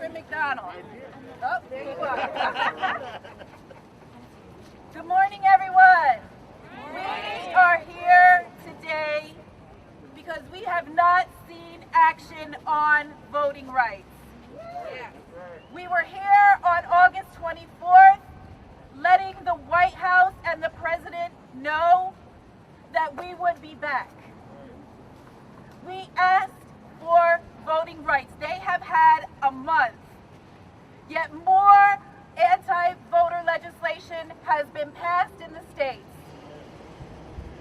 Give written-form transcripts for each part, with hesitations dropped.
Reverend McDonald. Oh, there you are. Good morning, everyone. We are here today because we have not seen action on voting rights. We were here on August 24th, letting the White House and the President know that we would be back. We asked for voting rights. They have had a month, yet more anti-voter legislation has been passed in the states,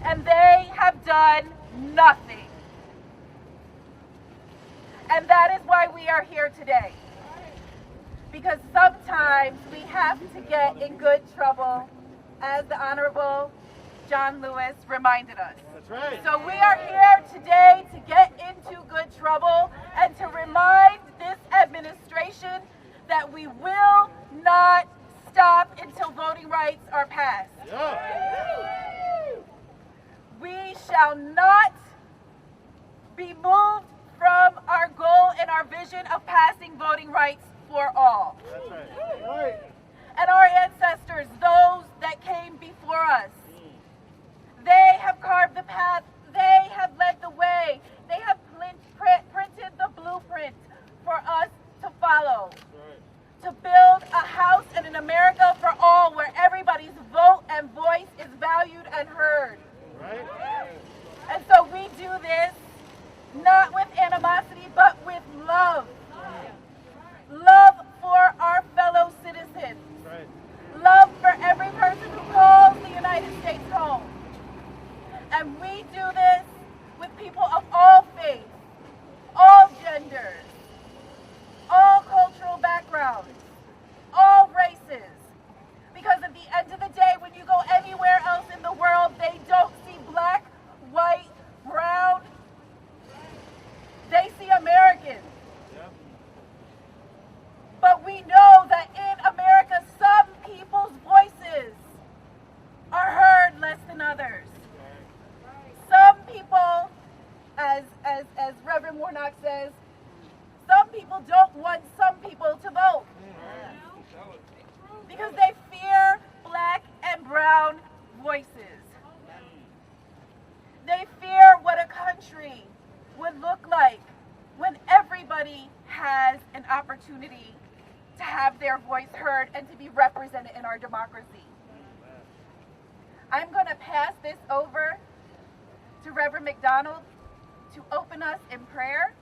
and they have done nothing. And that is why we are here today, because sometimes we have to get in good trouble, as the Honorable John Lewis reminded us. That's right. So we are here today to get into good trouble and to remind this administration that we will not stop until voting rights are passed. Yeah. We shall not be moved from our goal and our vision of passing voting rights for all. That's right. Right. And our ancestors, those that came before us, they have carved the path, they have led the way, they have printed the blueprint for us to follow. Right. To build a house and an America for all, where everybody's vote and voice is valued and heard. Right. And so we do this not with animosity, but with love. Love for our fellow citizens. Right. Love for every person who calls the United States home. And we do this with people of all faiths, all genders, all cultural backgrounds, all races. Because at the end of the day, when you go anywhere else in the world, they don't see black, white, brown. They see Americans. Yeah. But we know that in America, some people's voices are heard less than others. Some people, as Reverend Warnock says, some people don't want some people to vote because they fear black and brown voices. They fear what a country would look like when everybody has an opportunity to have their voice heard and to be represented in our democracy. I'm going to pass this over to Reverend McDonald to open us in prayer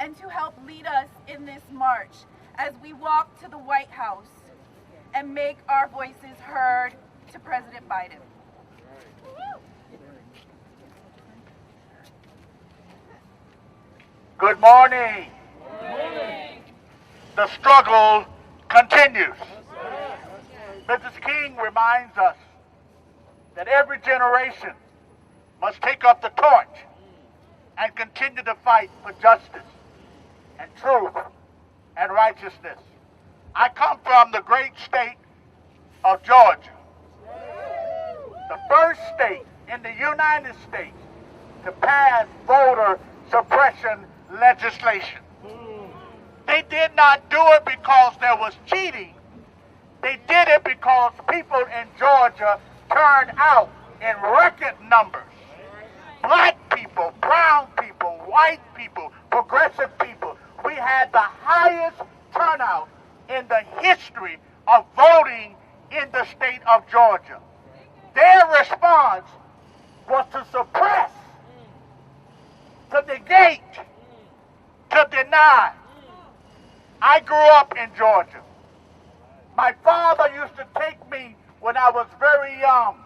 and to help lead us in this march as we walk to the White House and make our voices heard to President Biden. Good morning. The struggle continues. Mrs. King reminds us that every generation must take up the torch and continue to fight for justice and truth and righteousness. I come from the great state of Georgia, the first state in the United States to pass voter suppression legislation. They did not do it because there was cheating. They did it because people in Georgia turned out in record numbers. Black people, brown people, white people, progressive people. We had the highest turnout in the history of voting in the state of Georgia. Their response was to suppress, to negate, to deny. I grew up in Georgia. My father used to take me when I was very young,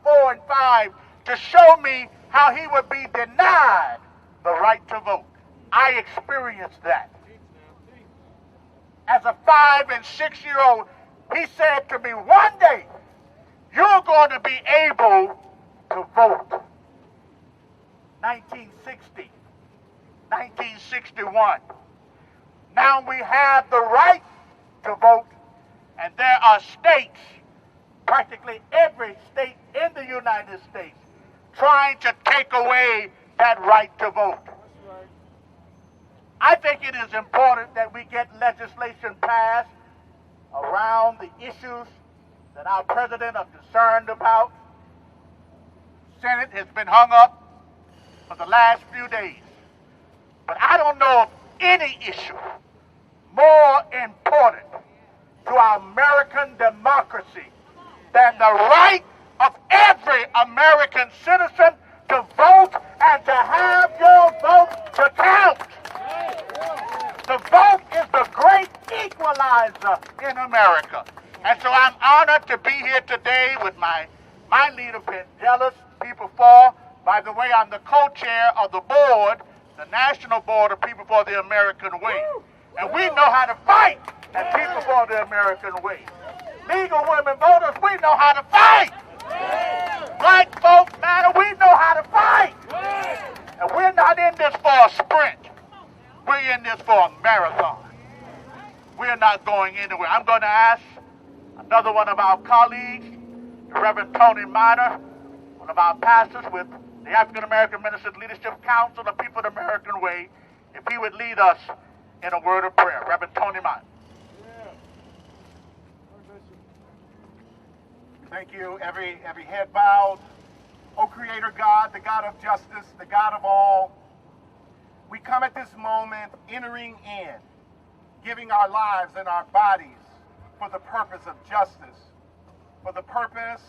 4 and 5, to show me how he would be denied the right to vote. I experienced that. As a 5 and 6-year-old, he said to me, one day, you're going to be able to vote. 1960, 1961. Now we have the right to vote, and there are states, practically every state in the United States, trying to take away that right to vote. I think it is important that we get legislation passed around the issues that our president is concerned about. Senate has been hung up for the last few days. But I don't know of any issue more important to our American democracy than the right of every American citizen to vote and to have your vote to count. The vote is the great equalizer in America. And so I'm honored to be here today with my leader, Penn People For. By the way, I'm the co-chair of the board, the National Board of People for the American Way. And we know how to fight at People for the American Way. Legal women voters, we know how to fight. Black folks matter, we know how to fight. And we're not in this for a sprint. We're in this for a marathon. We're not going anywhere. I'm going to ask another one of our colleagues, the Reverend Tony Minor, one of our pastors with the African American Ministers Leadership Council, the People of the American Way, if he would lead us in a word of prayer. Reverend Tony Minor. Thank you. Every head bowed. O Creator God, the God of justice, the God of all, we come at this moment entering in, giving our lives and our bodies for the purpose of justice, for the purpose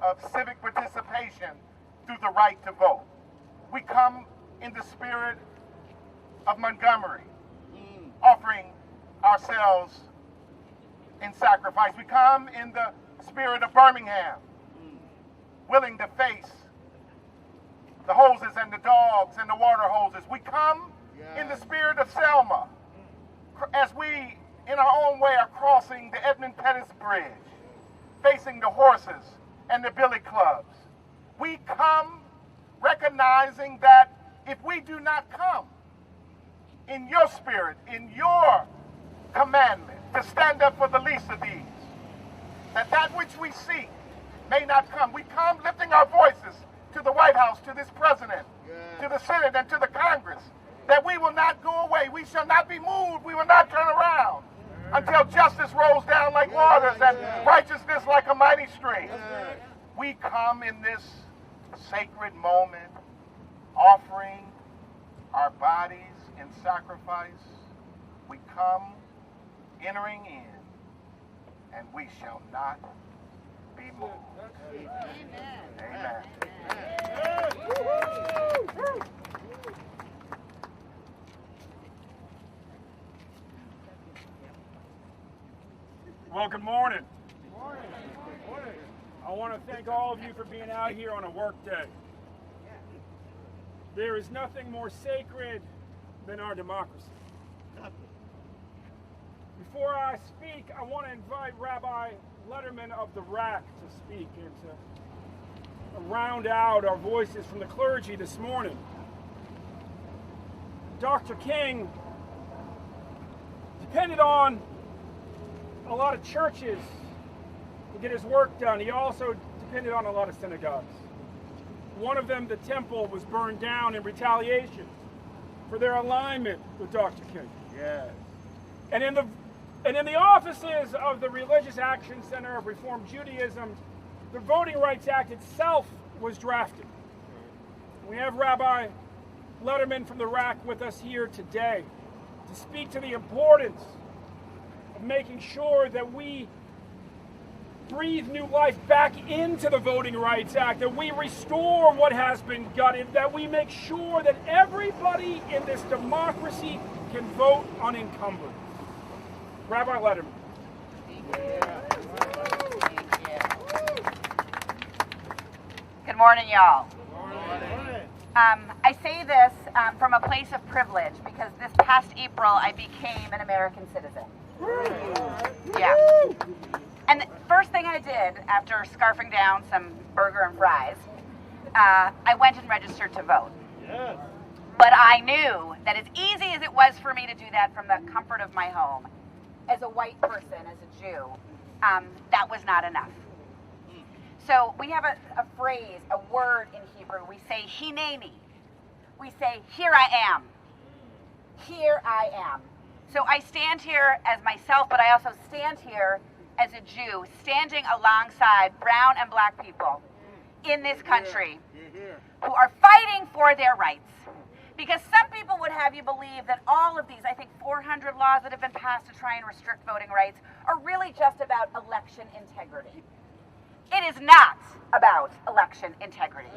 of civic participation through the right to vote. We come in the spirit of Montgomery, offering ourselves in sacrifice. We come in the spirit of Birmingham, willing to face the hoses and the dogs and the water hoses. We come in the spirit of Selma, as we, in our own way, are crossing the Edmund Pettus Bridge, facing the horses and the billy clubs. We come recognizing that if we do not come in your spirit, in your commandment, to stand up for the least of these, that which we seek may not come. We come lifting our voices to the White House, to this president, to the Senate, and to the Congress, that we will not go away. We shall not be moved. We will not turn around until justice rolls down like waters and righteousness like a mighty stream. We come in this sacred moment, offering our bodies in sacrifice. We come entering in, and we shall not be moved. Amen. Well, good morning. I want to thank all of you for being out here on a work day. There is nothing more sacred than our democracy. Before I speak, I want to invite Rabbi Letterman of the RAC to speak and to round out our voices from the clergy this morning. Dr. King depended on a lot of churches to get his work done. He also depended on a lot of synagogues. One of them, the temple, was burned down in retaliation for their alignment with Dr. King. Yes. And in the offices of the Religious Action Center of Reform Judaism, the Voting Rights Act itself was drafted. We have Rabbi Letterman from the RAC with us here today to speak to the importance of making sure that we breathe new life back into the Voting Rights Act, that we restore what has been gutted, that we make sure that everybody in this democracy can vote unencumbered. Rabbi Letterman. Good morning, y'all. I say this from a place of privilege because this past April I became an American citizen. Yeah. And the first thing I did after scarfing down some burger and fries, I went and registered to vote. But I knew that as easy as it was for me to do that from the comfort of my home, as a white person, as a Jew, that was not enough. So we have a phrase, a word in Hebrew. We say, hineni. We say, here I am. here I am. So I stand here as myself, but I also stand here as a Jew, standing alongside brown and black people in this country who are fighting for their rights. Because some people would have you believe that all of these, I think 400 laws that have been passed to try and restrict voting rights, are really just about election integrity. It is not about election integrity.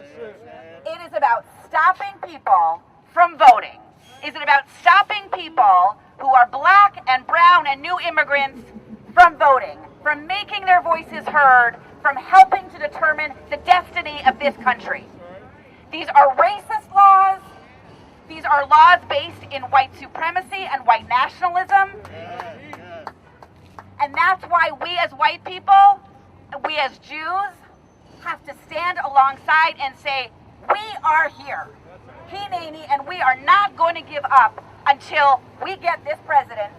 It is about stopping people from voting. Is it about stopping people who are black and brown and new immigrants from voting, from making their voices heard, from helping to determine the destiny of this country? These are racist laws. These are laws based in white supremacy and white nationalism. And that's why we as white people, we as Jews, have to stand alongside and say, we are here, Hineni, and we are not going to give up until we get this president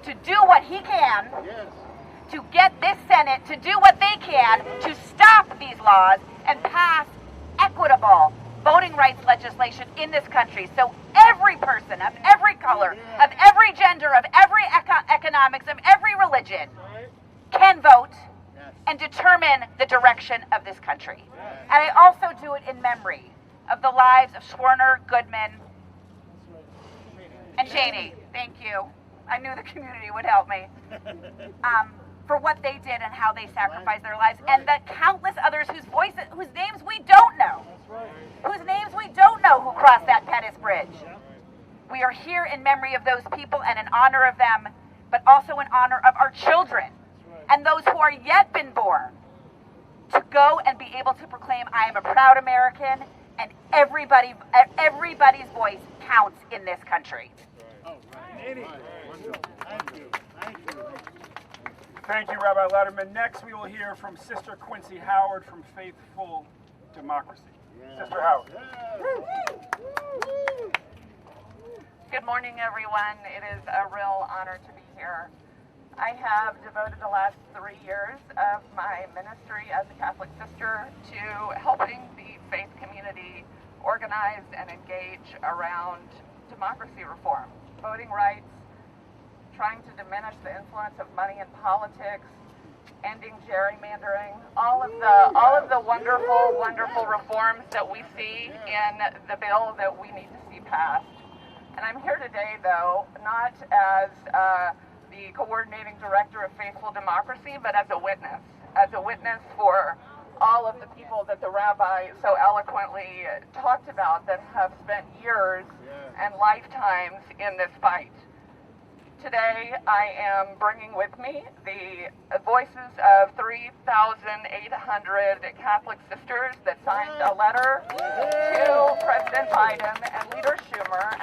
to do what he can, to get this Senate to do what they can to stop these laws and pass equitable voting rights legislation in this country, so every person of every color, of every gender, of every economics, of every religion can vote and determine the direction of this country. And I also do it in memory of the lives of Schwerner, Goodman, and Cheney. Thank you. I knew the community would help me. For what they did and how they sacrificed their lives, and the countless others whose names we don't know, whose names we don't know who crossed that Pettus Bridge. We are here in memory of those people and in honor of them, but also in honor of our children and those who are yet been born, to go and be able to proclaim, I am a proud American, and everybody's voice counts in this country. Thank you, Rabbi Letterman. Next, we will hear from Sister Quincy Howard from Faithful Democracy. Sister Howard. Good morning, everyone. It is a real honor to be here. I have devoted the last 3 years of my ministry as a Catholic sister to helping the faith community organize and engage around democracy reform, voting rights, trying to diminish the influence of money in politics, ending gerrymandering, all of the wonderful reforms that we see in the bill that we need to see passed. And I'm here today, though, not as the coordinating director of Faithful Democracy, but as a witness for all of the people that the rabbi so eloquently talked about that have spent years and lifetimes in this fight. Today, I am bringing with me the voices of 3,800 Catholic sisters that signed a letter to President Biden and Leader Schumer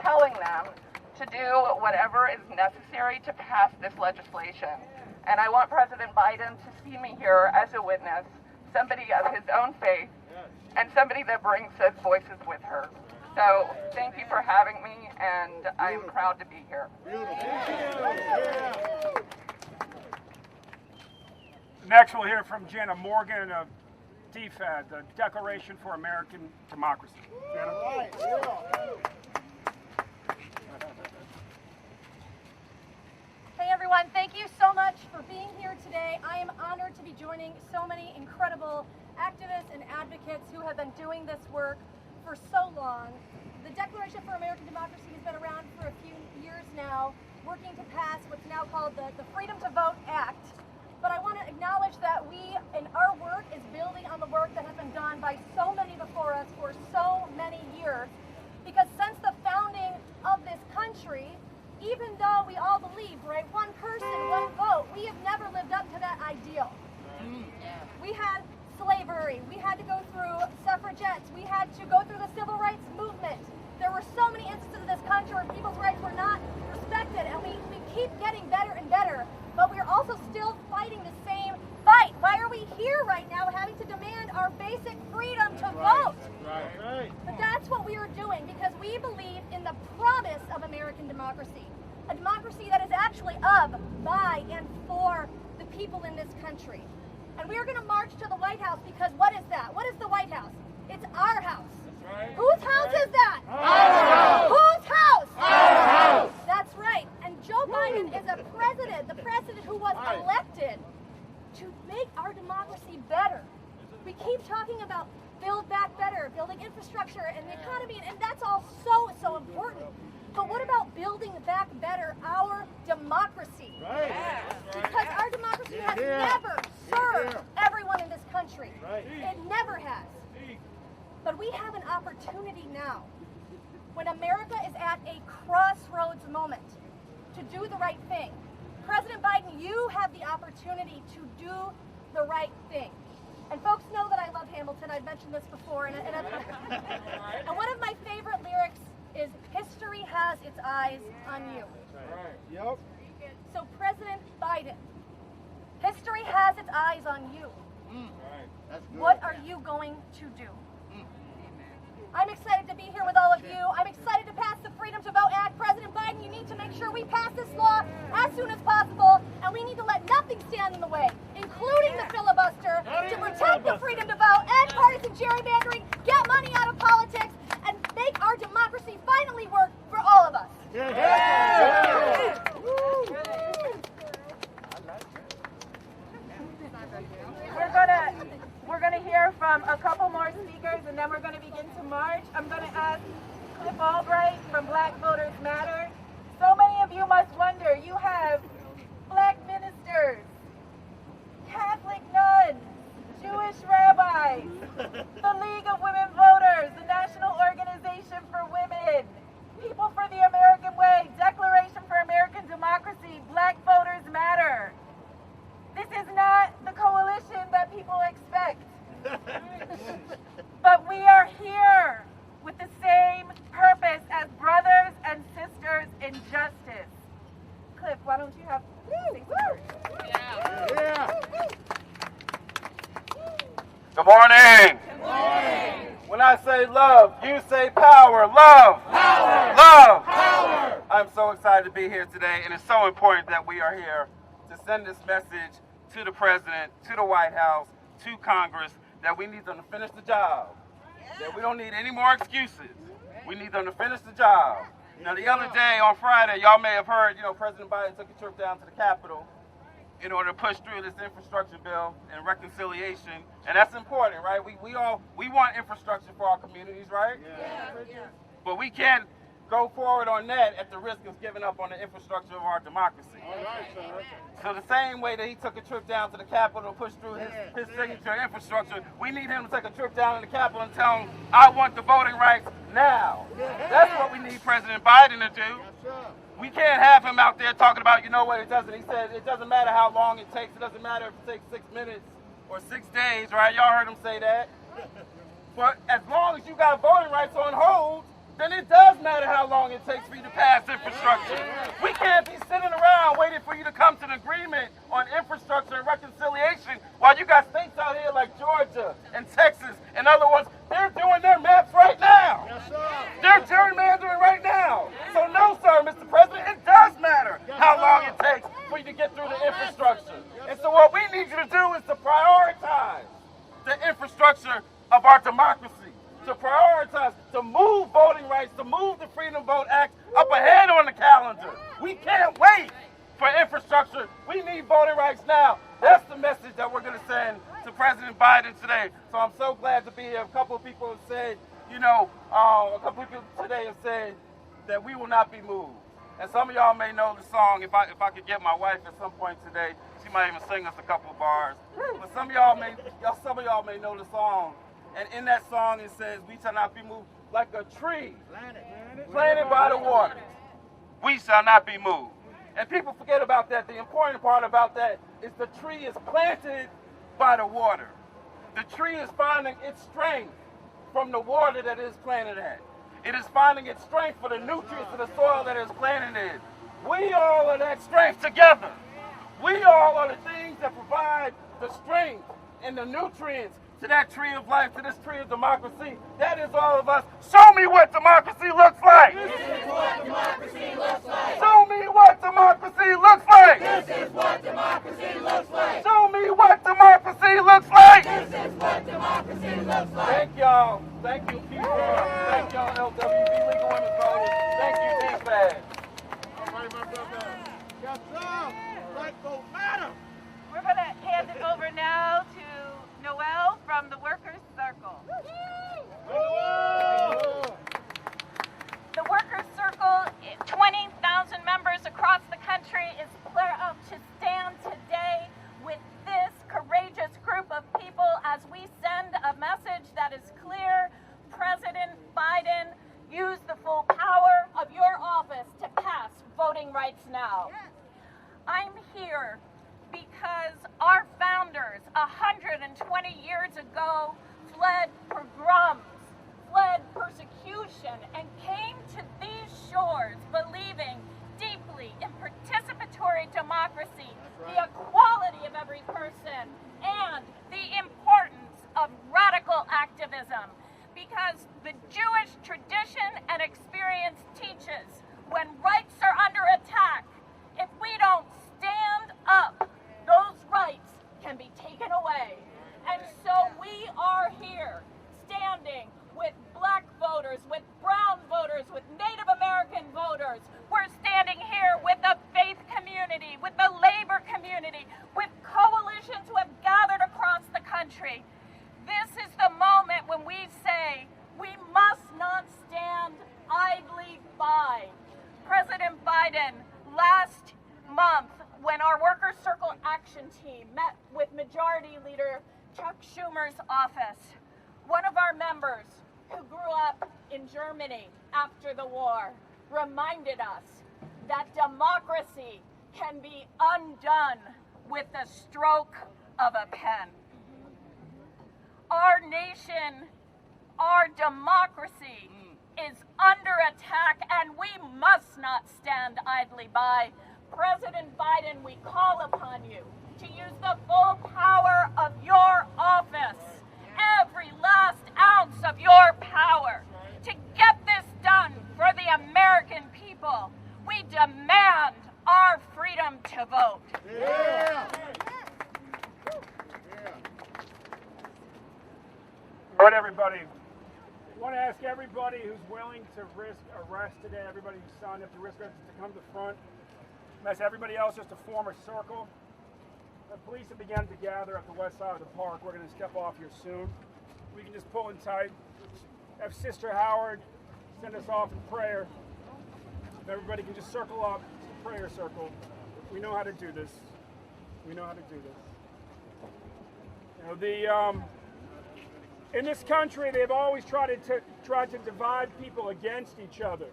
telling them to do whatever is necessary to pass this legislation. And I want President Biden to see me here as a witness, somebody of his own faith, and somebody that brings his voices with her. So thank you for having me, and I am proud to be here. Next, we'll hear from Jana Morgan of DFAD, the Declaration for American Democracy. Jana? Hey everyone, thank you so much for being here today. I am honored to be joining so many incredible activists and advocates who have been doing this work for so long. The Declaration for American Democracy has been around for a few years now, working to pass what's now called the Freedom to Vote Act. But I want to acknowledge that we, in our work, is building on the work that has been done by so many before us for so many years. Because since the founding of this country, even though we all believe, right, one person, one vote, we have never lived up to that ideal. We had slavery, we had to go through suffragettes, we had to go through the civil rights movement. There were so many instances in this country where people's rights were not respected, and we keep getting better and better, but we're also still fighting the same fight. Why are we here right now having to demand our basic freedom to vote? But that's what we are doing because we believe in the promise of American democracy. A democracy that is actually of, by, and for the people in this country. And we are going to march to the White House because what is that? What is the White House? It's our house. Whose house is that? Our house. Whose house? Our house. That's right. And Joe Biden is the president who was elected to make our democracy better. We keep talking about build back better, building infrastructure and the economy, and that's all so important. But what about building back better our democracy? Right. Because our democracy has never served everyone in this country. Right. It never has. But we have an opportunity now, when America is at a crossroads moment, to do the right thing. President Biden, you have the opportunity to do the right thing. And folks know that I love Hamilton. I've mentioned this before. And one of my favorite lyrics is, history has its eyes on you. Yep. So President Biden, history has its eyes on you. What are you going to do? I'm excited to be here with all of you. I'm excited to pass the Freedom to Vote Act. President Biden, you need to make sure we pass this law as soon as possible, and we need to let nothing stand in the way, including the filibuster, to protect the freedom to vote, end partisan gerrymandering, get money out of politics, and make our democracy finally work for all of us. We're gonna hear from a couple more speakers, and then we're gonna begin to march. I'm gonna ask Cliff Albright from Black Voters Matter. So many of you must wonder, you have Black ministers, Catholic nuns, Jewish rabbis, the League of Women Voters, the National Organization for Women, People for the American Way, Declaration for American Democracy, Black Voters Matter. This is not the coalition that people expect. But we are here with the same purpose as brothers and sisters in justice. Cliff, why don't you have Good morning. Good morning. When I say love, you say power. Love. Power. Love. Power. I'm so excited to be here today, and it's so important that we are here to send this message to the president, to the White House, to Congress, that we need them to finish the job. That we don't need any more excuses. We need them to finish the job. Now, the other day on Friday, y'all may have heard, President Biden took a trip down to the Capitol in order to push through this infrastructure bill and reconciliation, and that's important, right? We want infrastructure for our communities, right? Yeah. But we can't go forward on that at the risk of giving up on the infrastructure of our democracy. So the same way that he took a trip down to the Capitol to push through his signature infrastructure, we need him to take a trip down to the Capitol and tell him, I want the voting rights now. That's what we need President Biden to do. We can't have him out there talking about, he said it doesn't matter how long it takes. It doesn't matter if it takes 6 minutes or 6 days, right? Y'all heard him say that. But as long as you got voting rights on hold, then it does matter how long it takes for you to pass infrastructure. We can't be sitting around waiting for you to come to an agreement on infrastructure and reconciliation while you got states out here like Georgia and Texas and other ones. They're doing their maps right now. They're gerrymandering right now. So no, sir, Mr. President, it does matter how long it takes for you to get through the infrastructure. And so what we need you to do is to prioritize the infrastructure of our democracy. To prioritize, to move voting rights, to move the Freedom Vote Act up ahead on the calendar. We can't wait for infrastructure. We need voting rights now. That's the message that we're going to send to President Biden today. So I'm so glad to be here. A couple of people have said, a couple of people today have said that we will not be moved. And some of y'all may know the song. If I could get my wife at some point today, she might even sing us a couple of bars. But some of y'all may know the song. And in that song it says, we shall not be moved like a tree planted by the water. We shall not be moved. And people forget about that. The important part about that is the tree is planted by the water. The tree is finding its strength from the water that it is planted at. It is finding its strength for the nutrients of the soil that it is planted in. We all are that strength together. We all are the things that provide the strength and the nutrients to that tree of life, to this tree of democracy. That is all of us. Show me what democracy looks like. This is what democracy looks like. Show me what democracy looks like. This is what democracy looks like. Show me what democracy looks like. This is what democracy looks like. Thank y'all. Thank you, people. 120 years ago fled pogroms, fled persecution, and came to these shores believing deeply in participatory democracy, the equality of every person, and the importance of radical activism. Because the Jewish tradition and experience teaches when rights are under attack, if we don't stand up, those rights can be taken away. And so we are here standing with black voters, with brown voters, with Native American voters. We're standing here with the faith community, with the labor community, with coalitions who have gathered across the country. This is the moment when we say we must not stand idly by. President Biden, last month, when our Workers' Circle Action Team met with Majority Leader Chuck Schumer's office, one of our members who grew up in Germany after the war reminded us that democracy can be undone with the stroke of a pen. Our nation, our democracy is under attack, and we must not stand idly by. President Biden, we call upon you to use the full power of your office, every last ounce of your power, to get this done for the American people. We demand our freedom to vote. Yeah. All right, everybody. I want to ask everybody who's willing to risk arrest today, everybody who's signed up to risk arrest, to come to the front. I'm ask everybody else just to form a circle. The police have begun to gather at the west side of the park. We're going to step off here soon. We can just pull in tight. Have Sister Howard send us off in prayer. Everybody can just circle up, prayer circle. We know how to do this. We know how to do this. You know, in this country, they've always tried to divide people against each other.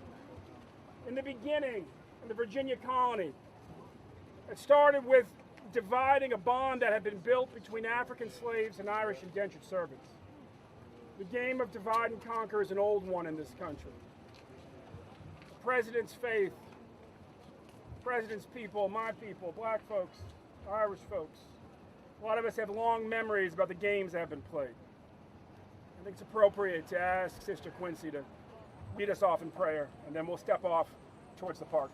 In the beginning, in the Virginia colony, it started with dividing a bond that had been built between African slaves and Irish indentured servants. The game of divide and conquer is an old one in this country. The president's faith, the president's people, my people, black folks, Irish folks. A lot of us have long memories about the games that have been played. I think it's appropriate to ask Sister Quincy to lead us off in prayer, and then we'll step off towards the park.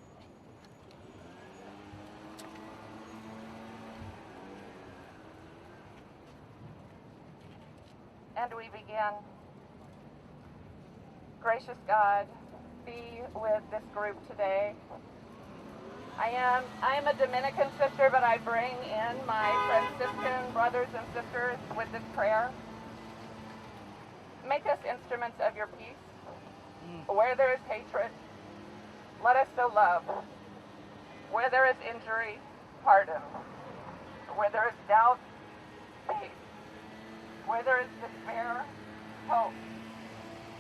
And we begin. Gracious God, be with this group today. I am a Dominican sister, but I bring in my Franciscan brothers and sisters with this prayer. Make us instruments of your peace. Where there is hatred, let us sow love. Where there is injury, pardon. Where there is doubt, faith. Where there is despair, hope.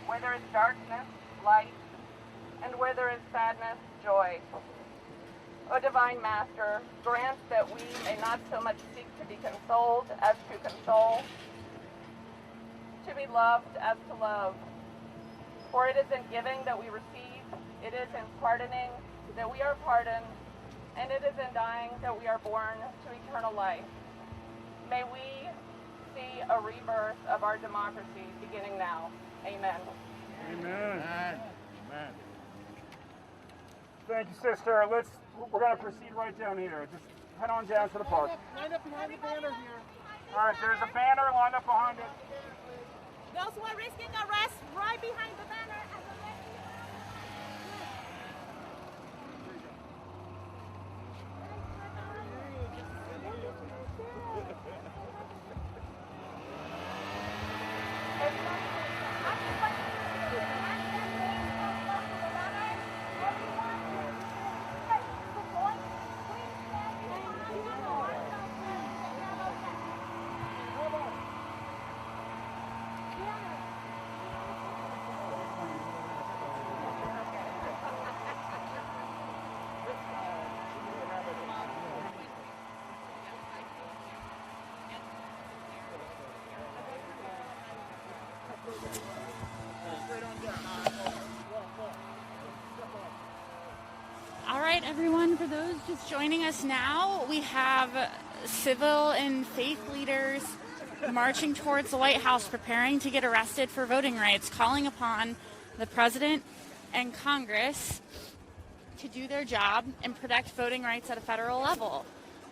Where there is darkness, light. And where there is sadness, joy. O Divine Master, grant that we may not so much seek to be consoled as to console, to be loved as to love. For it is in giving that we receive, it is in pardoning that we are pardoned, and it is in dying that we are born to eternal life. May we see a rebirth of our democracy beginning now. Amen. Amen. Amen. Thank you, sister. We're going to proceed right down here. Just head on down to the park. Line up behind the banner here. All right, there's a banner lined up behind it. Those who are risking arrest, right behind the banner. everyone. For those just joining us now, we have civil and faith leaders marching towards the White House, preparing to get arrested for voting rights, calling upon the president and Congress to do their job and protect voting rights at a federal level.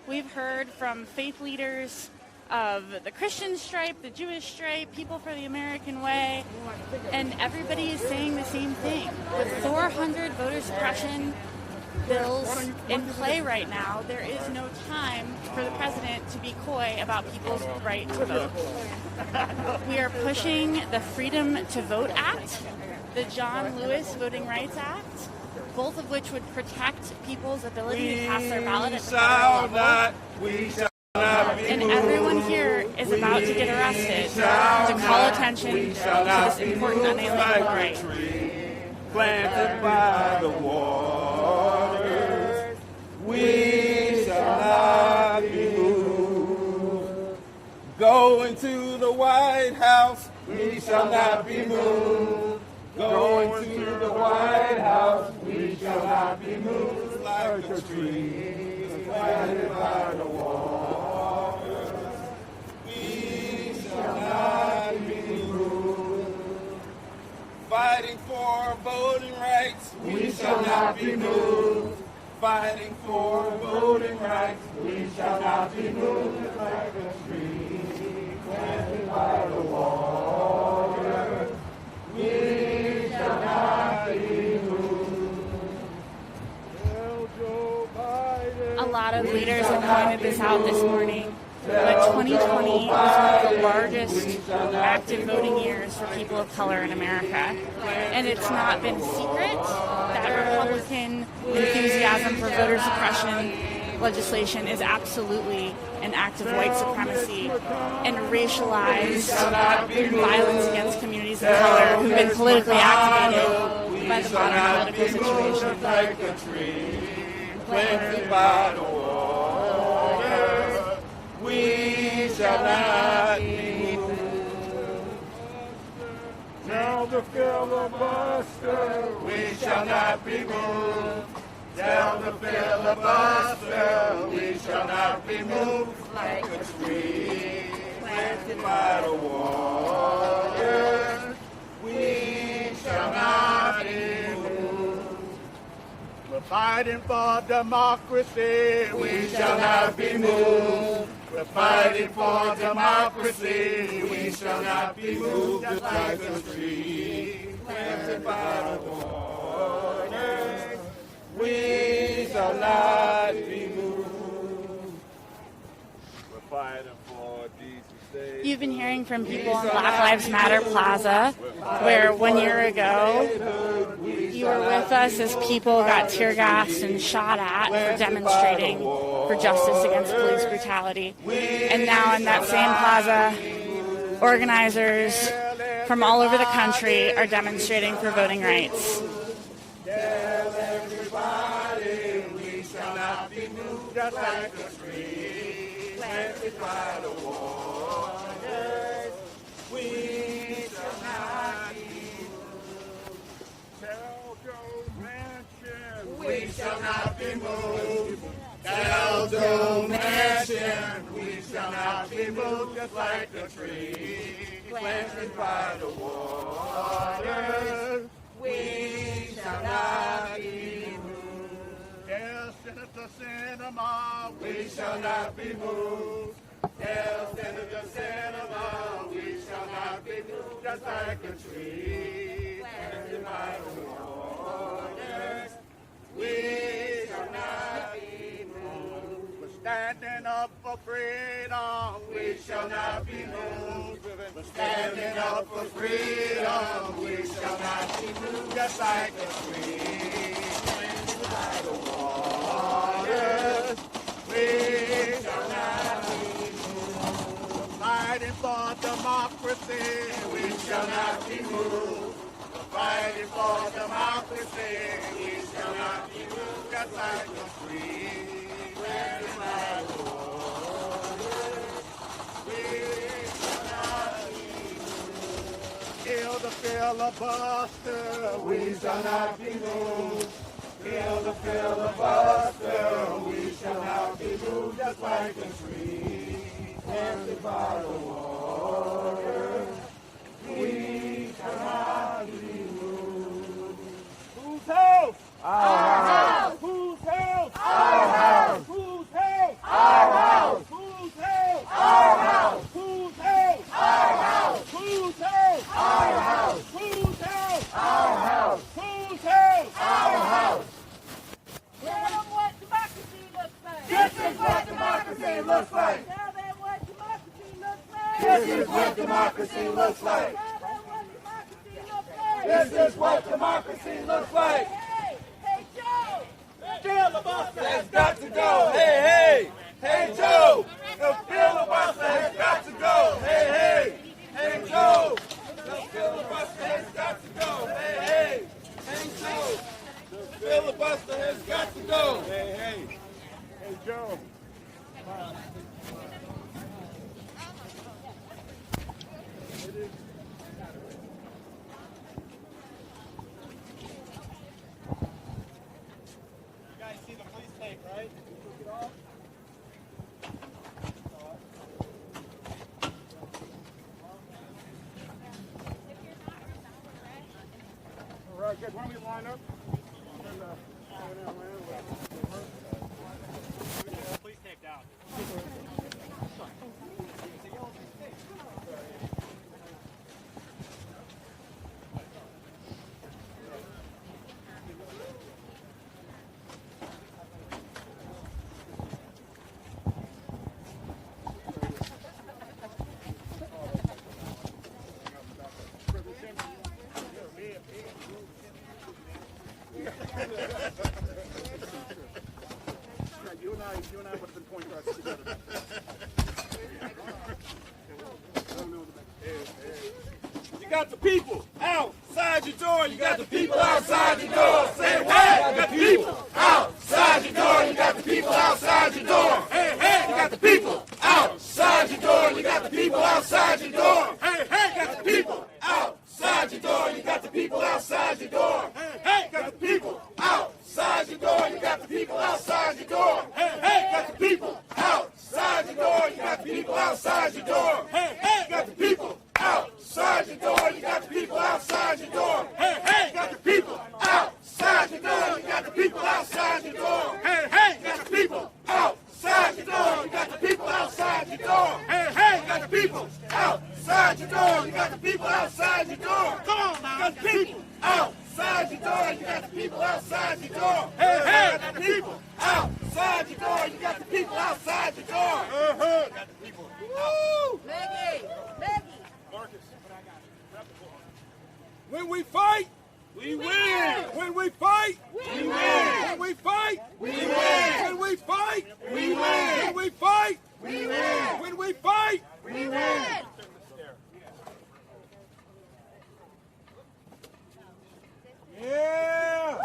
We've heard from faith leaders of the Christian stripe, the Jewish stripe, People for the American Way, and everybody is saying the same thing. With 400 voter suppression bills in play right now, there is no time for the president to be coy about people's right to vote. We are pushing the Freedom to Vote Act, the John Lewis Voting Rights Act, both of which would protect people's ability to cast their ballot at the federal level. And everyone here is about to get arrested to call attention to this important unalienable right. Planted by the waters, we shall not be moved. Going to the White House, we shall not be moved. Going to the White House, we shall not be moved. Like a tree planted by the waters, we shall not be moved. Fighting for voting rights, we shall not be moved. Fighting for voting rights, we shall not be moved. Like a tree planted by the water, we shall not be moved. A lot of leaders have pointed this out this morning, but 2020 is one of the largest active voting years for people of color in America. And it's not been secret that Republican enthusiasm for voter suppression legislation is absolutely an act of white supremacy and racialized violence against communities of color who've been politically activated by the modern political situation. Like a tree planted by the water, we shall not be moved. Tell the filibuster, we shall not be moved. Tell the filibuster, we shall not be moved. Like a tree planted by the water, we shall not be moved. We're fighting for democracy, we shall not be moved. We're fighting for democracy, we shall not be moved. Just like a tree planted by the water, we shall not be moved. We're fighting for decent days. You've been hearing from people in Black Lives Matter Plaza, where 1 year ago you were with us as people got tear gassed and shot at for demonstrating for justice against police brutality. And now in that same plaza, organizers from all over the country are demonstrating for voting rights. Tell everybody we shall not be moved. Just like a tree planted by the waters, we shall not be moved. Tell Joe Manchin we shall not be moved. Tell Joe Manchin we shall not be moved. Just like a tree planted by the waters, we shall not be moved. Tell Senator Sinema we shall not be moved. Tell Senator Sinema we shall not be moved. Just like a tree planted by the waters, we shall not be moved. We're standing up for freedom, we shall not be moved. We're standing up for freedom, we shall not be moved. Just like a tree planted by the waters, we shall not be moved. We're fighting for democracy, we shall not be moved. We're fighting for democracy, we shall not be moved. Just like a tree planted by the waters, we shall not be moved. Kill the filibuster, we shall not be moved. Kill the filibuster, we shall not be moved just like a tree. Planted by the water, we shall not be moved. Whose house? Our house. Whose house? Our house. Whose house? Our house. Whose house? Our house. Whose house? Our house. Whose house? Our house. Whose house? Our house. Whose house? Our house. Tell them what democracy looks like. This is what democracy looks like. Tell them what democracy looks like. This is what democracy looks like. Tell them what democracy looks like. This is what democracy looks like. Hey, Joe. The filibuster has got to go. Hey, Joe. The filibuster has got to go. Hey, Joe. The filibuster has got to go. Hey, Joe. The filibuster has got to go. Hey, Joe. You guys see the police tape, right? All right, good. Why don't we line up? Police tape down. You and I would have been pointing us together. You got the people outside your door. You got the people outside your door. Say what? You got the people outside your door. You got the people outside your door. Hey, you got the people outside your door. You got the people outside your door. Hey, you got the people outside your door. You got the people outside your door. Hey, you got the people outside your door. You got the people outside your door. Hey, you got the people outside your door. You got the people outside your door. Hey, you got the people outside your door. You got the people outside your door. You got the people outside your door. You got the people outside your door. You got the people outside your door. You got the people outside your door. You got the people outside your door. You got the people outside your door. Come on now. You got the people outside your door. You got the people outside your door. You got the people outside your door. You got the people outside your door. You got the people. Woo! Maggie. Marcus. When we fight, we win. When we fight, we win. When we fight, we win. When we fight, we win. When we fight, we win. When we fight, we win. Yeah.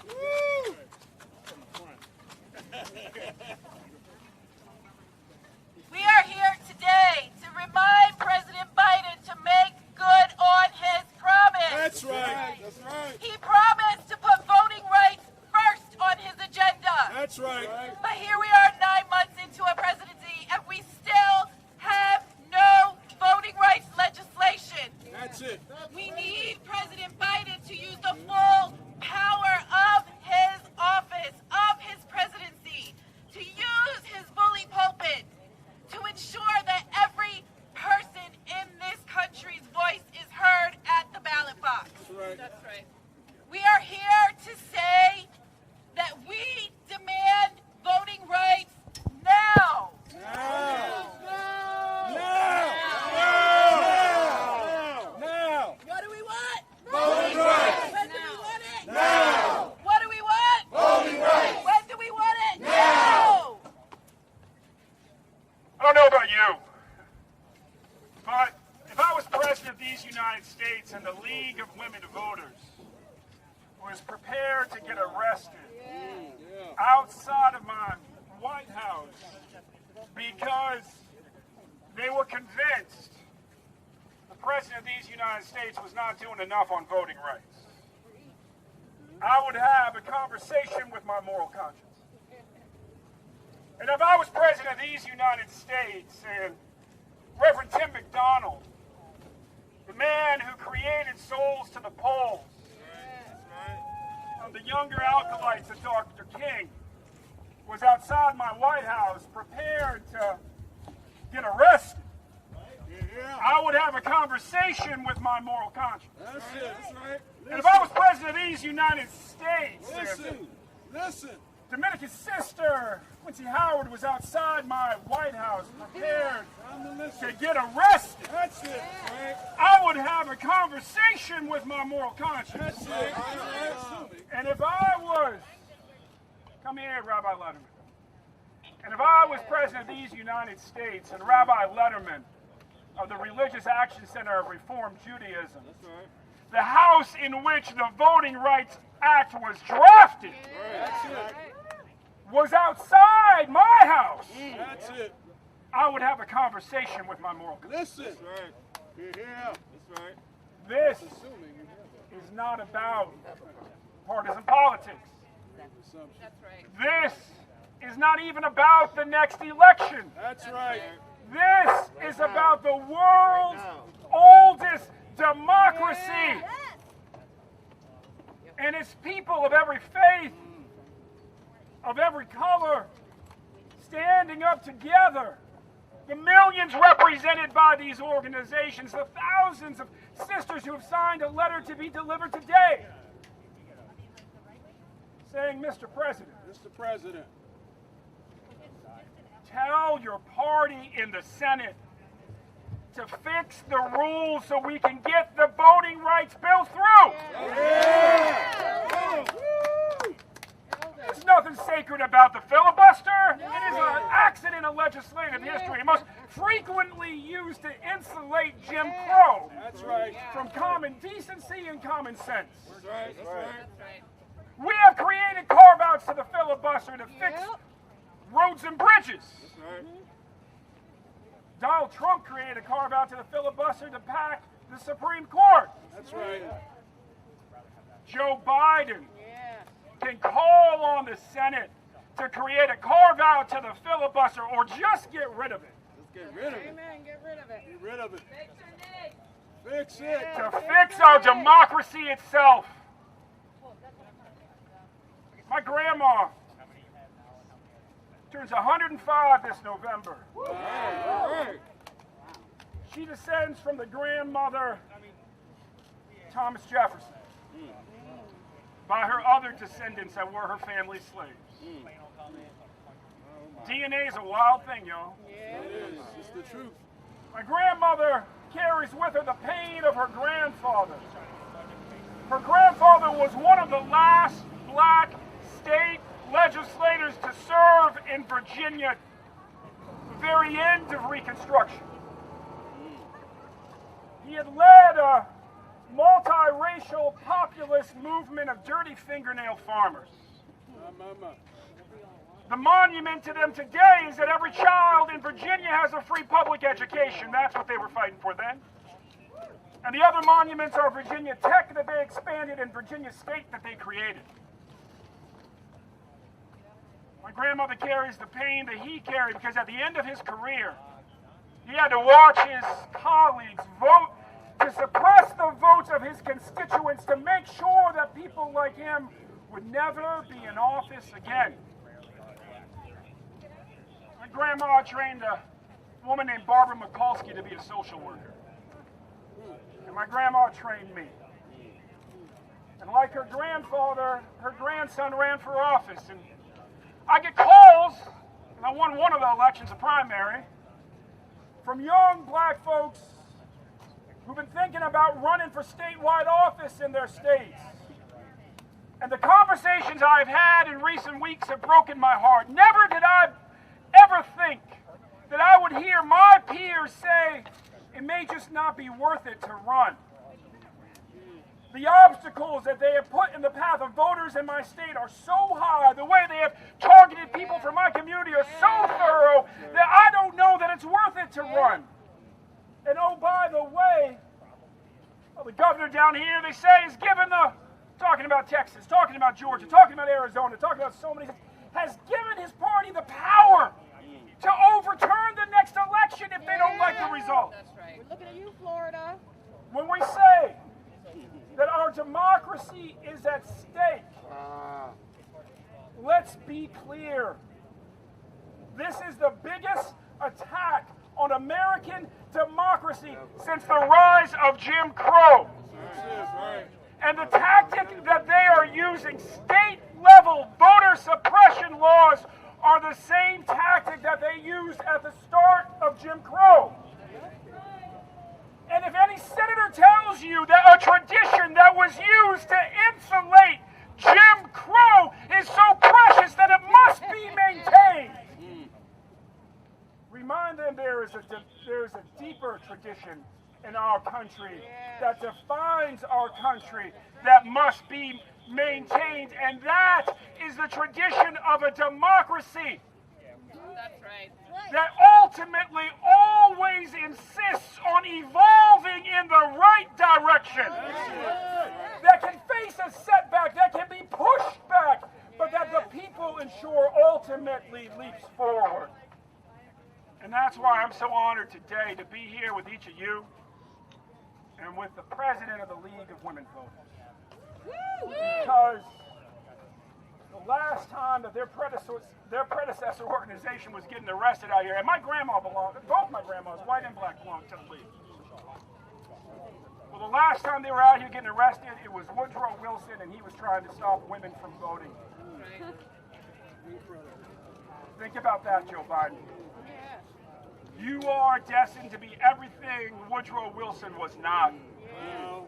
Woo. We are here today to remind President Biden to make good on his promise. That's right. That's right. He promised to put voting rights first on his agenda. That's right. But here we are 9 months into a presidency and we still have no voting rights legislation. That's it. We need President Biden to use the full power of his office, of his presidency, to use his bully pulpit to ensure that every person in this country's voice is heard at the ballot box. That's right. We are here to say that we demand voting rights now. Now. What do we want? Voting rights. When do we want it? Now. What do we want? Voting rights. When do we want it? Now. I don't know about you, but if I was president of these United States and the League of Women Voters was prepared to get arrested outside of my White House because they were convinced the president of these United States was not doing enough on voting rights, I would have a conversation with my moral conscience. And if I was president of these United States and Reverend Tim McDonald, the man who created Souls to the Poles, the younger acolytes of Dr. King, was outside my White House prepared to get arrested, I would have a conversation with my moral conscience. That's it. That's right. And if I was president of these United States, Listen. Dominica's sister, Quincy Howard, was outside my White House prepared to get arrested, That's it. Right. I would have a conversation with my moral conscience. That's it. And if I was, come here, Rabbi Letterman, and if I was president of these United States and Rabbi Letterman of the Religious Action Center of Reformed Judaism, the house in which the Voting Rights Act was drafted, was outside my house, That's it. I would have a conversation with my moral conscience. Listen. That's right. Yeah. That's right. This is not about partisan politics. That's right. This is not even about the next election. That's right. This is about the world's oldest democracy. And it's people of every faith, of every color, standing up together. The millions represented by these organizations, the thousands of sisters who have signed a letter to be delivered today, saying, Mr. President, tell your party in the Senate to fix the rules so we can get the voting rights bill through. There's nothing sacred about the filibuster. It is an accident in legislative history, most frequently used to insulate Jim Crow from common decency and common sense. We have created carve-outs to the filibuster to fix roads and bridges. Donald Trump created a carve-out to the filibuster to pack the Supreme Court. That's right. Joe Biden can call on the Senate to create a carve-out to the filibuster or just get rid of it. Let's get rid of it. Amen. Get rid of it. Get rid of it. Fix it. To fix our democracy itself. My grandma turns 105 this November. She descends from the grandmother, Thomas Jefferson, by her other descendants that were her family's slaves. DNA is a wild thing, y'all. It is. It's the truth. My grandmother carries with her the pain of her grandfather. Her grandfather was one of the last black state legislators to serve in Virginia, the very end of Reconstruction. He had led a multiracial populist movement of dirty fingernail farmers. The monument to them today is that every child in Virginia has a free public education. That's what they were fighting for then. And the other monuments are Virginia Tech that they expanded and Virginia State that they created. My grandmother carries the pain that he carried because at the end of his career, he had to watch his colleagues vote to suppress the votes of his constituents to make sure that people like him would never be in office again. My grandma trained a woman named Barbara Mikulski to be a social worker. And my grandma trained me. And like her grandfather, her grandson ran for office. And I get calls, and I won one of the elections, a primary, from young black folks who've been thinking about running for statewide office in their states. And the conversations I've had in recent weeks have broken my heart. Never did I ever think that I would hear my peers say it may just not be worth it to run. The obstacles that they have put in the path of voters in my state are so high. The way they have targeted people from my community are so thorough that I don't know that it's worth it to run. And oh, by the way, the governor down here, they say, is given the talking about Texas, talking about Georgia, talking about Arizona, talking about so many, has given his party the power to overturn the next election if they don't like the result. That's right. We're looking at you, Florida. When we say that our democracy is at stake, let's be clear. This is the biggest attack on American democracy since the rise of Jim Crow. And the tactic that they are using, state-level voter suppression laws, are the same tactic that they used at the start of Jim Crow. And if any senator tells you that a tradition that was used to insulate Jim Crow is so precious that it must be maintained, remind them there is a deeper tradition in our country that defines our country that must be maintained, and that is the tradition of a democracy. That's right. That ultimately always insists on evolving in the right direction. That can face a setback, that can be pushed back, but that the people ensure ultimately leaps forward. And that's why I'm so honored today to be here with each of you and with the president of the League of Women Voters. Because the last time that their predecessor organization was getting arrested out here, and my grandma belonged, both my grandmas, white and black, belonged to the League. Well, the last time they were out here getting arrested, it was Woodrow Wilson, and he was trying to stop women from voting. Think about that, Joe Biden. You are destined to be everything Woodrow Wilson was not.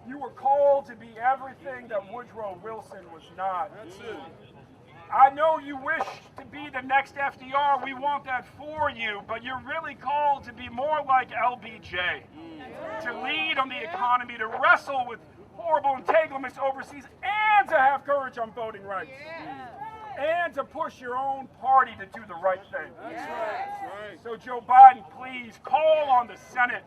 You were called to be everything that Woodrow Wilson was not. That's it. I know you wish to be the next FDR. We want that for you, but you're really called to be more like LBJ, to lead on the economy, to wrestle with horrible entanglements overseas, and to have courage on voting rights. And to push your own party to do the right thing. That's right. So Joe Biden, please call on the Senate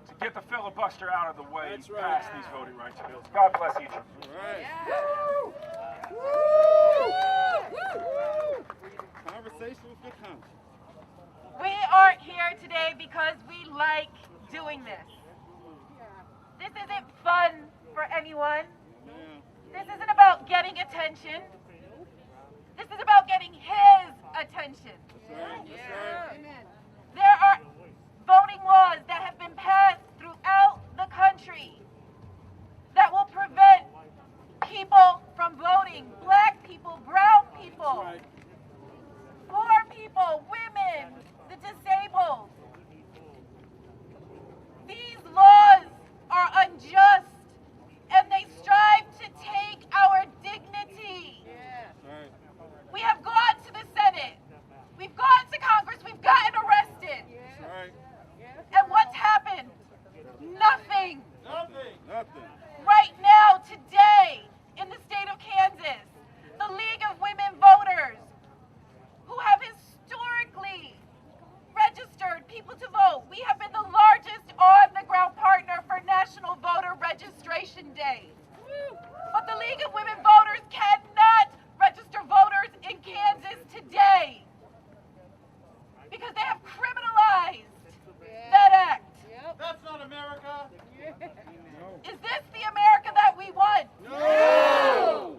to get the filibuster out of the way and pass these voting rights bills. God bless each of you. Conversation with the country. We are here today because we like doing this. This isn't fun for anyone. This isn't about getting attention. This is about getting his attention. There are voting laws that have been passed throughout the country that will prevent people from voting. Black people, brown people, poor people, women, the disabled. These laws are unjust, and they strive to take our dignity. We have gone to the Senate. We've gone to Congress. We've gotten arrested. And what's happened? Nothing. Right now, today, in the state of Kansas, the League of Women Voters, who have historically registered people to vote, we have been the largest on-the-ground partner for National Voter Registration Day. But the League of Women Voters cannot register voters in Kansas today because they have criminalized that act. That's not America. Is this the America that we want? No!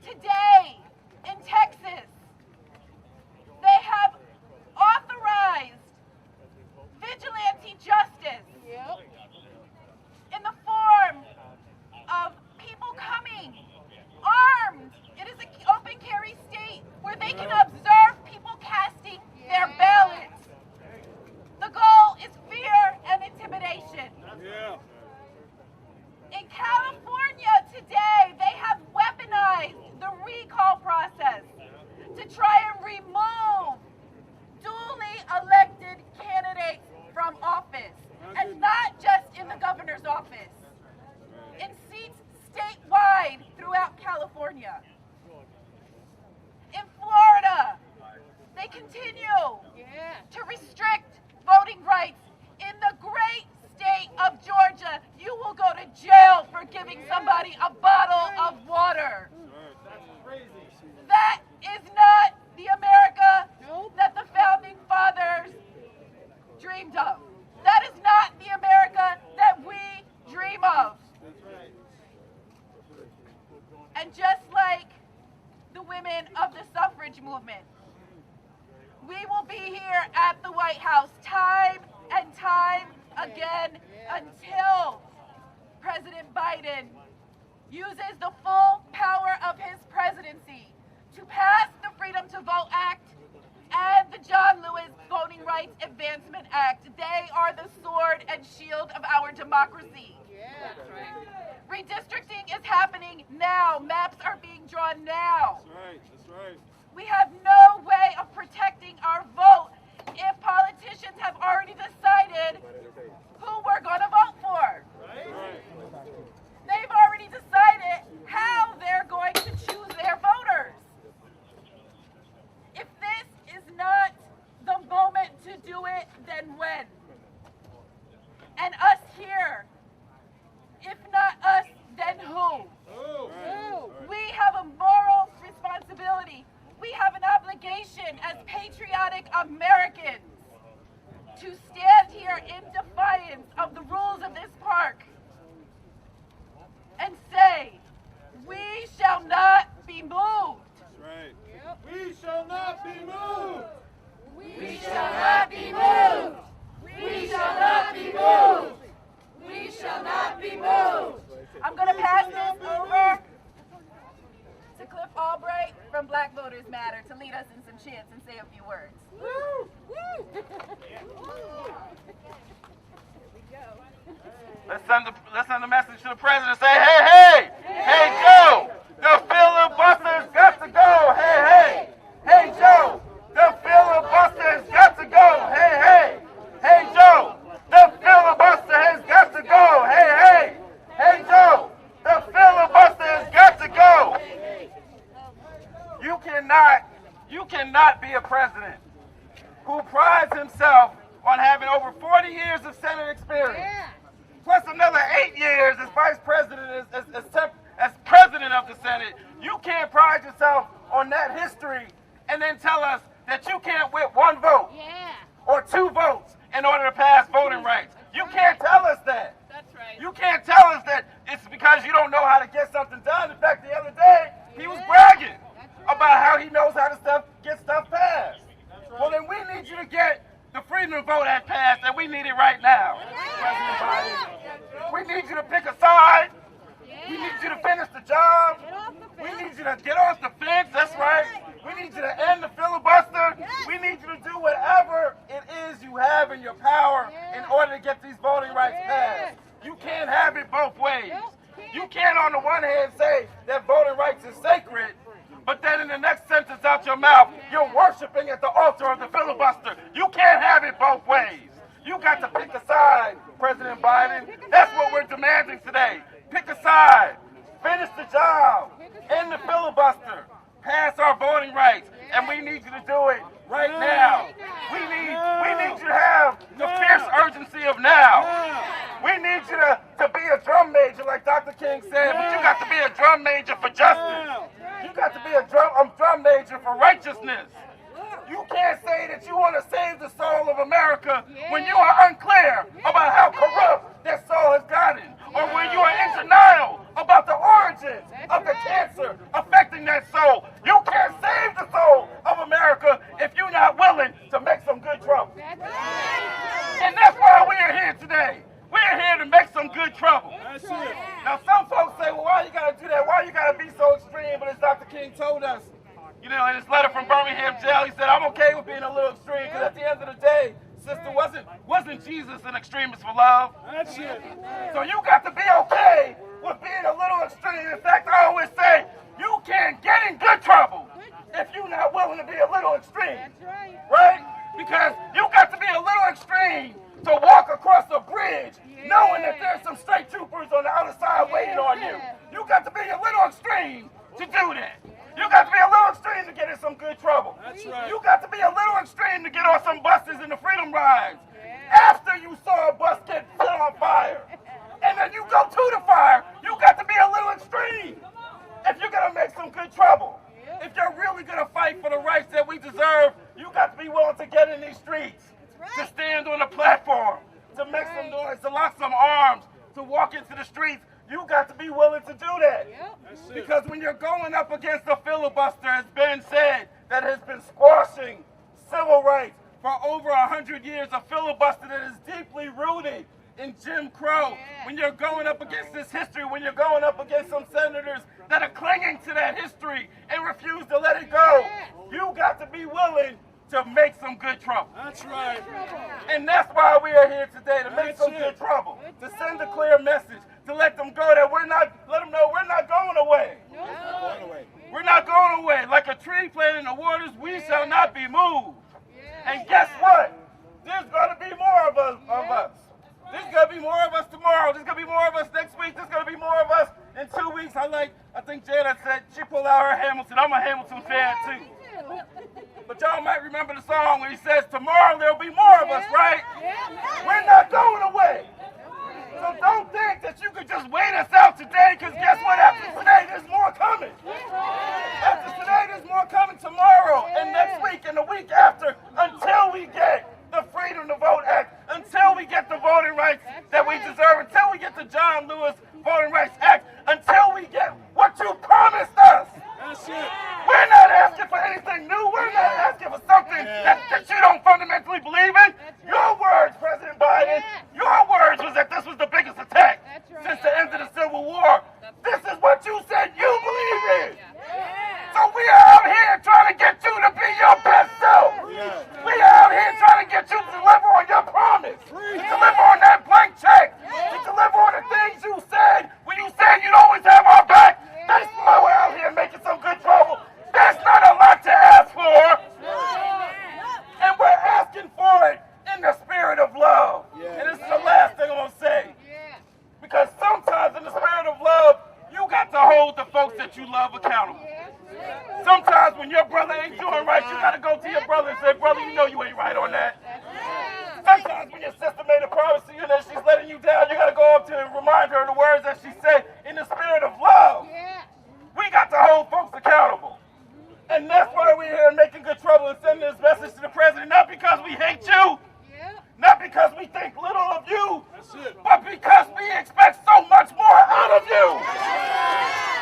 Today, in Texas, they have authorized vigilante justice in the form of people coming armed. It is an open carry state where they can observe people casting their ballots. The goal is fear and intimidation. In California today, they have weaponized the recall process to try and remove duly elected candidates from office. And not just in the governor's office, in seats statewide throughout California. In Florida, they continue to restrict voting rights. In the great state of Georgia, you will go to jail for giving somebody a We will be here at the White House time and time again until President Biden uses the full power of his presidency to pass the Freedom to Vote Act and the John Lewis Voting Rights Advancement Act. They are the sword and shield of our democracy. Redistricting is happening now. Maps are being drawn now. That's right. That's right. We have no way of protecting our vote if politicians have already decided who we're going to vote for. They've already decided how they're going to choose their voters. If this is not the moment to do it, then when? And us here, if not us, then who? We have a moral responsibility. We have an obligation as patriotic Americans to stand here in defiance of the rules of this park and say, we shall not be moved. That's right. We shall not be moved. We shall not be moved. We shall not be moved. We shall not be moved. I'm going to pass this over to Cliff Albright from Black Voters Matter to lead us in some chants and say a few words. Woo! Let's send the message to the president. Say, hey, Joe, the filibuster's got to go. Hey, Joe, the filibuster's got to go. Hey, Joe, the filibuster has got to go. Hey, Joe, the filibuster has got to go. You cannot be a president who prides himself on having over 40 years of Senate experience, plus another 8 years as vice president, as president of the Senate. You can't pride yourself on that history and then tell us that you can't whip one vote or 2 votes in order to pass voting rights. You can't tell us that. That's right. You can't tell us that it's because you don't know how to get something done. In fact, the other day, he was bragging about how he knows how to get stuff passed. Well, then we need you to get the Freedom to Vote Act passed, and we need it right now. President Biden, we need you to pick a side. We need you to finish the job. We need you to get off the fence. That's right. We need you to end the filibuster. We need you to do whatever it is you have in your power in order to get these voting rights passed. You can't have it both ways. You can't on the one hand say that voting rights is sacred, but then in the next sentence out your mouth, you're worshiping at the altar of the filibuster. You can't have it both ways. You got to pick a side, President Biden. That's what we're demanding today. Pick a side. Finish the job. End the filibuster. Pass our voting rights. And we need you to do it right now. We need you to have the fierce urgency of now. We need you to be a drum major, like Dr. King said, but you got to be a drum major for justice. You got to be a drum major for righteousness. You can't say that you want to save the soul of America when you are unclear about how corrupt that soul has gotten, or when you are in denial about the origins of the cancer affecting that soul. You can't save the soul of America if you're not willing to make some good trouble. And that's why we are here today. We're here to make some good trouble. Now, some folks say, well, why you got to do that? Why you got to be so extreme? But as Dr. King told us, you know, in his letter from Birmingham jail, he said, I'm okay with being a little extreme, because at the end of the day, sister, wasn't Jesus an extremist for love? That's it. So you got to be okay with being a little extreme. In fact, I always say, you can't get in good trouble if you're not willing to be a little extreme. Right? Because you got to be a little extreme to walk across a bridge knowing that there's some state troopers on the other side waiting on you. You got to be a little extreme to do that. You got to be a little extreme to get in some good trouble. That's right. You got to be a little extreme to get on some buses in the Freedom Rides. After you saw a bus get set on fire, and then you go to the fire, you got to be a little extreme if you're going to make some good trouble. If you're really going to fight for the rights that we deserve, you got to be willing to get in these streets, to stand on the platform, to make some noise, to lock some arms, to walk into the streets. You got to be willing to do that. Because when you're going up against a filibuster, as Ben said, that has been squashing civil rights, for over 100 years, a filibuster that is deeply rooted in Jim Crow. When you're going up against this history, when you're going up against some senators that are clinging to that history and refuse to let it go, you got to be willing to make some good trouble. That's right. And that's why we are here today, to make some good trouble, to send a clear message, to let them go that let them know we're not going away. We're not going away. Like a tree planted in the waters, we shall not be moved. And guess what? There's going to be more of us. There's going to be more of us tomorrow. There's going to be more of us next week. There's going to be more of us in 2 weeks. I think Janet said she pulled out her Hamilton. I'm a Hamilton fan too. But y'all might remember the song where he says, tomorrow there'll be more of us, right? We're not going away. So don't think that you could just wait us out today, because guess what? After today, there's more coming. After today, there's more coming tomorrow and next week and the week after, until we get the Freedom to Vote Act, until we get the voting rights that we deserve, until we get the John Lewis Voting Rights Act, until we get what you promised us. That's it. We're not asking for anything new. We're not asking for something that you don't fundamentally believe in. Your words, President Biden, your words was that this was the biggest attack since the end of the Civil War. This is what you said you believe in. So we are out here trying to get you to be your best self. We are out here trying to get you to deliver on your promise, to deliver on that blank check, to deliver on the things you said when you said you'd always have our back. That's why we're out here making some good trouble. That's not a lot to ask for. And we're asking for it in the spirit of love. And this is the last thing I'm going to say. Because sometimes in the spirit of love, you got to hold the folks that you love accountable. Sometimes when your brother ain't doing right, you got to go to your brother and say, brother, you know you ain't right on that. Sometimes when your sister made a promise to you that she's letting you down, you got to go up to her and remind her of the words that she said in the spirit of love. We got to hold folks accountable. And that's why we're here making good trouble and sending this message to the president, not because we hate you, not because we think little of you, but because we expect so much more out of you.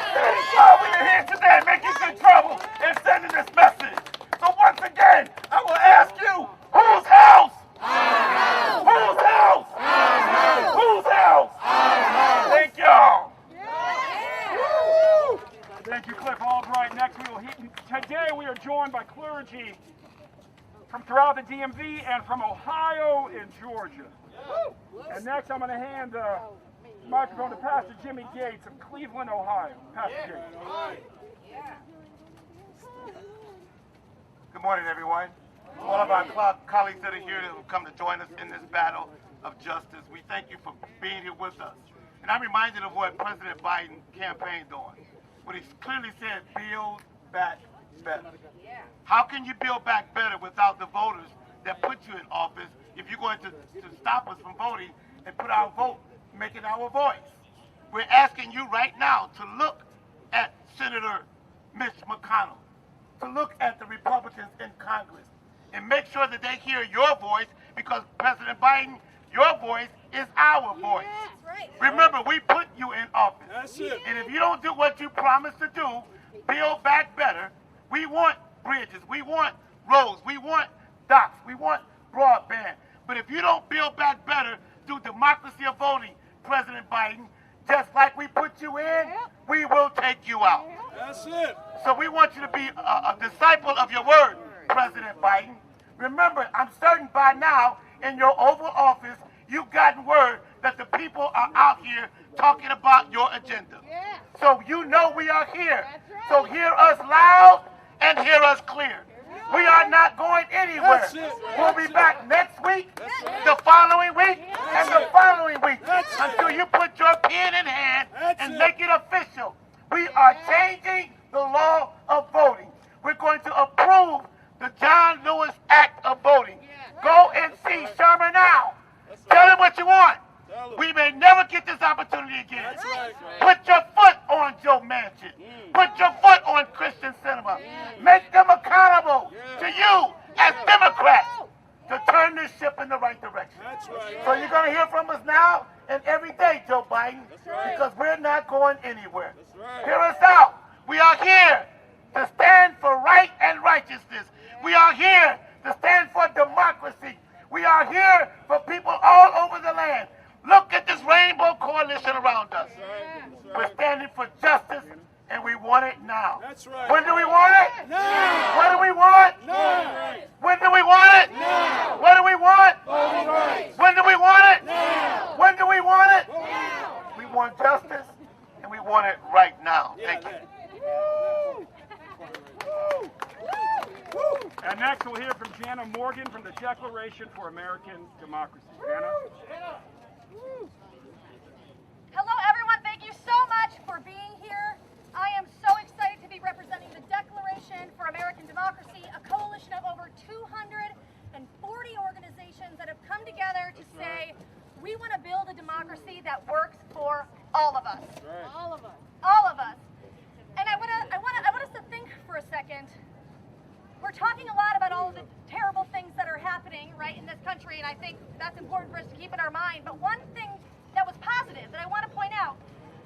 That is why we're here today making good trouble and sending this message. So once again, I will ask you, whose house? Whose house? Whose house? Thank y'all. Thank you, Cliff Albright. Next, today we are joined by clergy from throughout the DMV and from Ohio and Georgia. And next, I'm going to hand the microphone to Pastor Jimmy Gates of Cleveland, Ohio. Pastor Gates. Good morning, everyone. All of our colleagues that are here that have come to join us in this battle of justice, we thank you for being here with us. And I'm reminded of what President Biden campaigned on, when he clearly said, build back better. How can you build back better without the voters that put you in office if you're going to stop us from voting and put our vote, making our voice? We're asking you right now to look at Senator Mitch McConnell, to look at the Republicans in Congress, and make sure that they hear your voice, because President Biden, your voice is our voice. Remember, we put you in office. That's it. And if you don't do what you promised to do, build back better, we want bridges, we want roads, we want docks, we want broadband. But if you don't build back better through democracy of voting, President Biden, just like we put you in, we will take you out. That's it. So we want you to be a disciple of your word, President Biden. Remember, I'm certain by now in your Oval Office, you've gotten word that the people are out here talking about your agenda. So you know we are here. So hear us loud and hear us clear. We are not going anywhere. We'll be back next week, the following week, and the following week, until you put your pen in hand and make it official. We are changing the law of voting. We're going to approve the John Lewis Act of Voting. Go and see Sherman now. Tell him what you want. We may never get this opportunity again. Put your foot on Joe Manchin. Put your foot on Christian Cinema. Make them accountable to you as Democrats to turn this ship in the right direction. So you're going to hear from us now and every day, Joe Biden, because we're not going anywhere. Hear us out. We are here to stand for right and righteousness. We are here to stand democracy. We are here for people all over the land. Look at this rainbow coalition around us. We're standing for justice, and we want it now. That's right. When do we want it? Now. What do we want? Now. When do we want it? Now. What do we want? Voting rights. When do we want it? Now. When do we want it? Now. We want justice, and we want it right now. Thank you. And next we'll hear from Jana Morgan from the Declaration for American Democracy. Jana? Hello, everyone. Thank you so much for being here. I am so excited to be representing the Declaration for American Democracy, a coalition of over 240 organizations that have come together to say we want to build a democracy that works for all of us. All of us. All of us. And I want us to think for a second. We're talking a lot about all of the terrible things that are happening, right, in this country, and I think that's important for us to keep in our mind. But one thing that was positive that I want to point out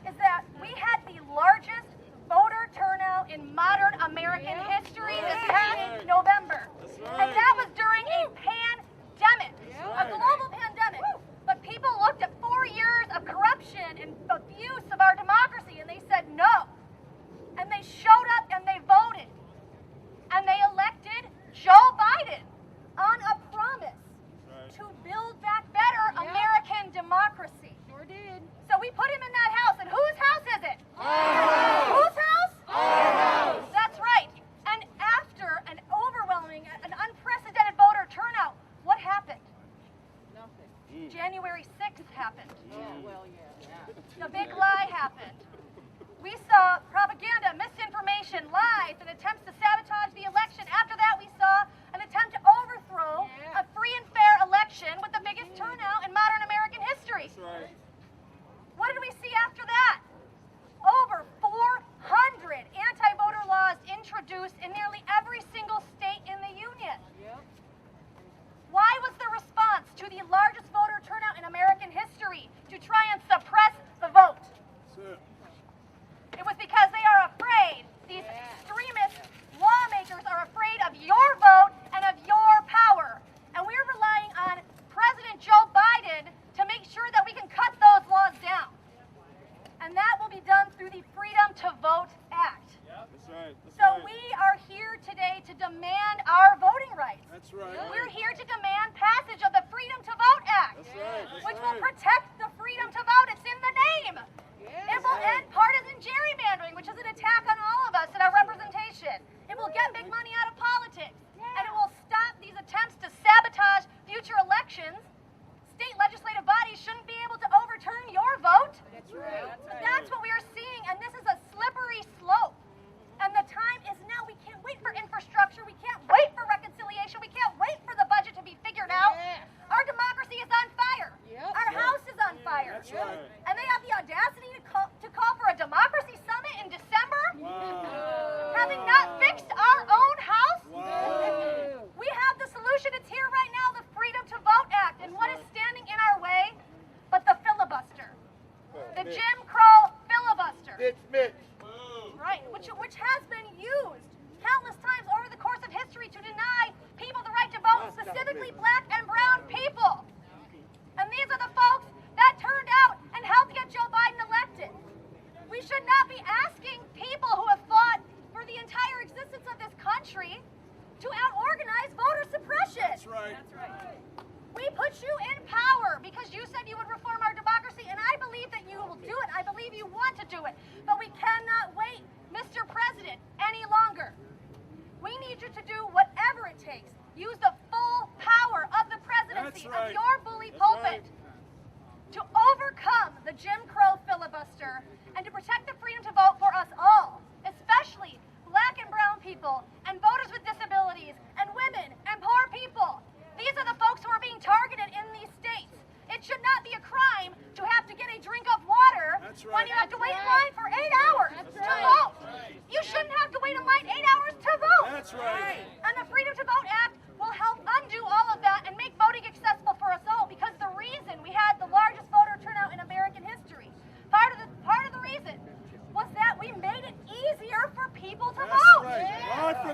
is that we had the largest voter turnout in modern American history this past November. And that was during a pandemic, a global pandemic. But people looked at 4 years of corruption and abuse of our democracy, and they said no. And they showed up and they voted. And they elected Joe Biden on a promise to build back better American democracy. Sure did. So we put him in that house, and whose house is it? Whose house? Our house. That's right. And after an overwhelming, an unprecedented voter turnout, what happened? Nothing. January 6th happened. The big lie happened. We saw propaganda, misinformation, lies, and attempts to sabotage the election. After that, we saw an attempt to overthrow a free and fair election with the biggest turnout in modern American history. That's right. What did we see after that? Over 400 anti-voter laws introduced in nearly every single state in the union. Why was the response to the largest voter turnout in American history to try and suppress the vote? It was because they are afraid, these extremist lawmakers are afraid of your vote and of your power. And we're relying on President Joe Biden to make sure that we can cut those laws down. And that will be done through the Freedom to Vote Act. That's right. So we are here today to demand our voting rights. That's right. We're here to demand passage of the Freedom to Vote Act, That's right. which will protect the freedom to vote. It's in the name. It will end partisan gerrymandering, which is an attack on all of us and our representation. It will get big money out of politics, and it will stop these attempts to sabotage future elections. State legislative bodies shouldn't be able to overturn your vote. That's right. That's what we are seeing, and this is a slippery slope. And the time is now. We can't wait for infrastructure. We can't wait for reconciliation. We can't wait for the budget to be figured out. Our democracy is on fire. Our house is on fire. That's right. And they have the audacity to call for a democracy summit in December? Wow. Having not fixed our own house? Wow. We have the solution. It's here right now, the Freedom to Vote Act. And what is standing in our way but the filibuster? The Jim Crow filibuster. Mitch. Right, which has been used countless times over the course of history to deny people the right to vote, specifically black and brown people. And these are the folks that turned out and helped get Joe Biden elected. We should not be asking people who have fought for the entire existence of this country to out-organize voter suppression. That's right. We put you in power because you said you would reform our democracy, and I believe that you will do it. I believe you want to do it. But we cannot wait, Mr. President, any longer. We need you to do whatever it takes. Use the full power of the presidency, That's right. of your bully That's pulpit, right. to overcome the Jim Crow filibuster and to protect the freedom to vote for us all, especially black and brown people and voters with disabilities and women and poor people. These are the folks who are being targeted in these states. It should not be a crime to have to get a drink of water when you have to wait in line for 8 hours to vote. You shouldn't have to wait in line 8 hours to vote. That's right. And the Freedom to Vote Act will help undo all of that and make voting accessible for us all, because the reason we had the largest voter turnout in American history, part of the reason was that we made it easier for people to vote. Right.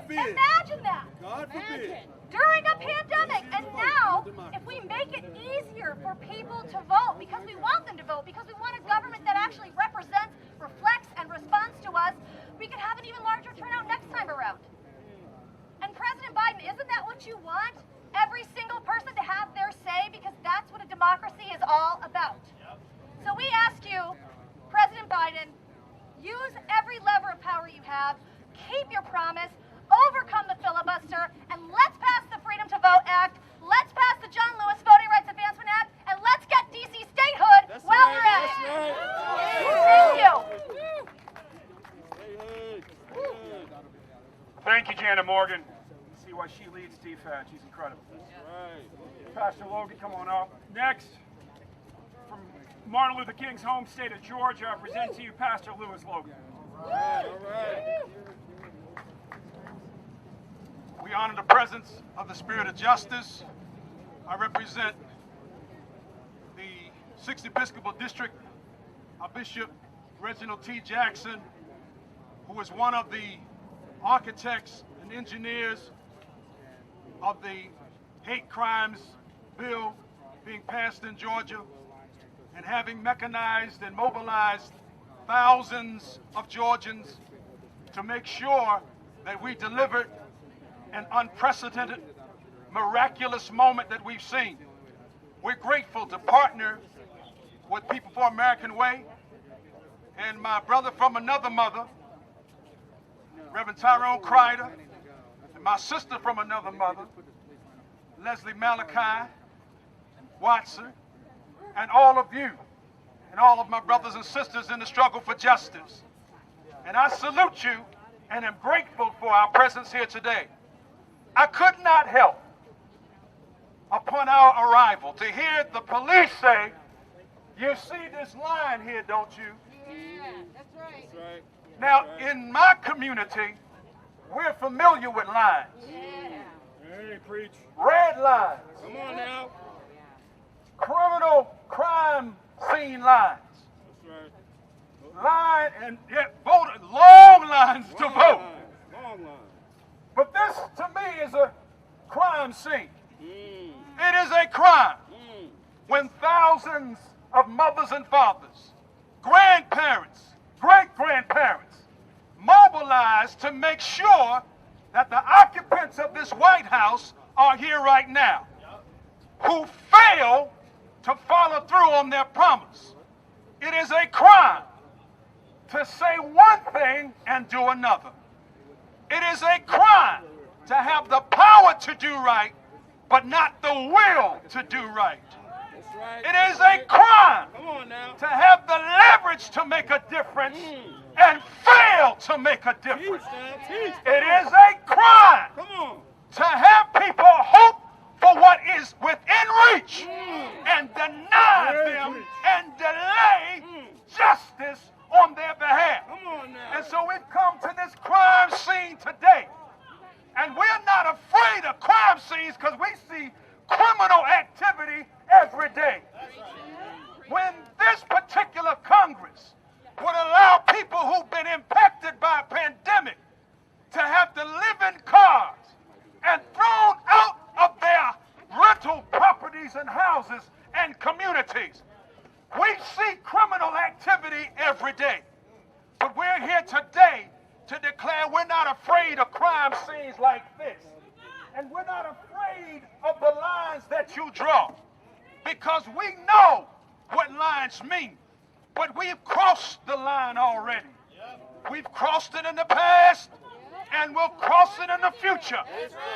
Don't you want every single person to have their say? Because that's what a democracy is all about. So we ask you, President Biden, use every lever of power you have, keep your promise, overcome the filibuster, and let's pass the Freedom to Vote Act, let's pass the John Lewis Voting Rights Advancement Act, and let's get D.C. statehood while we're at it. Thank you. Thank you, Janet Morgan. See why she leads DFAT. She's incredible. Pastor Logan, come on up. Next, from Martin Luther King's home state of Georgia, I present to you Pastor Lewis Logan. All right. We honor the presence of the Spirit of Justice. I represent the 6th Episcopal District, our Bishop Reginald T. Jackson, who is one of the architects and engineers of the hate crimes bill being passed in Georgia, and having mechanized and mobilized thousands of Georgians to make sure that we delivered an unprecedented, miraculous moment that we've seen. We're grateful to partner with People for American Way and my brother from another mother, Reverend Tyrone Crider, and my sister from another mother, Leslie Malachi Watson, and all of you, and all of my brothers and sisters in the struggle for justice. And I salute you and am grateful for our presence here today. I could not help, upon our arrival, to hear the police say, "You see this line here, don't you?" Yeah, that's right. That's right. Now, in my community, we're familiar with lines. Hey, preach. Red lines, Come on now. criminal crime scene lines, That's right. line and voter, long lines to Long vote. line. Long line. But this, to me, is a crime scene. Mm. It is a crime Mm. when thousands of mothers and fathers, grandparents, great-grandparents, mobilize to make sure that the occupants of this White House are here right now, who fail to follow through on their promise. It is a crime to say one thing and do another. It is a crime to have the power to do right, but not the will to do right. That's right. It is a crime Come on now. to have the leverage to make a difference and fail to make a difference. Teach now. Teach. It is a crime Come on. to have people hope for what is within reach and deny them and delay justice on their behalf. Come on now. And so we've come to this crime scene today. And we're not afraid of crime scenes because we see criminal activity every day. When this particular Congress would allow people who've been impacted by a pandemic to have to live in cars and thrown out of their rental properties and houses and communities, we see criminal activity every day. But we're here today to declare we're not afraid of crime scenes like this. And we're not afraid of the lines that you draw, because we know what lines mean. But we've crossed the line already. We've crossed it in the past, and we'll cross it in the future.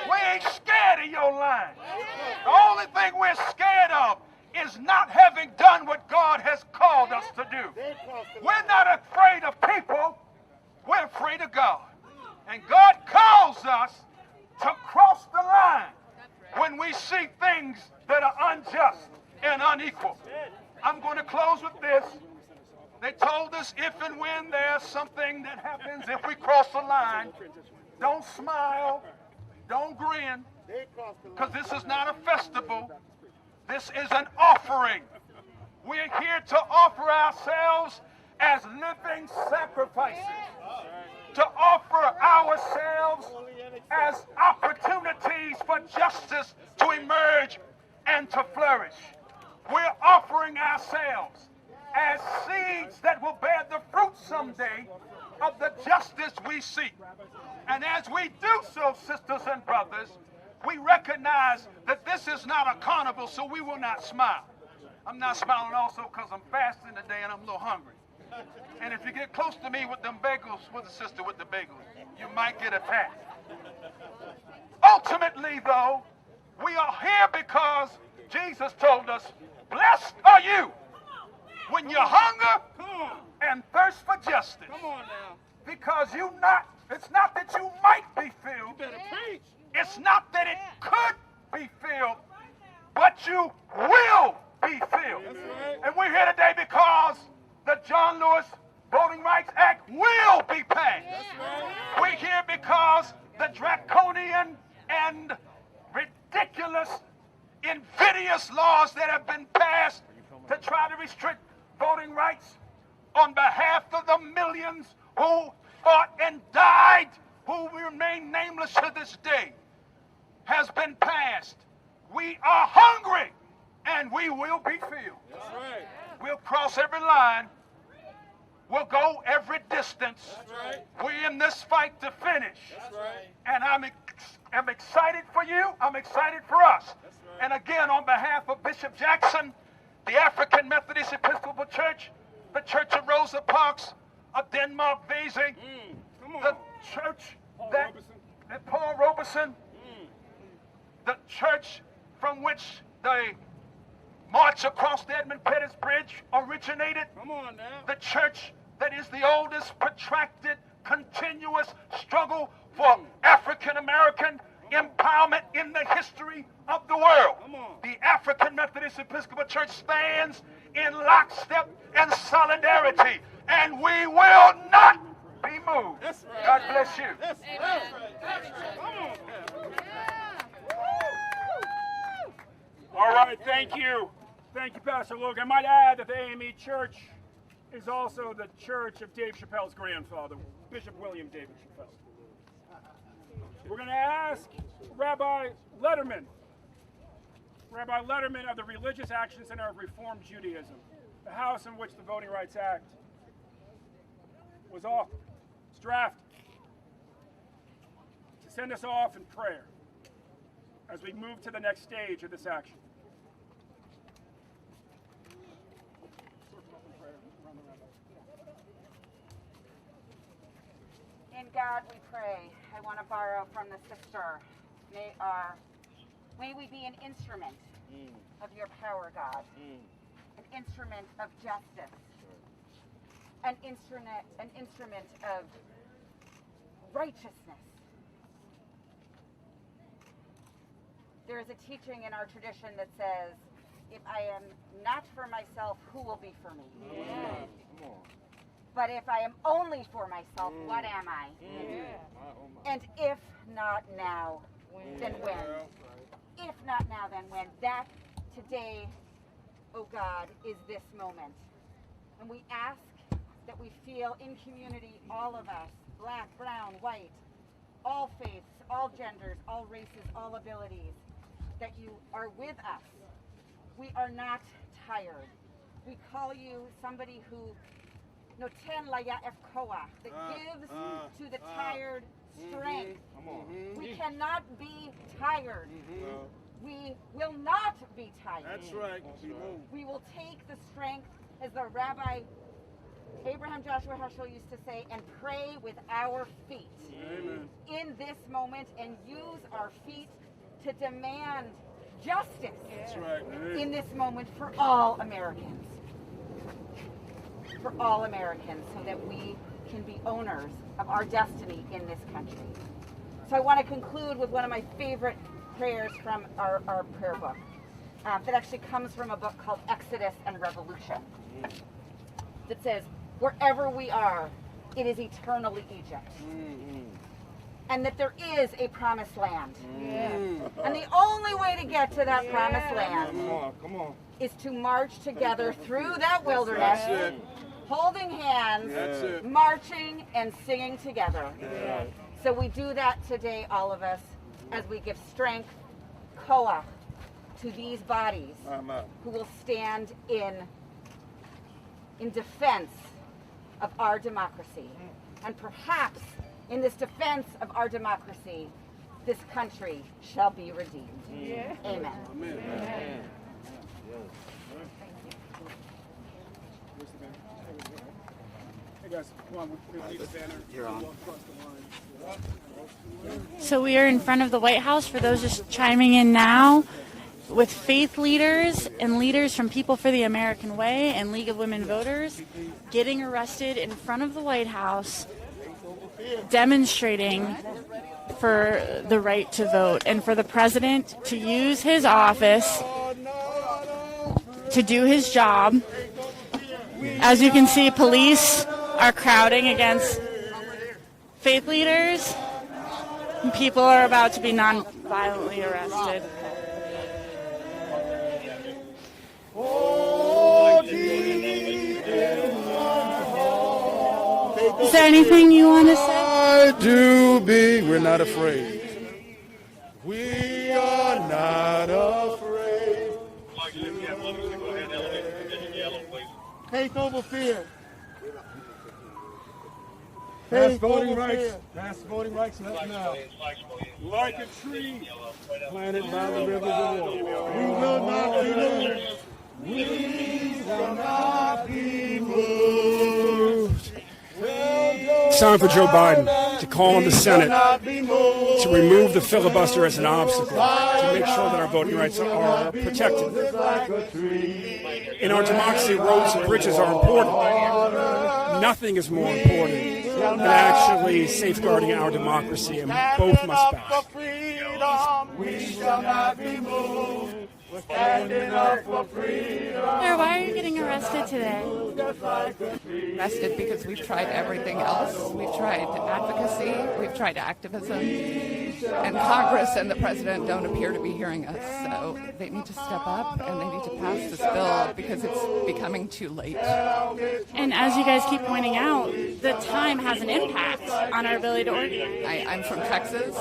We ain't scared of your line. The only thing we're scared of is not having done what God has called us to do. We're not afraid of people. We're afraid of God. And God calls us to cross the line when we see things that are unjust and unequal. I'm going to close with this. They told us if and when there's something that happens, if we cross the line, don't smile, don't grin, because this is not a festival. This is an offering. We're here to offer ourselves as living sacrifices, to offer ourselves as opportunities for justice to emerge and to flourish. We're offering ourselves as seeds that will bear the fruit someday of the justice we seek. And as we do so, sisters and brothers, we recognize that this is not a carnival, so we will not smile. I'm not smiling also because I'm fasting today and I'm a little hungry. And if you get close to me with them bagels, with the sister with the bagels, you might get attacked. Ultimately, though, we are here because Jesus told us, blessed are you when you hunger and thirst for justice. Come on now. Because it's not that you might be filled. You better preach. It's not that it could be filled, but you will be filled. Right. And we're here today because the John Lewis Voting Rights Act will be passed. Right. We're here because the draconian and ridiculous, invidious laws that have been passed to try to restrict voting rights on behalf of the millions who fought and died, who remain nameless to this day, has been passed. We are hungry, and we will be filled. That's right. We'll cross every line. We'll go every distance. That's right. We're in this fight to finish. That's right. And I'm excited for you. I'm excited for us. That's right. And again, on behalf of Bishop Jackson, the African Methodist Episcopal Church, the Church of Rosa Parks of Denmark Vasey, the church that Paul Robeson, the church from which the March Across the Edmund Pettus Bridge originated, Come on now. the church that is the oldest protracted, continuous struggle for African American empowerment in the history of the world. Come on. The African Methodist Episcopal Church stands in lockstep and solidarity, and we will not be moved. That's right. God bless you. That's right. Come on. All right, thank you. Thank you, Pastor Luke. I might add that the AME Church is also the church of Dave Chappelle's grandfather, Bishop William David Chappelle. We're going to ask Rabbi Letterman of the Religious Action Center of Reformed Judaism, the house in which the Voting Rights Act was authored, was drafted, to send us off in prayer as we move to the next stage of this action. In God we pray. I want to borrow from the sister. May we be an instrument of your power, God. An instrument of justice. An instrument of righteousness. There is a teaching in our tradition that says, if I am not for myself, who will be for me? Come on. But if I am only for myself, what am I? And if not now, then when? If not now, then when? That today, oh God, is this moment. And we ask that we feel in community, all of us, black, brown, white, all faiths, all genders, all races, all abilities, that you are with us. We are not tired. We call you somebody who noten laya efkoa, that gives to the tired strength. We cannot be tired. We will not be tired. That's right. We will take the strength, as the Rabbi Abraham Joshua Heschel used to say, and pray with our feet. Amen. In this moment, and use our feet to demand justice. That's right. In this moment for all Americans. For all Americans, so that we can be owners of our destiny in this country. So I want to conclude with one of my favorite prayers from our prayer book that actually comes from a book called Exodus and Revolution. That says, wherever we are, it is eternally Egypt. And that there is a promised land. And the only way to get to that promised land Come on. is to march together through that wilderness, That's it. holding hands, That's it. marching and singing together. Yeah. So we do that today, all of us, as we give strength, koach, to these bodies who will stand in defense of our democracy. And perhaps in this defense of our democracy, this country shall be redeemed. Yeah. Amen. Amen. Amen. Hey guys, come on, we'll leave the banner. You're on. So we are in front of the White House for those just chiming in now, with faith leaders and leaders from People for the American Way and League of Women Voters getting arrested in front of the White House, demonstrating for the right to vote and for the president to use his office to do his job. As you can see, police are crowding against faith leaders. People are about to be non-violently arrested. Is there anything you want to say? I do be. We're not afraid. We are not afraid. Faith over fear. Pass voting rights. Pass voting rights now. Like a tree planted by the rivers of water. We will not be moved. We will not be moved. It's time for Joe Biden to call on the Senate to remove the filibuster as an obstacle, to make sure that our voting rights are protected. In our democracy, roads and bridges are important. Nothing is more important than actually safeguarding our democracy, and both must pass. We shall not be moved. We're standing up for freedom. Mayor, why are you getting arrested today? Arrested because we've tried everything else. We've tried advocacy, we've tried activism, and Congress and the president don't appear to be hearing us. So they need to step up and they need to pass this bill because it's becoming too late. And as you guys keep pointing out, the time has an impact on our ability to organize. I'm from Texas,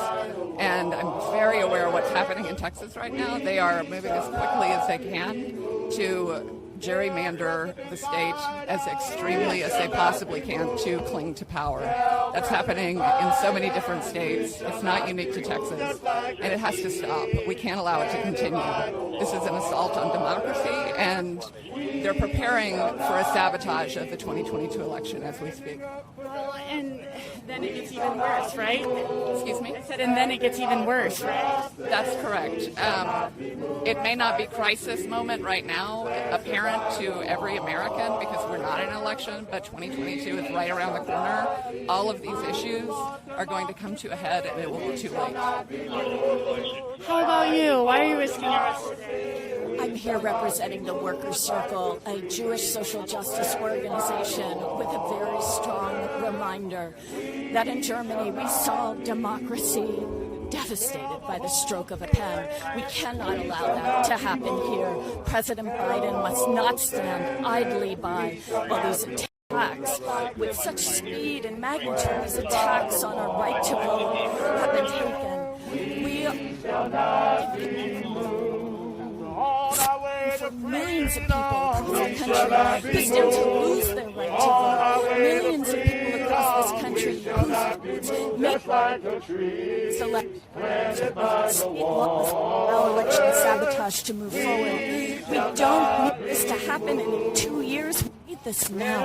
and I'm very aware of what's happening in Texas right now. They are moving as quickly as they can to gerrymander the state as extremely as they possibly can to cling to power. That's happening in so many different states. It's not unique to Texas, and it has to stop. We can't allow it to continue. This is an assault on democracy, and they're preparing for a sabotage of the 2022 election as we speak. Well, and then it gets even worse, right? Excuse me? I said, and then it gets even worse, right? That's correct. It may not be crisis moment right now, apparent to every American because we're not in an election, but 2022 is right around the corner. All of these issues are going to come to a head, and it will be too late. How about you? Why are you risking arrest today? I'm here representing the Workers' Circle, a Jewish social justice organization with a very strong reminder that in Germany we saw democracy devastated by the stroke of a pen. We cannot allow that to happen here. President Biden must not stand idly by while these attacks with such speed and magnitude, these attacks on our right to vote have been taken. We for millions of people across the country who stand to lose their right to vote. Millions of people across this country who make our election sabotage to move forward. We don't need this to happen in 2 years. We need this now.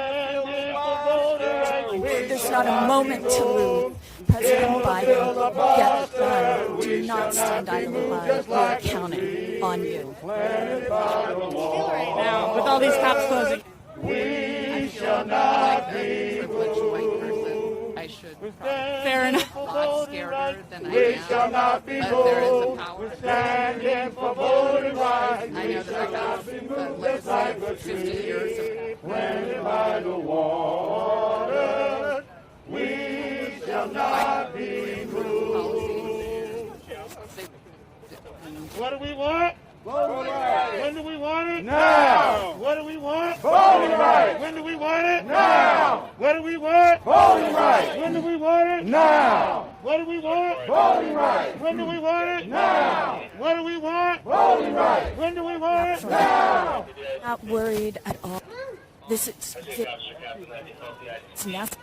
There's not a moment to lose. President Biden, get it done. Do not stand idly by. We're counting on you. Right now, with all these cops closing. We shall not be privileged white person. I should fair enough. A lot scarier than I am, but there is a power. I know that I have a legacy of 50 years of we shall not be moved. What do we want? Voting rights. When do we want it? Now. What do we want? Voting rights. When do we want it? Now. What do we want? Voting rights. When do we want it? Now. What do we want? Voting rights. When do we want it? Now. What do we want? Voting rights. When do we want it? Now. Not worried at all. This is it's nothing.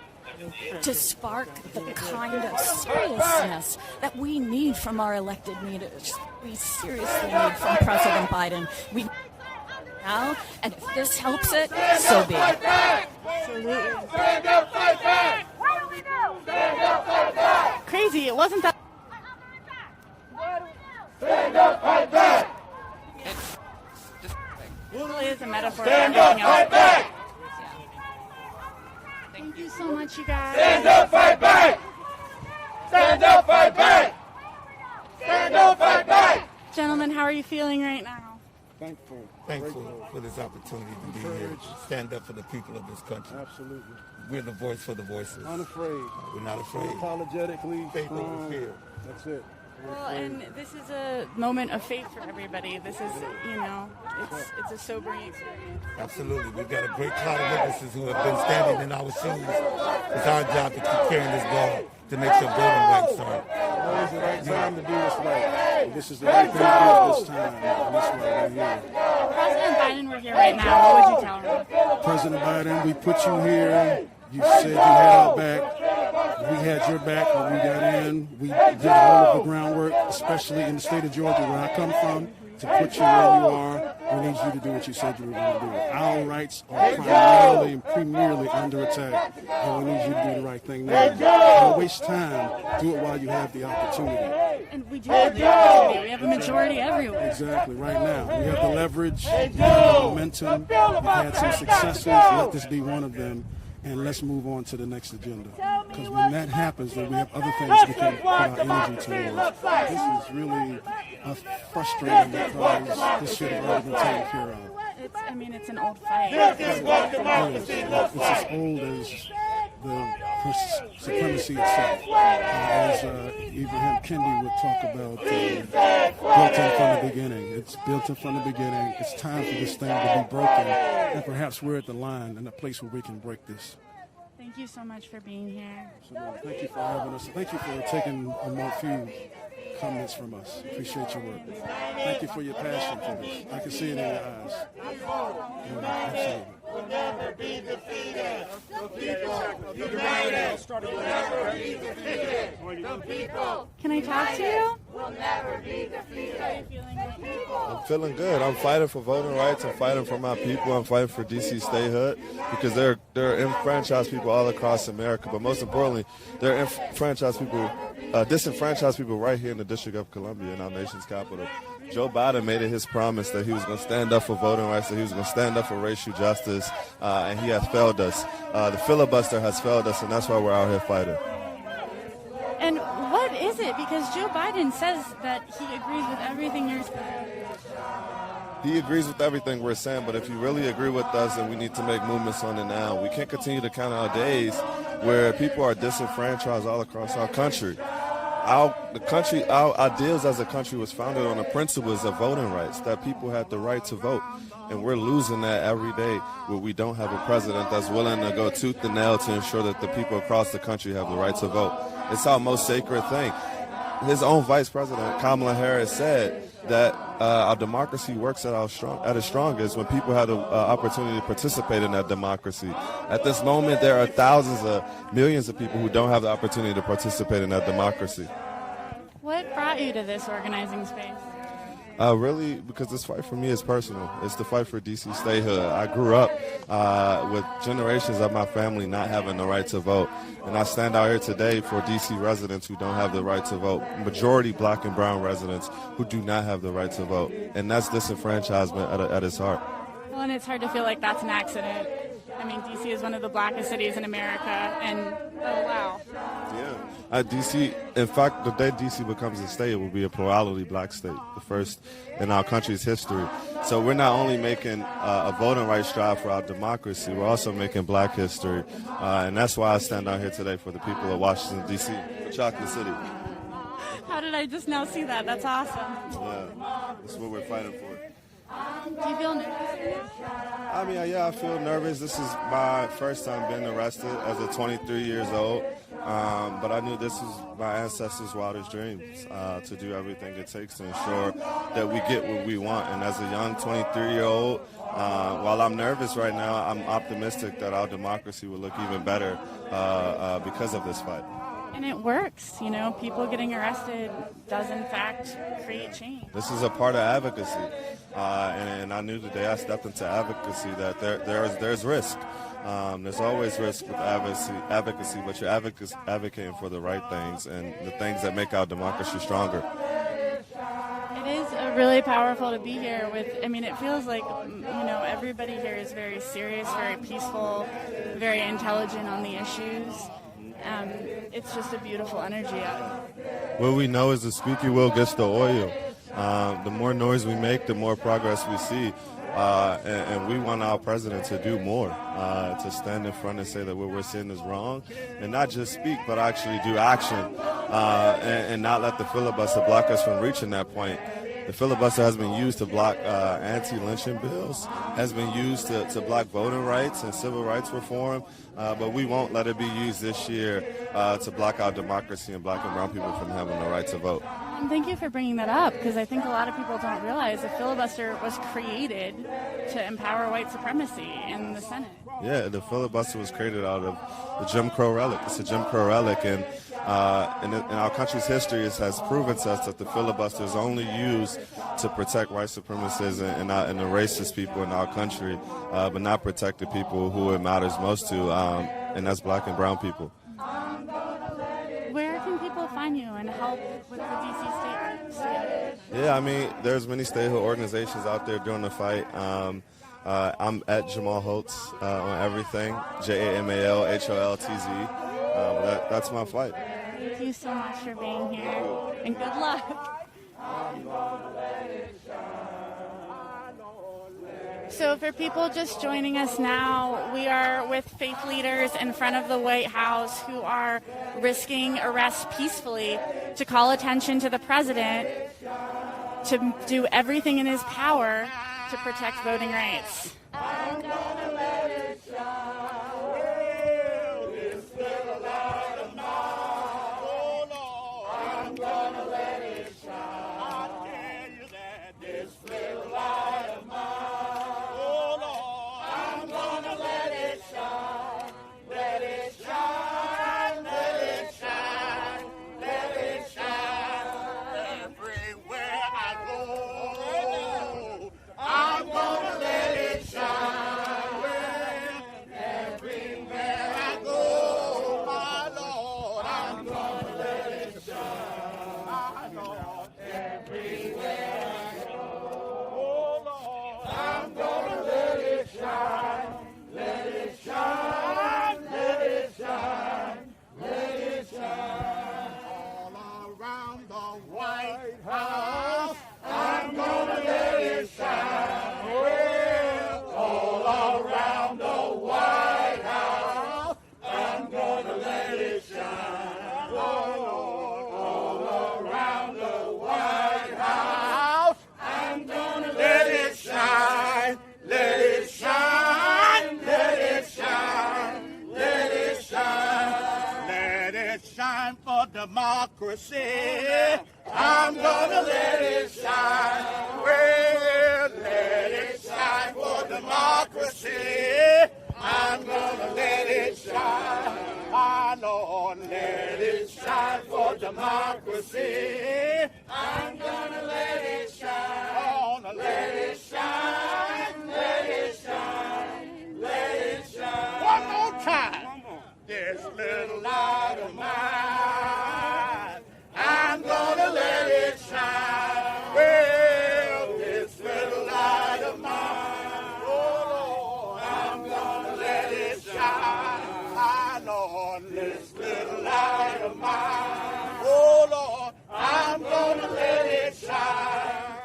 to spark the kind of seriousness that we need from our elected leaders. We seriously need from President Biden. We now, and if this helps it, so be it. Absolutely. Stand up, fight back! What do we do? Stand up, fight back! Crazy. It wasn't that. Stand up, fight back! It really is a metaphor. Stand for up, everything else. fight back! Thank you so much, you guys. Stand up, fight back! Stand up, fight back! Stand up, fight back! Gentlemen, how are you feeling right now? Thankful for this opportunity to be here. Stand up for the people of this country. Absolutely. We're the voice for the voices. Unafraid. We're not afraid. Unapologetically. Faith over fear. That's it. Well, and this is a moment of faith for everybody. This is, it's a sobering experience. Absolutely. We've got a great cloud of witnesses who have been standing in our shoes. It's our job to keep carrying this ball to make sure voting rights are. Now is the right time to do this right. This is the right thing to do at this time. And that's why we're here. President Biden were here right now. What would you tell him? President Biden, we put you here. You said you had our back. We had your back when we got in. We did all of the groundwork, especially in the state of Georgia, where I come from, to put you where you are. We need you to do what you said you were going to do. Our rights are primarily and premierly under attack, and we need you to do the right thing now. Don't waste time. Do it while you have the opportunity. And we do have the opportunity. We have a majority everywhere. Exactly, right now. We have the leverage, we have the momentum, we've had some successes. Let this be one of them. And let's move on to the next agenda. Because when that happens, then we have other things we can put our energy towards. This is really frustrating because this should have already been taken care of. It's an old fight. It's as old as the supremacy itself. As Abraham Kendi would talk about, built in from the beginning. It's built in from the beginning. It's time for this thing to be broken. And perhaps we're at the line and a place where we can break this. Thank you so much for being here. Absolutely. Thank you for having us. Thank you for taking a few comments from us. Appreciate your work. Thank you for your passion for this. I can see it in your eyes. Absolutely. We'll never be defeated. The people united. We'll never be defeated. The people. Can I talk to you? Will never be defeated. I'm feeling good. I'm fighting for voting rights. I'm fighting for my people. I'm fighting for DC statehood because there are enfranchised people all across America. But most importantly, there are enfranchised people, disenfranchised people right here in the District of Columbia, in our nation's capital. Joe Biden made it his promise that he was going to stand up for voting rights, that he was going to stand up for racial justice, and he has failed us. The filibuster has failed us, and that's why we're out here fighting. And what is it? Because Joe Biden says that he agrees with everything you're saying. He agrees with everything we're saying, but if you really agree with us, then we need to make movements on it now. We can't continue to count our days where people are disenfranchised all across our country. Our ideals as a country was founded on the principles of voting rights, that people had the right to vote. And we're losing that every day where we don't have a president that's willing to go tooth and nail to ensure that the people across the country have the right to vote. It's our most sacred thing. His own vice president, Kamala Harris, said that our democracy works at its strongest when people have the opportunity to participate in that democracy. At this moment, there are thousands of millions of people who don't have the opportunity to participate in that democracy. What brought you to this organizing space? Really, because this fight for me is personal. It's the fight for DC statehood. I grew up with generations of my family not having the right to vote. And I stand out here today for DC residents who don't have the right to vote. Majority black and brown residents who do not have the right to vote. And that's disenfranchisement at its heart. Well, and it's hard to feel like that's an accident. I mean, DC is one of the blackest cities in America, and oh wow. Yeah. DC, in fact, the day DC becomes a state, it will be a plurality black state, the first in our country's history. So we're not only making a voting rights strive for our democracy, we're also making black history. And that's why I stand out here today for the people of Washington, D.C., for Chocolate City. How did I just now see that? That's awesome. Yeah, that's what we're fighting for. Do you feel nervous? I mean, yeah, I feel nervous. This is my first time being arrested as a 23 years old. But I knew this was my ancestors' wildest dreams, to do everything it takes to ensure that we get what we want. And as a young 23-year-old, while I'm nervous right now, I'm optimistic that our democracy will look even better because of this fight. And it works. You know, people getting arrested does in fact create change. This is a part of advocacy, and I knew the day I stepped into advocacy that there's risk. There's always risk with advocacy, but you're advocating for the right things and the things that make our democracy stronger. It is really powerful to be here with, I mean, it feels like, you know, everybody here is very serious, very peaceful, very intelligent on the issues. It's just a beautiful energy out here. What we know is the squeaky wheel gets the oil. The more noise we make, the more progress we see. And we want our president to do more, to stand in front and say that what we're seeing is wrong, and not just speak, but actually do action, and not let the filibuster block us from reaching that point. The filibuster has been used to block anti-lynching bills, has been used to block voting rights and civil rights reform, but we won't let it be used this year to block our democracy and black and brown people from having the right to vote. And thank you for bringing that up, because I think a lot of people don't realize the filibuster was created to empower white supremacy in the Senate. Yeah, the filibuster was created out of the Jim Crow relic. It's a Jim Crow relic, and in our country's history, it has proven to us that the filibuster is only used to protect white supremacists and the racist people in our country, but not protect the people who it matters most to, and that's black and brown people. Where can people find you and help with the DC state? Yeah, I mean, there's many statehood organizations out there doing the fight. I'm at Jamal Holtz on everything, JamalHoltz. That's my fight. Thank you so much for being here, and good luck. So for people just joining us now, we are with faith leaders in front of the White House who are risking arrest peacefully to call attention to the president to do everything in his power to protect voting rights. I'm gonna let it shine. I'm gonna let it shine. I tell you that this little light of mine. Oh Lord, I'm gonna let it shine. Let it shine, let it shine, let it shine. Everywhere I go, I'm gonna let it shine. Everywhere I go, my Lord, I'm gonna let it shine. My Lord, everywhere I go, oh Lord, I'm gonna let it shine. Let it shine, let it shine, let it shine. All around the White House, I'm gonna let it shine. Well, all around the White House, I'm gonna let it shine. All around the White House, I'm gonna let it shine. Let it shine, let it shine, let it shine. Let it shine for democracy. I'm gonna let it shine. Well, let it shine for democracy. I'm gonna let it shine. My Lord, let it shine for democracy. I'm gonna let it shine. Gonna let it shine. Let it shine. Let it shine. One more time. This little light of mine, I'm gonna let it shine. Well, this little light of mine, oh Lord, I'm gonna let it shine. My Lord, this little light of mine, oh Lord, I'm gonna let it shine.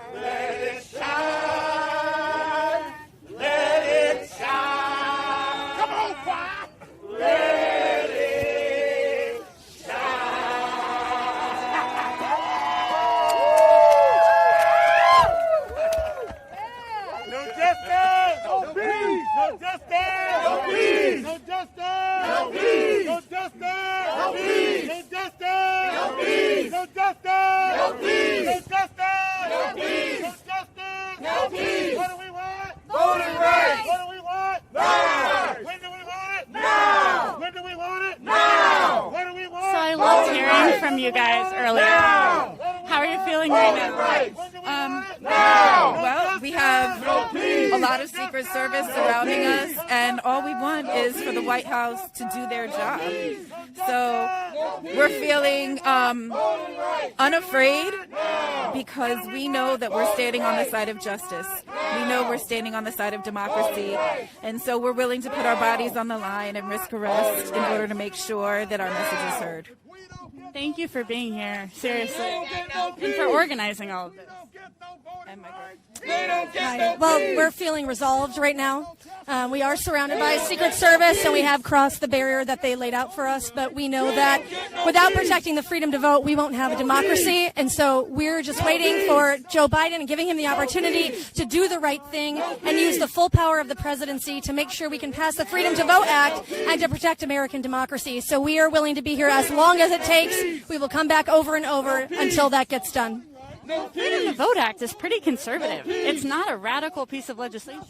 you guys earlier. How are you feeling right now? Well, we have a lot of Secret Service surrounding us, and all we want is for the White House to do their job. So we're feeling unafraid because we know that we're standing on the side of justice. We know we're standing on the side of democracy, and so we're willing to put our bodies on the line and risk arrest in order to make sure that our message is heard. Thank you for being here, seriously, and for organizing all of this. Hi. Well, we're feeling resolved right now. We are surrounded by Secret Service, and we have crossed the barrier that they laid out for us, but we know that without protecting the freedom to vote, we won't have a democracy, and so we're just waiting for Joe Biden and giving him the opportunity to do the right thing and use the full power of the presidency to make sure we can pass the Freedom to Vote Act and to protect American democracy. So we are willing to be here as long as it takes. We will come back over and over until that gets done. The Freedom to Vote Act is pretty conservative. It's not a radical piece of legislation.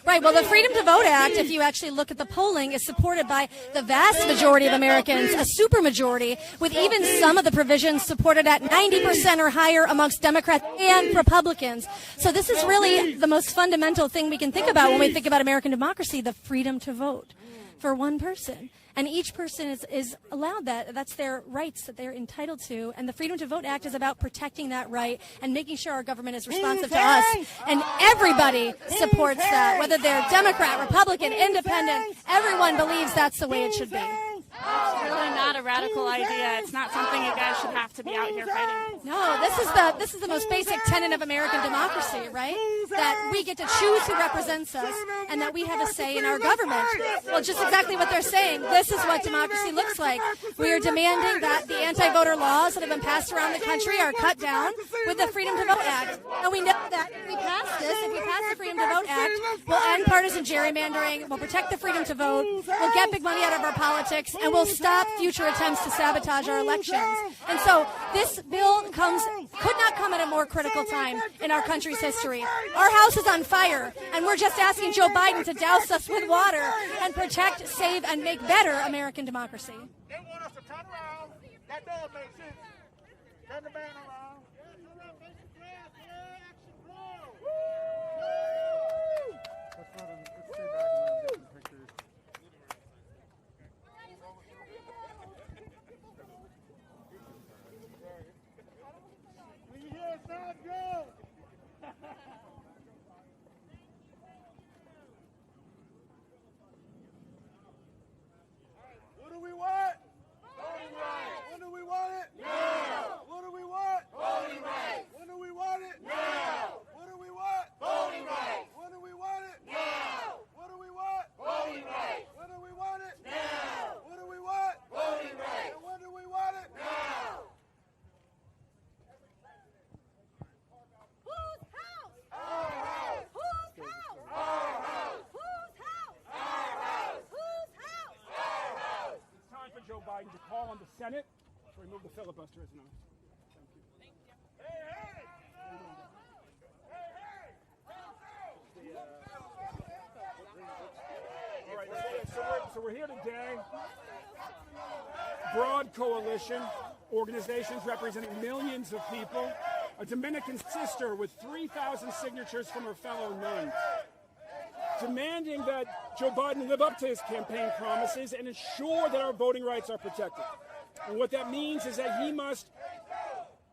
Right. Well, the Freedom to Vote Act, if you actually look at the polling, is supported by the vast majority of Americans, a supermajority, with even some of the provisions supported at 90% or higher amongst Democrats and Republicans. So this is really the most fundamental thing we can think about when we think about American democracy, the freedom to vote for one person. And each person is allowed that. That's their rights that they're entitled to. And the Freedom to Vote Act is about protecting that right and making sure our government is responsive to us. And everybody supports that, whether they're Democrat, Republican, Independent. Everyone believes that's the way it should be. It's really not a radical idea. It's not something you guys should have to be out here fighting. No, this is the most basic tenet of American democracy, right? That we get to choose who represents us and that we have a say in our government. Well, just exactly what they're saying. This is what democracy looks like. We are demanding that the anti-voter laws that have been passed around the country are cut down with the Freedom to Vote Act. And we know that if we pass the Freedom to Vote Act, we'll end partisan gerrymandering, we'll protect the freedom to vote, we'll get big money out of our politics, and we'll stop future attempts to sabotage our elections. And so this bill could not come at a more critical time in our country's history. Our house is on fire, and we're just asking Joe Biden to douse us with water and protect, save, and make better American democracy. They want us to turn around. That does make sense. Turn the band around. What do we want? Voting rights. When do we want it? Now. What do we want? Voting rights. When do we want it? Now. What do we want? Voting rights. When do we want it? Now. What do we want? Voting rights. When do we want it? Now. What do we want? Voting rights. And when do we want it? Now. Whose house? Our house. Whose house? Our house. Whose house? Our house. Whose house? Our house. It's time for Joe Biden to call on the Senate to remove the filibuster as announced. Thank you. All right, so we're here today. Broad coalition, organizations representing millions of people. A Dominican sister with 3,000 signatures from her fellow nuns, demanding that Joe Biden live up to his campaign promises and ensure that our voting rights are protected. And what that means is that he must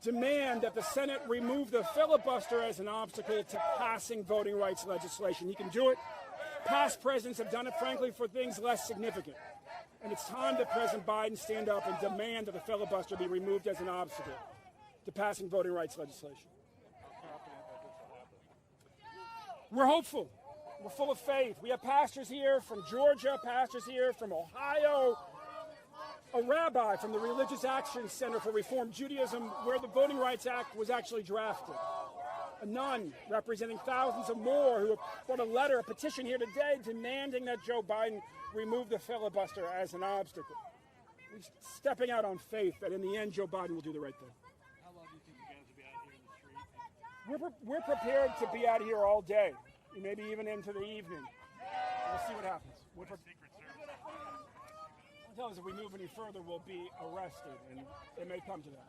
demand that the Senate remove the filibuster as an obstacle to passing voting rights legislation. He can do it. Past presidents have done it, frankly, for things less significant. And it's time that President Biden stand up and demand that the filibuster be removed as an obstacle to passing voting rights legislation. We're hopeful. We're full of faith. We have pastors here from Georgia, pastors here from Ohio, a rabbi from the Religious Action Center for Reform Judaism, where the Voting Rights Act was actually drafted, a nun representing thousands of more who have brought a letter, a petition here today demanding that Joe Biden remove the filibuster as an obstacle. We're stepping out on faith that in the end Joe Biden will do the right thing. How long do you think you guys will be out here in the street? We're prepared to be out here all day, maybe even into the evening. We'll see what happens. tell us if we move any further, we'll be arrested, and it may come to that.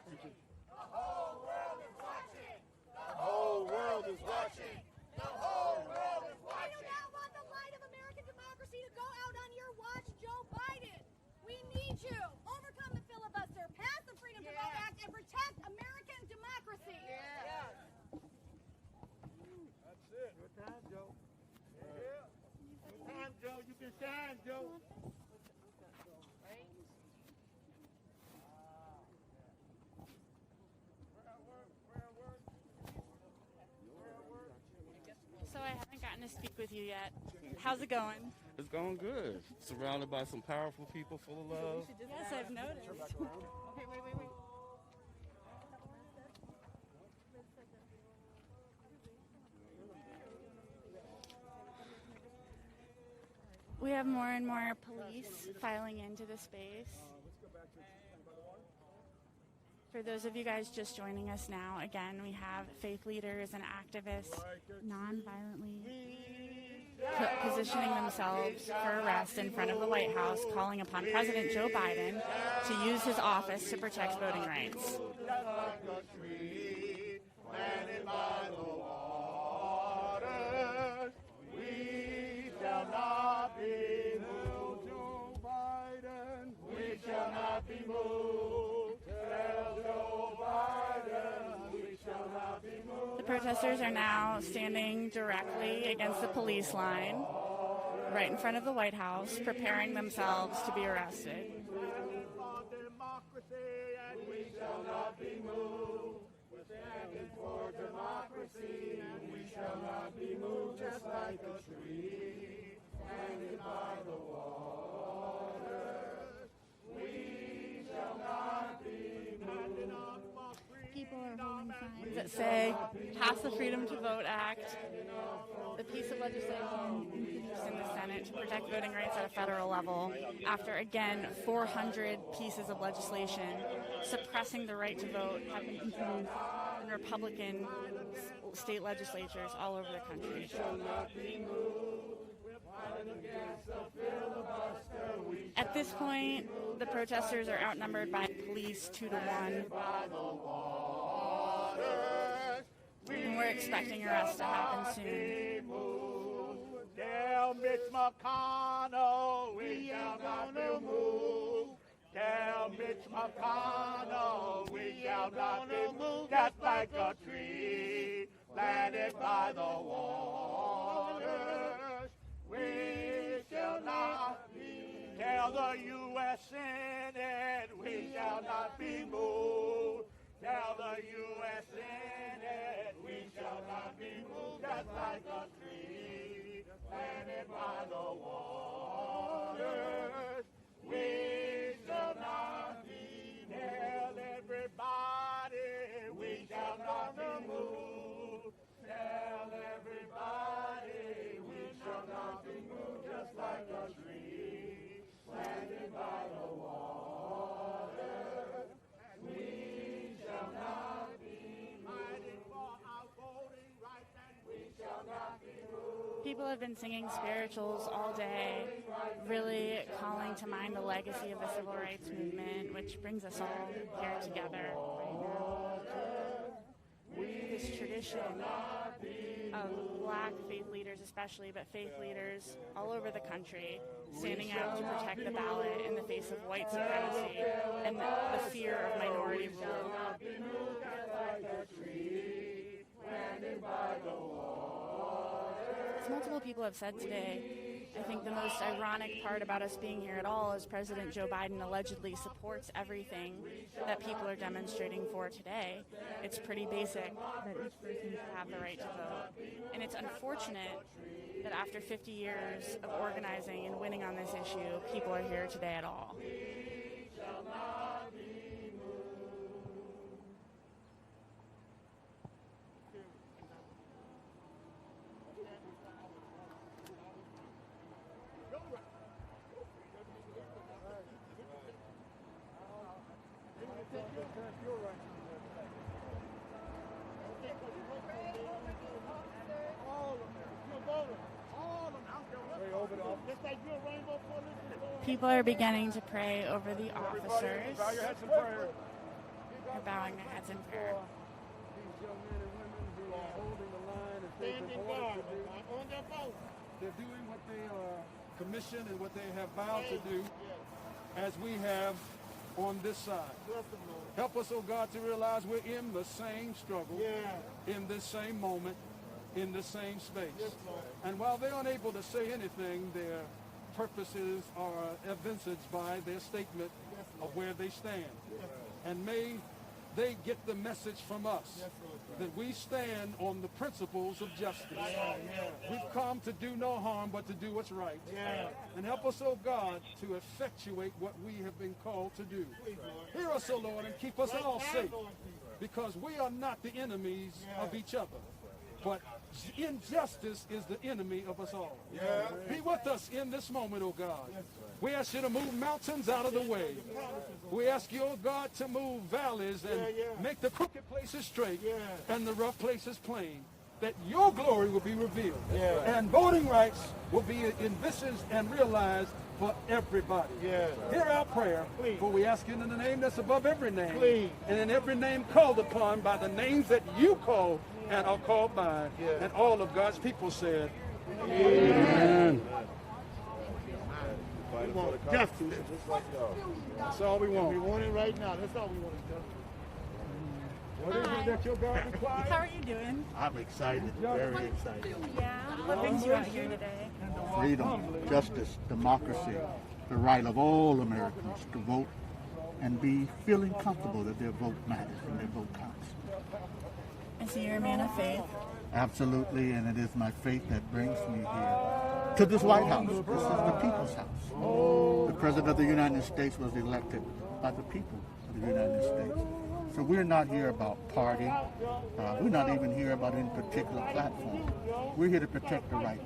Thank you. The whole world is watching. The whole world is watching. The whole world is watching. We do not want the light of American democracy to go out on your watch, Joe Biden. We need you. Overcome the filibuster, pass the Freedom to Vote Act, and protect American democracy. Yes. That's it. Good time, Joe. Yeah. Good time, Joe. You can shine, Joe. So I haven't gotten to speak with you yet. How's it going? It's going good. Surrounded by some powerful people full of love. Yes, I've noticed. Okay, wait. We have more and more police filing into the space. For those of you guys just joining us now, again, we have faith leaders and activists non-violently positioning themselves for arrest in front of the White House, calling upon President Joe Biden to use his office to protect voting rights. We shall not be moved, Joe Biden. We shall not be moved. Tell Joe Biden we shall not be moved. The protesters are now standing directly against the police line, right in front of the White House, preparing themselves to be arrested. For democracy, and we shall not be moved. We're standing for democracy, and we shall not be moved, just like a tree standing by the water. We shall not be moved. People are holding signs that say, pass the Freedom to Vote Act, the piece of legislation introduced in the Senate to protect voting rights at a federal level, after, again, 400 pieces of legislation suppressing the right to vote have been introduced in Republican state legislatures all over the country. At this point, the protesters are outnumbered by police 2-1. And we're expecting arrests to happen soon. Tell Mitch McConnell we shall not be moved. Tell Mitch McConnell we shall not be moved, just like a tree planted by the waters. We shall not be. Tell the U.S. Senate we shall not be moved. Tell the U.S. Senate we shall not be moved, just like a tree planted by the waters. We shall not be. Tell everybody we shall not be moved. Tell everybody we shall not be moved, just like a tree planted by the water. We shall not be fighting for our voting rights, and we shall not be moved. People have been singing spirituals all day, really calling to mind the legacy of the civil rights movement, which brings us all here together right now. This tradition of black faith leaders especially, but faith leaders all over the country, standing out to protect the ballot in the face of white supremacy and the fear of minority rule. As multiple people have said today, I think the most ironic part about us being here at all is President Joe Biden allegedly supports everything that people are demonstrating for today. It's pretty basic that each person should have the right to vote. And it's unfortunate that after 50 years of organizing and winning on this issue, people are here today at all. We shall not be moved. All of them. All of them. Just like you're a rainbow police. People are beginning to pray over the officers. Bow your heads in prayer. They're bowing their heads in prayer. These young men and women who are holding the line and standing guard on their boat. They're doing what they are commissioned and what they have vowed to do, as we have on this side. Help us, oh God, to realize we're in the same struggle, in this same moment, in the same space. And while they're unable to say anything, their purposes are evinced by their statement of where they stand. And may they get the message from us that we stand on the principles of justice. We've come to do no harm but to do what's right. And help us, oh God, to effectuate what we have been called to do. Hear us, oh Lord, and keep us all safe, because we are not the enemies of each other, but injustice is the enemy of us all. Be with us in this moment, oh God. We ask you to move mountains out of the way. We ask you, oh God, to move valleys and make the crooked places straight and the rough places plain, that your glory will be revealed. And voting rights will be envisaged and realized for everybody. Hear our prayer, for we ask it in the name that's above every name, and in every name called upon by the names that you call and are called by. And all of God's people said, Amen. We want justice. That's all we want. We want it right now. That's all we want is justice. What is it that your God requires? How are you doing? I'm excited, very excited. Yeah. What brings you out here today? Freedom, justice, democracy, the right of all Americans to vote and be feeling comfortable that their vote matters and their vote counts. I see you're a man of faith. Absolutely, and it is my faith that brings me here to this White House. This is the people's house. The President of the United States was elected by the people of the United States. So we're not here about party. We're not even here about any particular platform. We're here to protect the right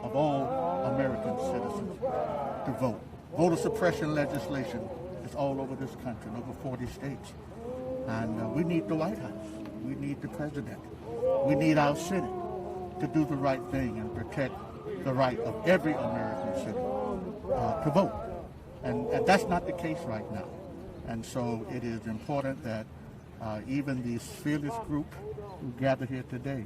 of all American citizens to vote. Voter suppression legislation is all over this country, in over 40 states. And we need the White House. We need the President. We need our Senate to do the right thing and protect the right of every American citizen to vote. And that's not the case right now. And so it is important that even this fearless group who gathered here today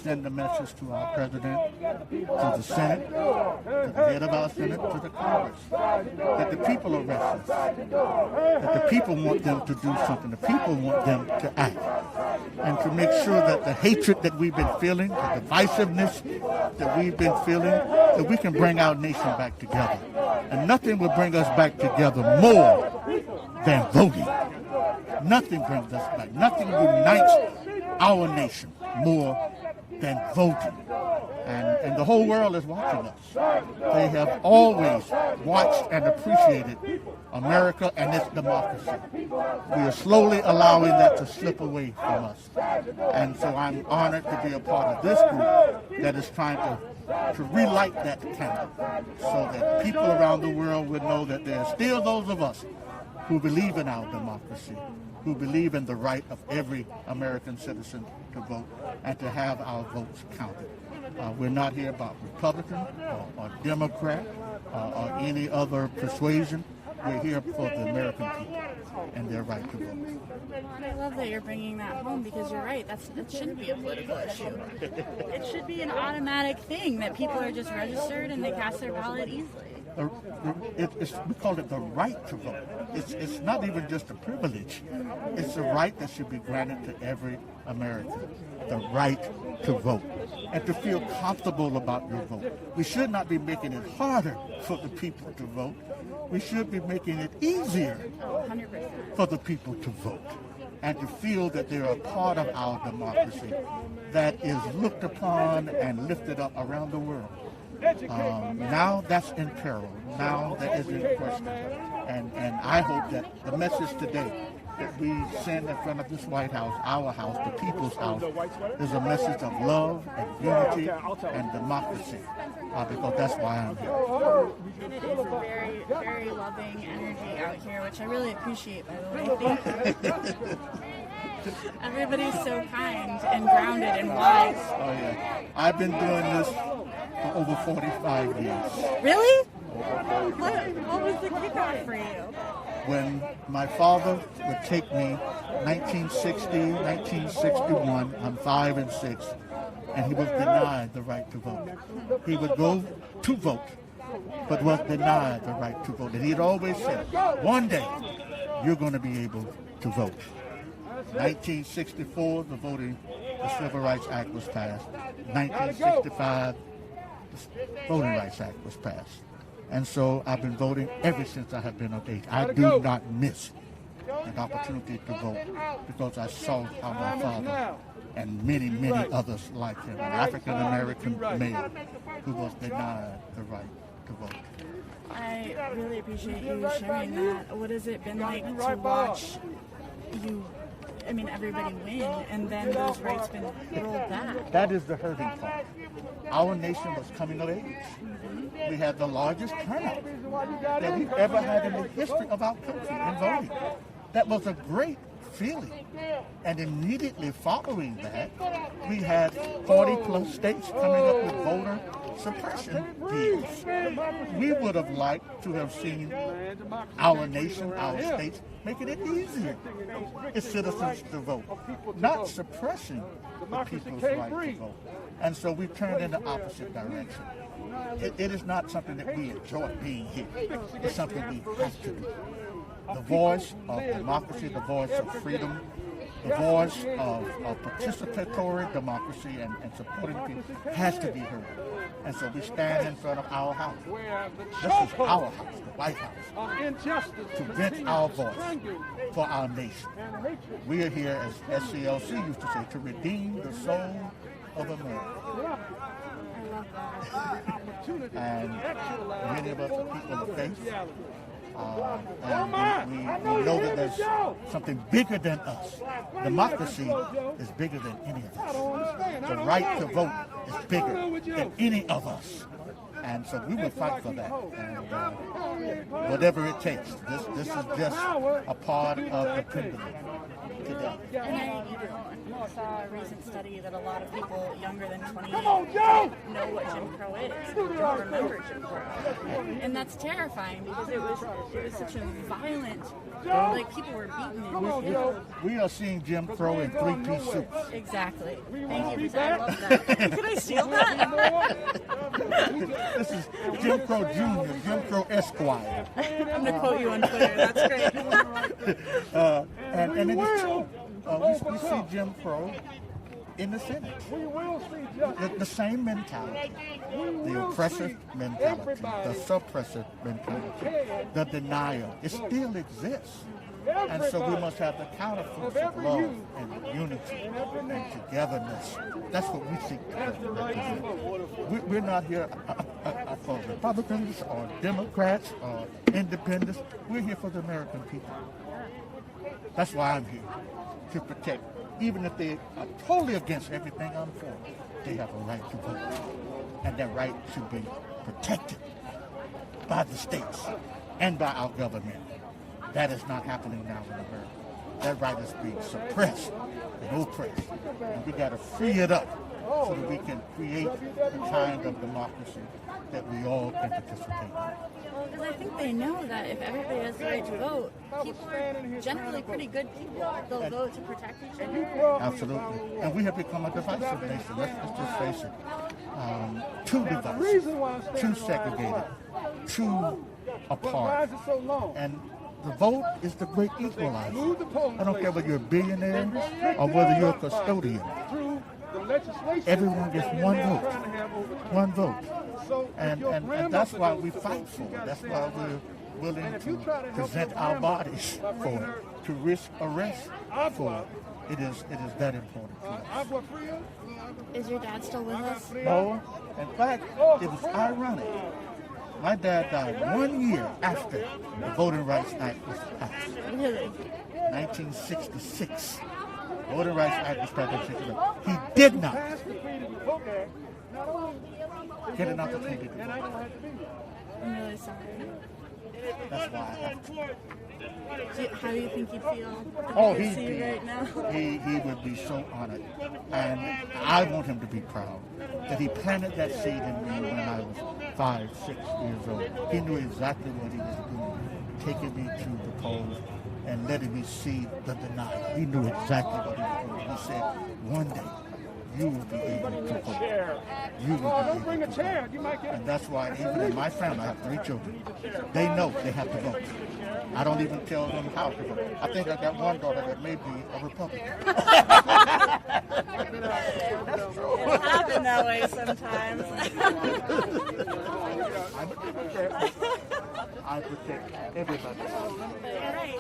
send a message to our President, to the Senate, to the head of our Senate, to the Congress, that the people are restless, that the people want them to do something, the people want them to act, and to make sure that the hatred that we've been feeling, the divisiveness that we've been feeling, that we can bring our nation back together. And nothing will bring us back together more than voting. Nothing brings us back. Nothing unites our nation more than voting. And the whole world is watching us. They have always watched and appreciated America and its democracy. We are slowly allowing that to slip away from us. And so I'm honored to be a part of this group that is trying to relight that candle so that people around the world will know that there are still those of us who believe in our democracy, who believe in the right of every American citizen to vote and to have our votes counted. We're not here about Republican or Democrat or any other persuasion. We're here for the American people and their right to vote. I love that you're bringing that home, because you're right. That shouldn't be a political issue. It should be an automatic thing that people are just registered and they cast their ballot easily. We call it the right to vote. It's not even just a privilege. It's a right that should be granted to every American. The right to vote and to feel comfortable about your vote. We should not be making it harder for the people to vote. We should be making it easier for the people to vote and to feel that they're a part of our democracy that is looked upon and lifted up around the world. Now that's in peril. Now that is in question. And I hope that the message today that we send in front of this White House, our house, the people's house, is a message of love and unity and democracy. Because that's why I'm here. And it is a very, very loving energy out here, which I really appreciate, by the way. Thank you. Everybody's so kind and grounded and wise. Oh, yeah. I've been doing this for over 45 years. Really? Oh, What was the kickoff for you? When my father would take me 1960, 1961, I'm 5 and 6, and he was denied the right to vote. He would go to vote, but was denied the right to vote. And he had always said, one day you're going to be able to vote. 1964, the Civil Rights Act was passed. 1965, the Voting Rights Act was passed. And so I've been voting ever since I have been of age. I do not miss an opportunity to vote because I saw how my father and many, many others like him, an African-American male who was denied the right to vote. I really appreciate you sharing that. What has it been like to watch everybody win and then those rights been rolled back? That is the hurting part. Our nation was coming of age. We had the largest turnout that we've ever had in the history of our country in voting. That was a great feeling. And immediately following that, we had 40 plus states coming up with voter suppression deals. We would have liked to have seen our nation, our states, making it easier for citizens to vote, not suppressing the people's right to vote. And so we've turned in the opposite direction. It is not something that we enjoy being here. It's something we have to do. The voice of democracy, the voice of freedom, the voice of participatory democracy and supporting people has to be heard. And so we stand in front of our house. This is our house, the White House, to vent our voice for our nation. We are here, as SCLC used to say, to redeem the soul of America. And many of us are people of faith. And we know that there's something bigger than us. Democracy is bigger than any of us. The right to vote is bigger than any of us. And so we will fight for that. And whatever it takes. This is just a part of the pendulum today. And I saw a recent study that a lot of people younger than 20 know what Jim Crow is. They don't remember Jim Crow. And that's terrifying because it was such a violent, people were beaten. We are seeing Jim Crow in three-piece suits. Exactly. Thank you for that. I love that. Could I steal that? This is Jim Crow Jr., Jim Crow Esquire. I'm going to quote you on Twitter. That's great. And it is true. We see Jim Crow in the Senate. The same mentality, the oppressive mentality, the suppressive mentality, the denial, it still exists. And so we must have the counterforce of love and unity and togetherness. That's what we seek to represent. We're not here for Republicans or Democrats or independents. We're here for the American people. That's why I'm here, to protect. Even if they are totally against everything I'm for, they have a right to vote. And that right should be protected by the states and by our government. That is not happening now in America. That right is being suppressed and oppressed. And we got to free it up so that we can create the kind of democracy that we all can participate in. Well, because I think they know that if everybody has the right to vote, people are generally pretty good people. They'll vote to protect each other. Absolutely. And we have become a divisive nation. Let's just face it. Too divisive, too segregated, too apart. And the vote is the great equalizer. I don't care whether you're a billionaire or whether you're a custodian. Everyone gets one vote. One vote. And that's why we fight for it. That's why we're willing to present our bodies for it, to risk arrest for it. It is that important to us. Is your dad still with us? No. In fact, it was ironic. My dad died 1 year after the Voting Rights Act was passed. Really? 1966. The Voting Rights Act was passed in 1966. He did not get an opportunity to vote. I'm really sorry. That's why I have to. How do you think he'd feel? He would be so honored. And I want him to be proud that he planted that seed in me when I was 5, 6 years old. He knew exactly what he was doing, taking me to the polls and letting me see the denial. He knew exactly what he was doing. He said, one day, you will be able to vote. You will be able to vote. And that's why even in my family, I have 3 children. They know they have to vote. I don't even tell them how to vote. I think I got one daughter that may be a Republican. It happens that way sometimes. I protect everybody. Right.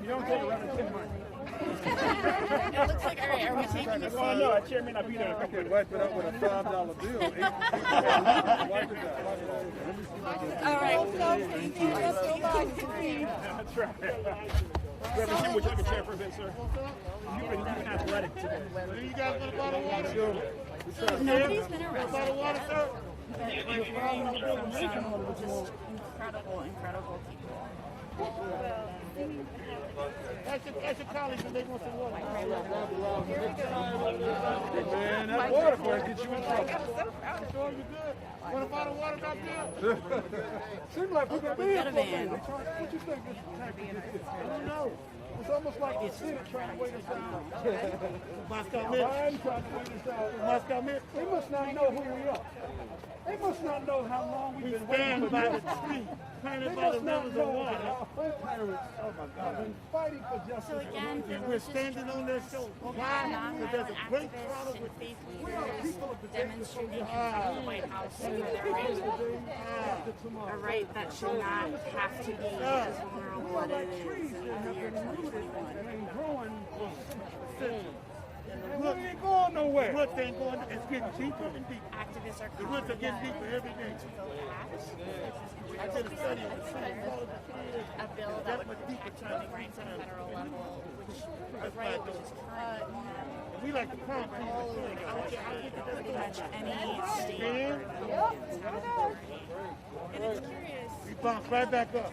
You don't take around 10 months. It looks like, all right, are we taking a seat? Well, no, a chair may not be there. I could wipe it up with a $5 bill. All right. That's right. Reverend Jim, would you like a chair for a bit, sir? You've been athletic today. You guys want a bottle of water? Nobody's been arrested. A bottle of water, sir? You're hearing from some just incredible people. Ask your colleagues if they want some water. Man, that water for us gets you in trouble. Sure, you good? Want a bottle of water back there? Seems like we're going to be We've got a van. What you think this tactic is? I don't know. It's almost like the Senate trying to wait us down. Moscow Biden trying to wait us down. Moscow Mitt. They must not know who we are. They must not know how long we've been waiting for by this. the tree, planted They by the must not rivers of know water. that our foreparents, oh my God, been fighting for justice. So again, And we're standing on their shoulders. Why? Because there's a great crowd Activists of and faith leaders demonstrating in front of the White House for their right, a right that should not have to be as vulnerable as it is in the year 2021. Look, ain't going nowhere. Look, ain't going. It's getting deeper and deeper. Activists are The roots are getting deeper every day. I did a study. A bill that would protect voting rights at a federal level, which is right, which is current. We like the crime. Pretty much any state. And it's curious. We bounce right back up.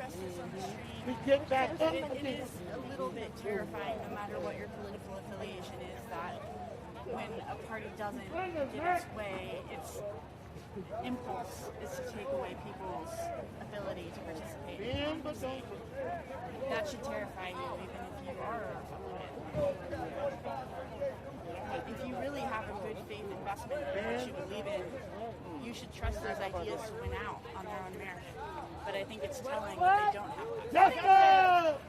We get back up. It is a little bit terrifying, no matter what your political affiliation is, that when a party doesn't get its way, its impulse is to take away people's ability to participate in democracy. That should terrify you, even if you are a Republican. If you really have a good faith investment in what you believe in, you should trust those ideas to win out on their own merit. But I think it's telling that they don't have that.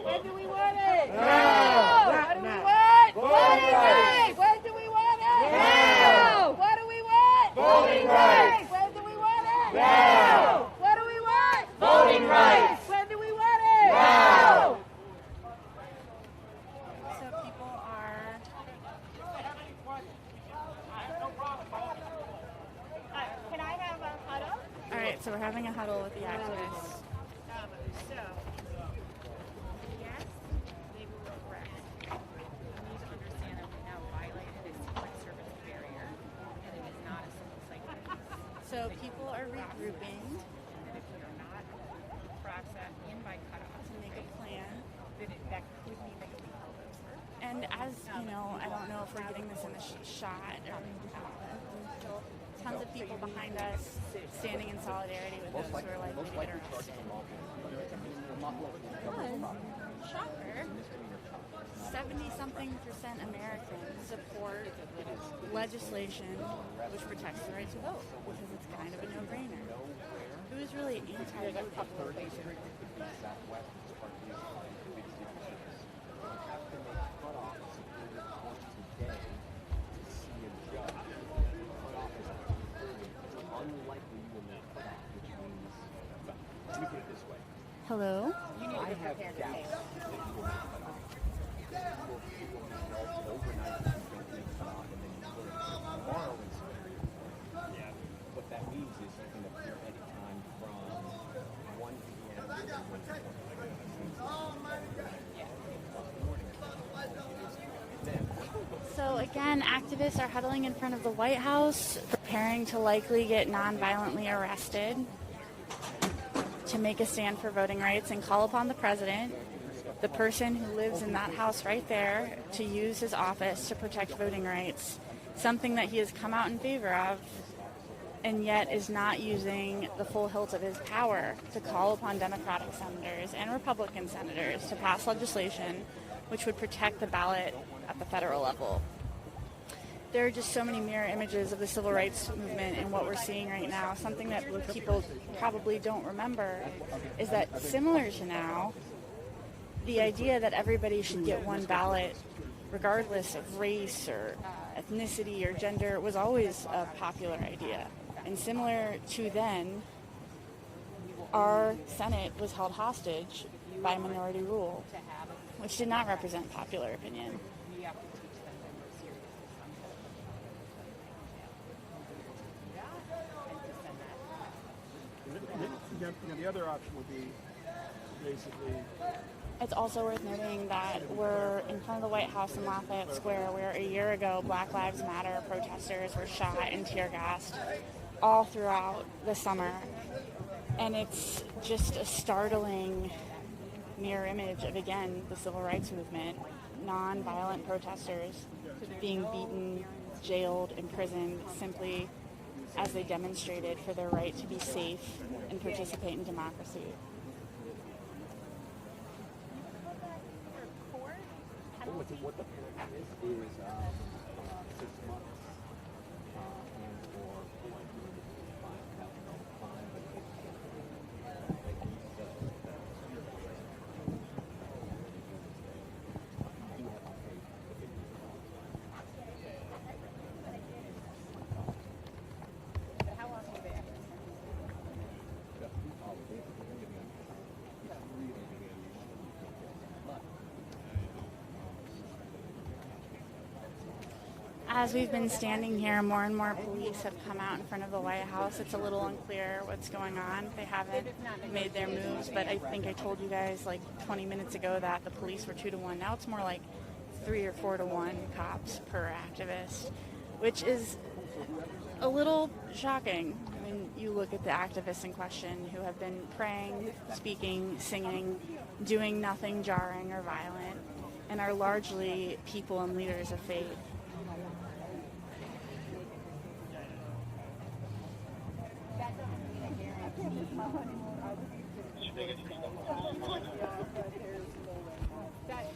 When do we want it? Now! What do we want? Voting rights! When do we want it? Now! What do we want? Voting rights! When do we want it? Now! What do we want? Voting rights! When do we want it? Now! So people are... Can I have a huddle? All right, so we're having a huddle with the activists. Yes, they were correct. We need to understand that we now violated a Secret Service barrier, and it is not a simple cycle. So people are regrouping And if we are not perhaps in by cutoff to make a plan. that could mean that you'll be held over. And as you know, I don't know if we're getting this in the shot. Still tons of people behind us standing in solidarity with those who are likely to get arrested. Shocker. 70-something% Americans support legislation which protects the right to vote because it's kind of a no-brainer. Who's really anti-voting? Hello? I have doubts. What that means is you can appear anytime from 1 p.m. to So again, activists are huddling in front of the White House, preparing to likely get non-violently arrested to make a stand for voting rights and call upon the president, the person who lives in that house right there, to use his office to protect voting rights, something that he has come out in favor of and yet is not using the full hilt of his power to call upon Democratic senators and Republican senators to pass legislation which would protect the ballot at the federal level. There are just so many mirror images of the civil rights movement and what we're seeing right now. Something that people probably don't remember is that similar to now, the idea that everybody should get one ballot regardless of race or ethnicity or gender was always a popular idea. And similar to then, our Senate was held hostage by minority rule, which did not represent popular opinion. The other option would be basically... It's also worth noting that we're in front of the White House in Lafayette Square, where a year ago Black Lives Matter protesters were shot and tear gassed all throughout the summer. And it's just a startling mirror image of, again, the civil rights movement. Non-violent protesters being beaten, jailed, imprisoned, simply as they demonstrated for their right to be safe and participate in democracy. What the plan is 6 months and or As we've been standing here, more and more police have come out in front of the White House. It's a little unclear what's going on. They haven't made their moves, but I think I told you guys like 20 minutes ago that the police were 2-to-1. Now it's more like 3 or 4-to-1 cops per activist, which is a little shocking. I mean, you look at the activists in question who have been praying, speaking, singing, doing nothing jarring or violent, and are largely people and leaders of faith.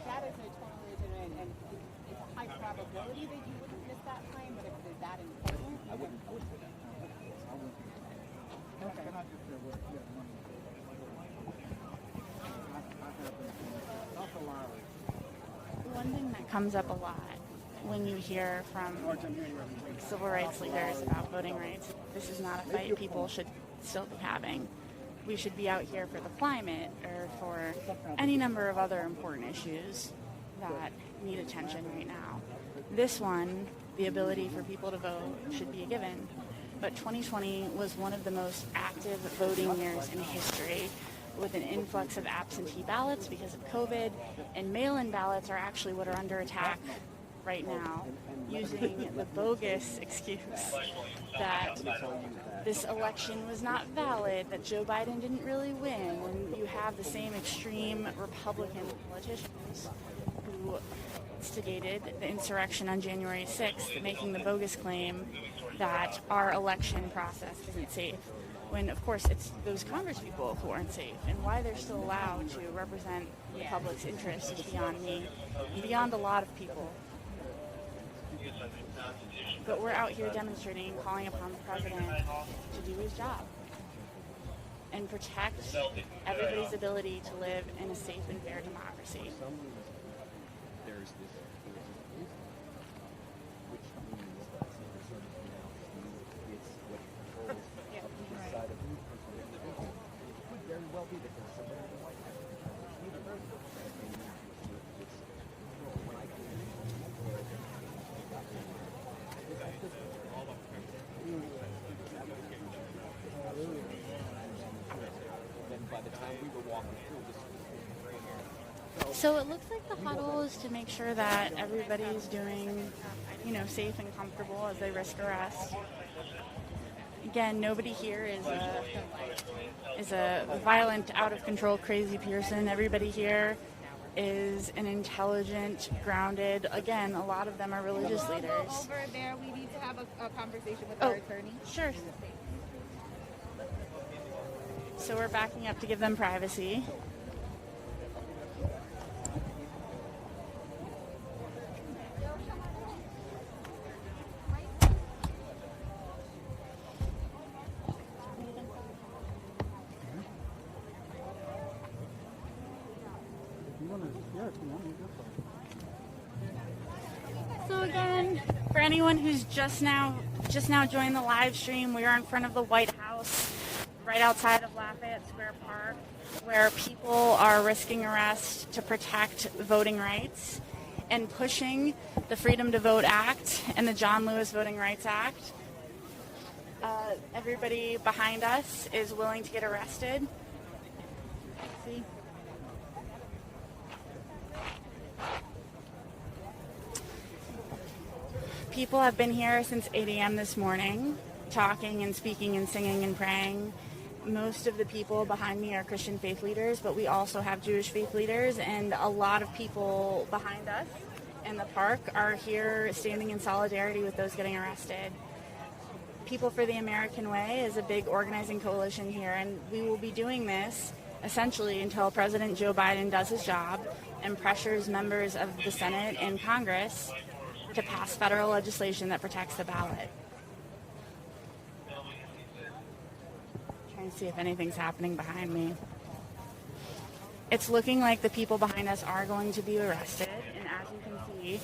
That is a totally legitimate, and it's a high probability that you wouldn't miss that claim, but if it is that important, I wouldn't say that. One thing that comes up a lot when you hear from civil rights leaders about voting rights, this is not a fight people should still be having. We should be out here for the climate or for any number of other important issues that need attention right now. This one, the ability for people to vote, should be a given. But 2020 was one of the most active voting years in history, with an influx of absentee ballots because of COVID, and mail-in ballots are actually what are under attack right now, using the bogus excuse that this election was not valid, that Joe Biden didn't really win, and you have the same extreme Republican politicians who instigated the insurrection on January 6th, making the bogus claim that our election process isn't safe, when of course it's those congresspeople who aren't safe, and why they're still allowed to represent the public's interests is beyond me, and beyond a lot of people. But we're out here demonstrating, calling upon the president to do his job and protect everybody's ability to live in a safe and fair democracy. There's this which means that it's what controls the side of you. It could very well be that there's somebody in the White House. When I came in, by the time we were walking through this. So it looks like the huddle is to make sure that everybody's doing, safe and comfortable as they risk arrest. Again, nobody here is a violent, out of control, crazy person. Everybody here is an intelligent, grounded, again, a lot of them are religious leaders. Over there, we need to have a conversation with our attorney. Sure. So we're backing up to give them privacy. So again, for anyone who's just now joined the live stream, we are in front of the White House, right outside of Lafayette Square Park, where people are risking arrest to protect voting rights and pushing the Freedom to Vote Act and the John Lewis Voting Rights Act. Everybody behind us is willing to get arrested. See? People have been here since 8 a.m. this morning, talking and speaking and singing and praying. Most of the people behind me are Christian faith leaders, but we also have Jewish faith leaders, and a lot of people behind us in the park are here standing in solidarity with those getting arrested. People for the American Way is a big organizing coalition here, and we will be doing this essentially until President Joe Biden does his job and pressures members of the Senate and Congress to pass federal legislation that protects the ballot. Trying to see if anything's happening behind me. It's looking like the people behind us are going to be arrested, and as you can see,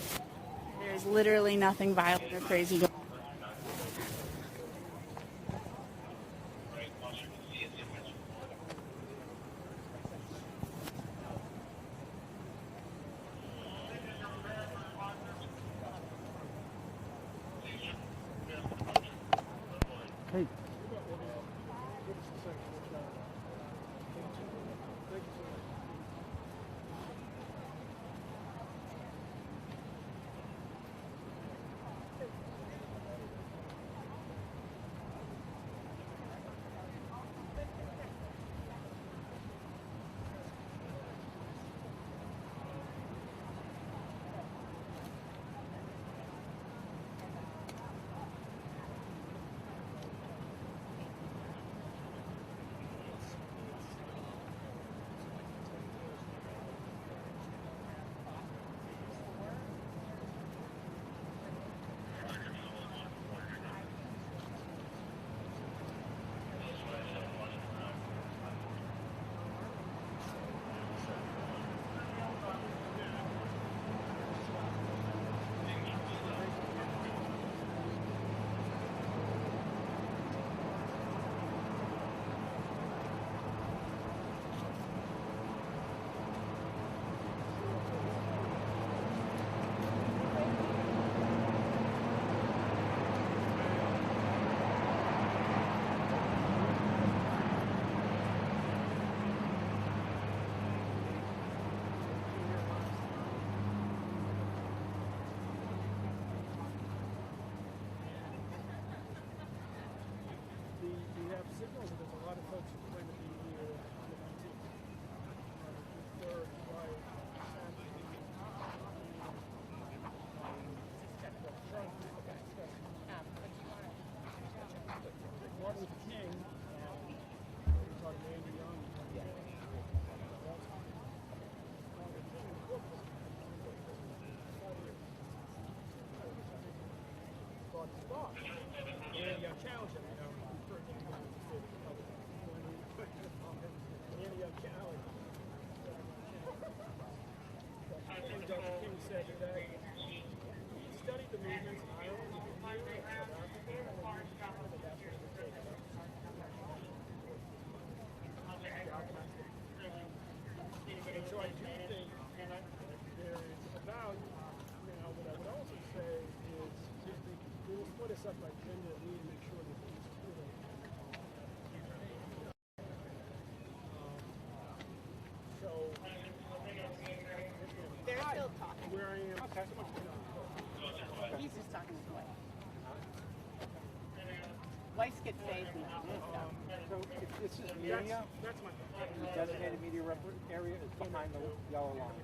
there's literally nothing violent or crazy going on. Hey. lights get phased and stuff. So if this is media, that's my the designated media area is behind the yellow line.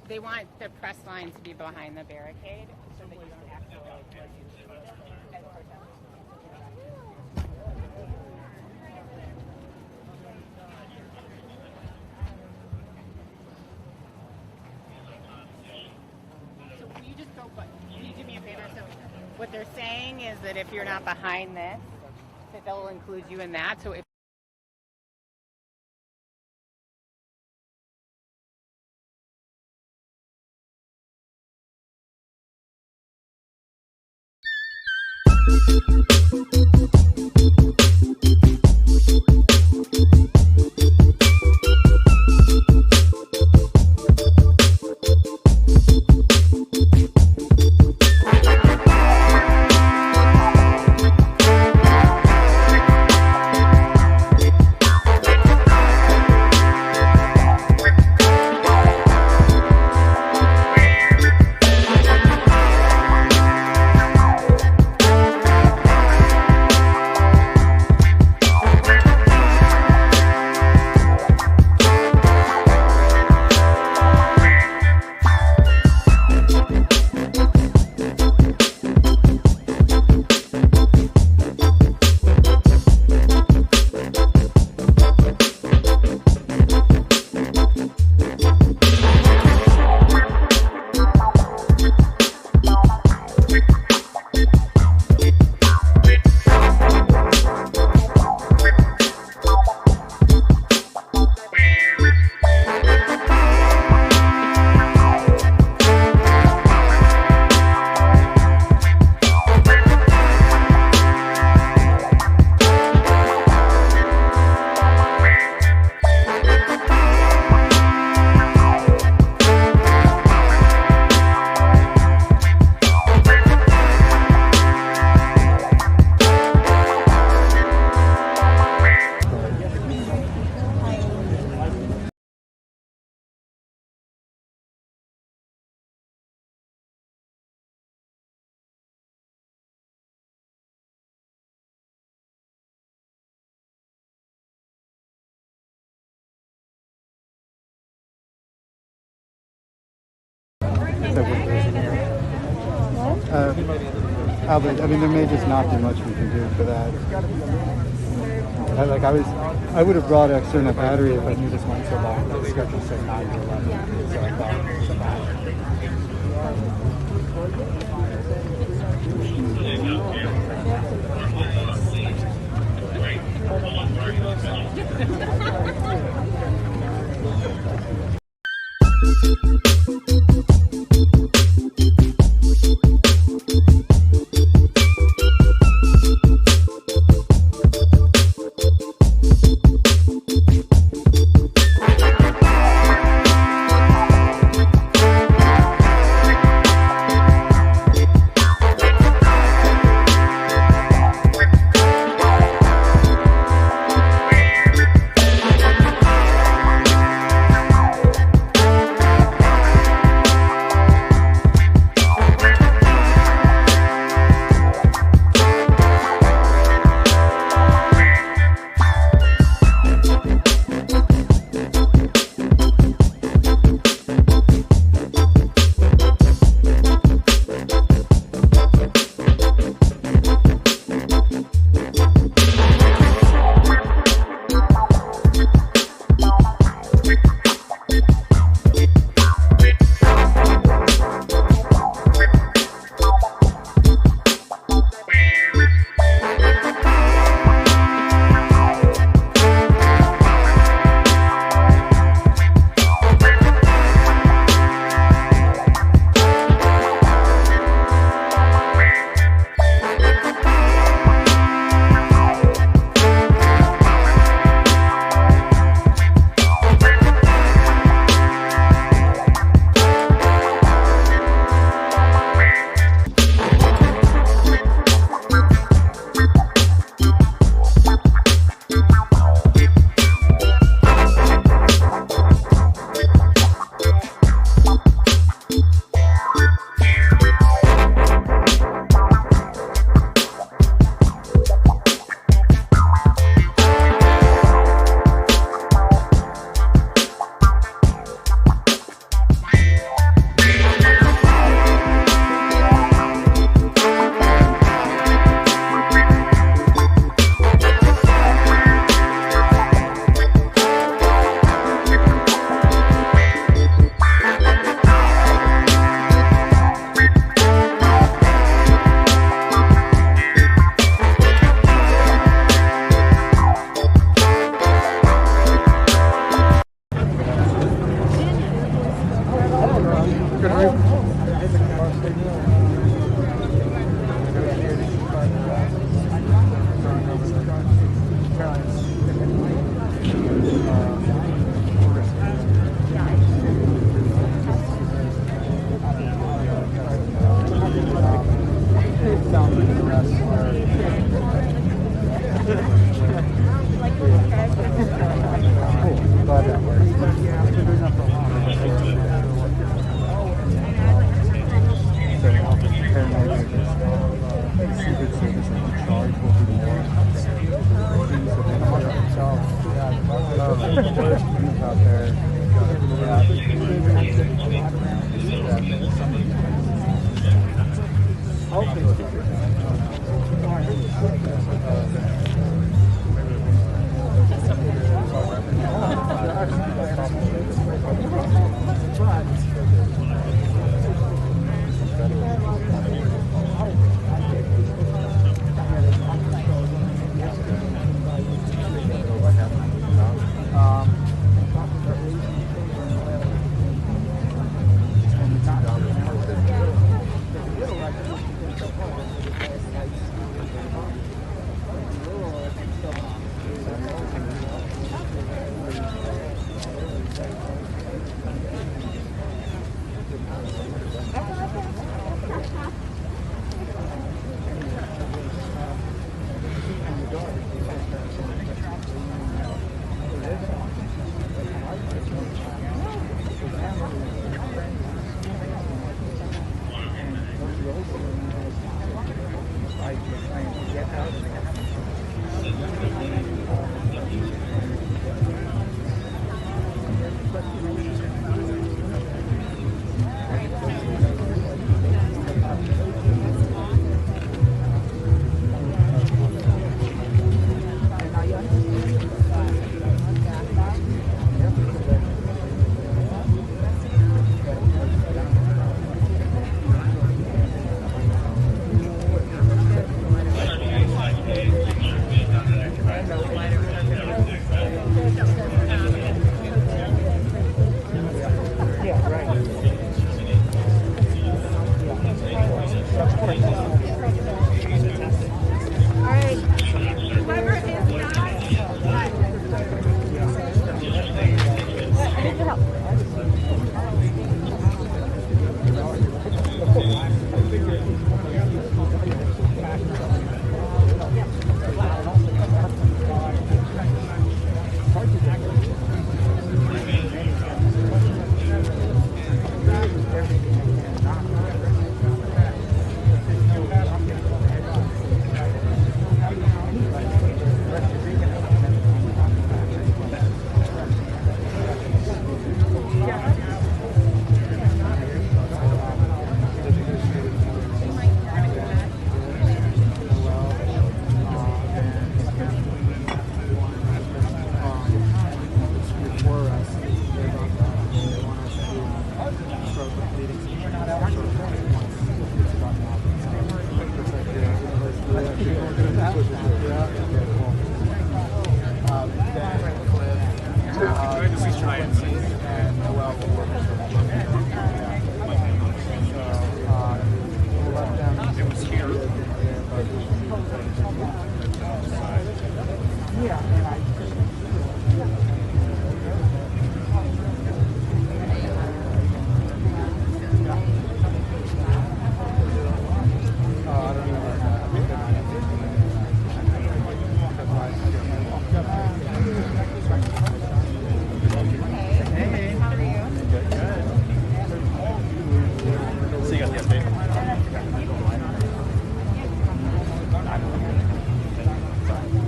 They want the press line to be behind the barricade so that you don't have to So will you just go, can you do me a favor? So what they're saying is that if you're not behind this, that they'll include you in that. So if Albert, I mean, there may just not be much we can do for that. I would have brought external battery if I knew this went so long. The schedule said 9 to 11, so I thought it was about.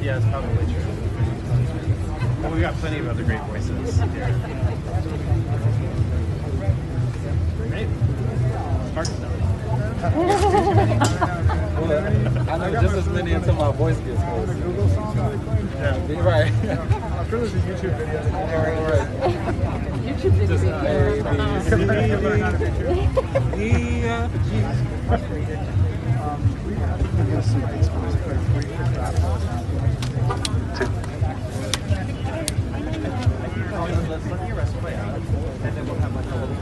Yeah, it's probably true. Well, we got plenty of other great voices here. Maybe. It's hard to know. I know just as many until my voice gets hoarse. Yeah. You're right. I'm sure there's a YouTube video. YouTube video. Just Let's let the rest play out, and then we'll have like a little.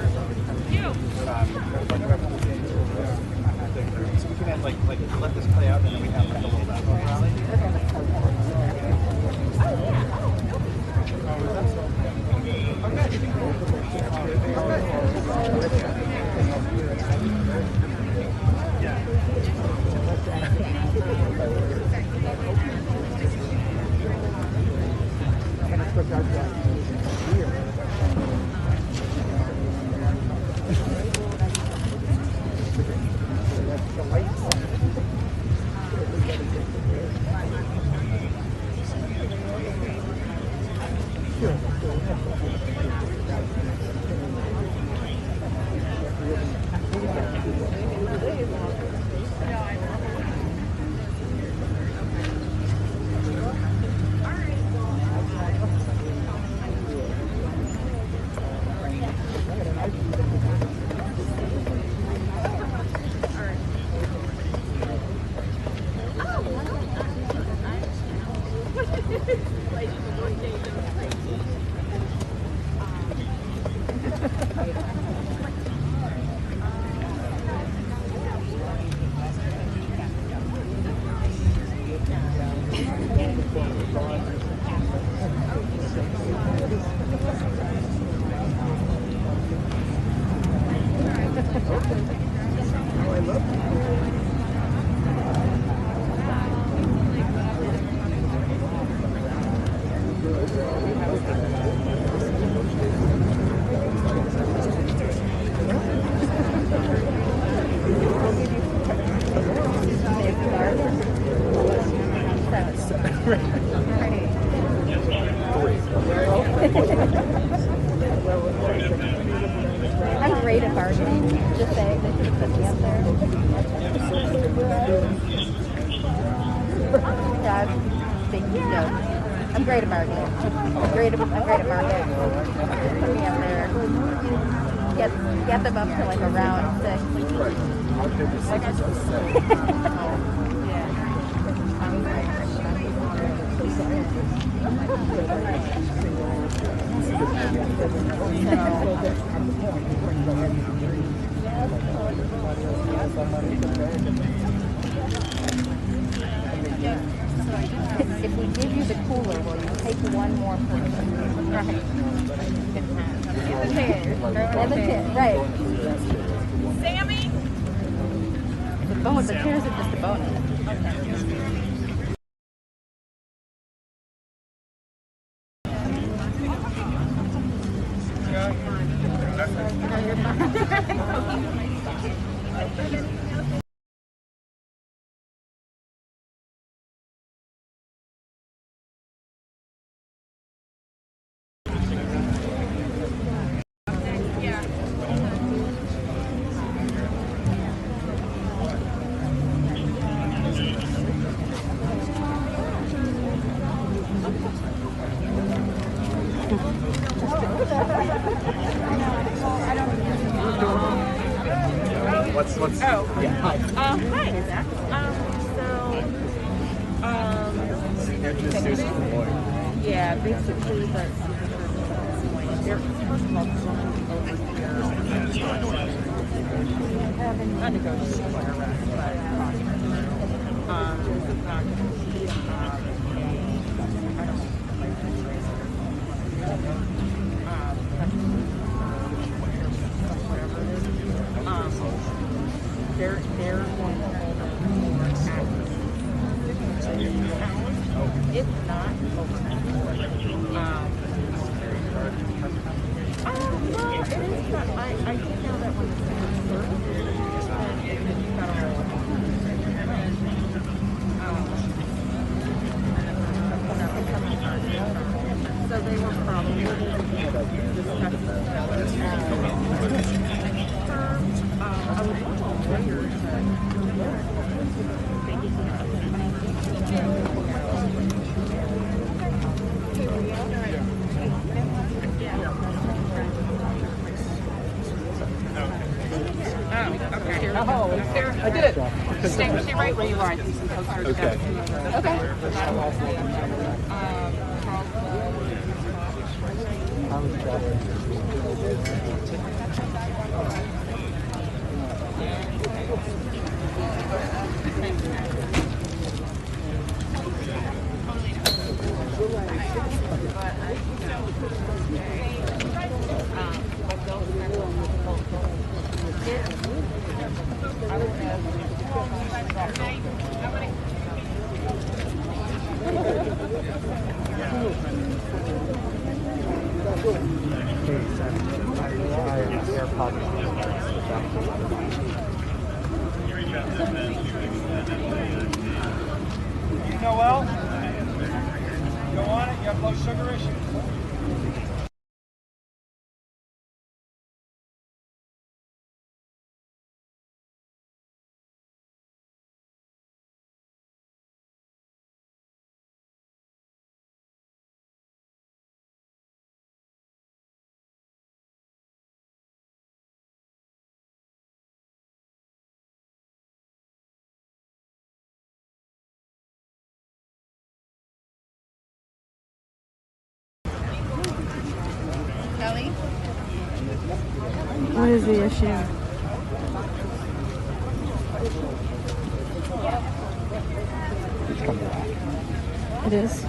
I'm great at bargaining. Just saying, they should have put me up there. Yeah, I'm great at bargaining. I'm great at bargaining. Put me up there. Get them up to like around 6. If we give you the cooler, will you take one more person? Right. The chair. And the chair, right. Sammy? The chairs are just a bonus. What's Oh, yeah, hi. Hi. Yeah, basically, but they're first of all over here. Not negotiable arrest, but they're going to it's not overnight. Well, it is, but I think now that when it's so they were probably discussing I would love all lawyers I did it. Stay right where you are. I think some posters. Okay. positive results. You know well? Go on it, you have low sugar issues. Kelly? What is the issue? It's coming back. It is.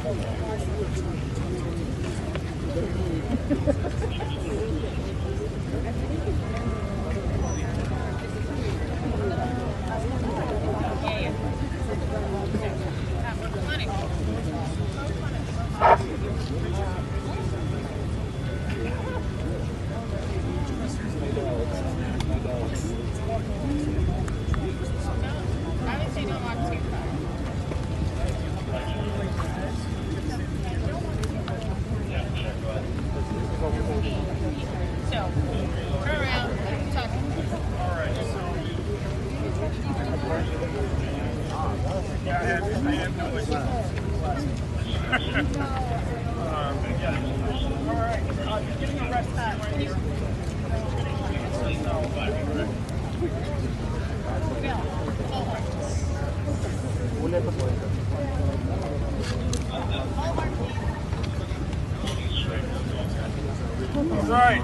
Right.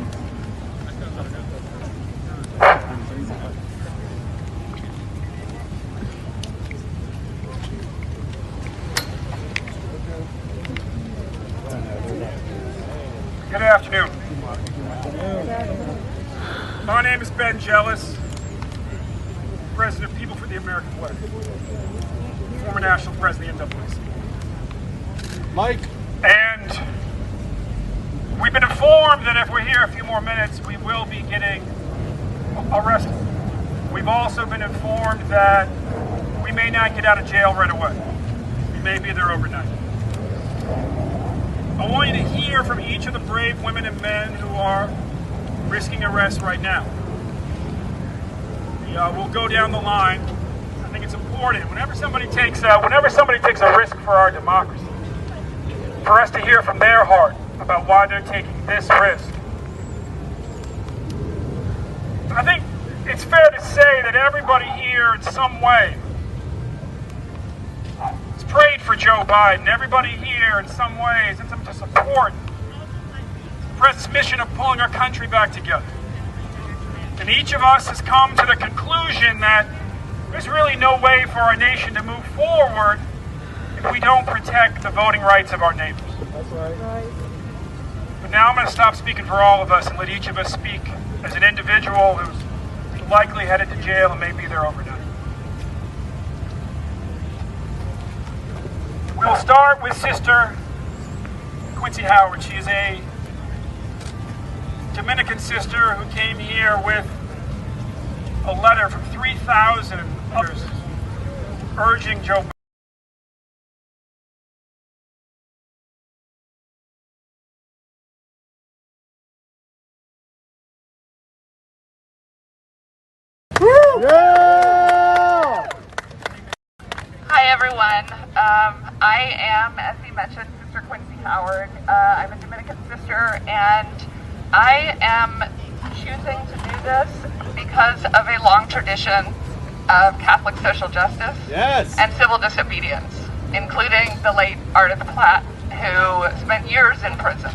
Good afternoon. My name is Ben Jealous, President of People for the American Way, former National President of the NAACP. Mike. And we've been informed that if we're here a few more minutes, we will be getting arrested. We've also been informed that we may not get out of jail right away. We may be there overnight. I want you to hear from each of the brave women and men who are risking arrest right now. We'll go down the line. I think it's important whenever somebody takes a risk for our democracy, for us to hear from their heart about why they're taking this risk. I think it's fair to say that everybody here in some way has prayed for Joe Biden. Everybody here in some way is in some to support the President's mission of pulling our country back together. And each of us has come to the conclusion that there's really no way for our nation to move forward if we don't protect the voting rights of our neighbors. That's right. But now I'm going to stop speaking for all of us and let each of us speak as an individual who's likely headed to jail and may be there overnight. We'll start with Sister Quincy Howard. She is a Dominican sister who came here with a letter from 3,000 others urging Joe Biden. Hi everyone. I am, as he mentioned, Sister Quincy Howard. I'm a Dominican sister, and I am choosing to do this because of a long tradition of Catholic social justice and civil disobedience, including the late Ardith Platt, who spent years in prison.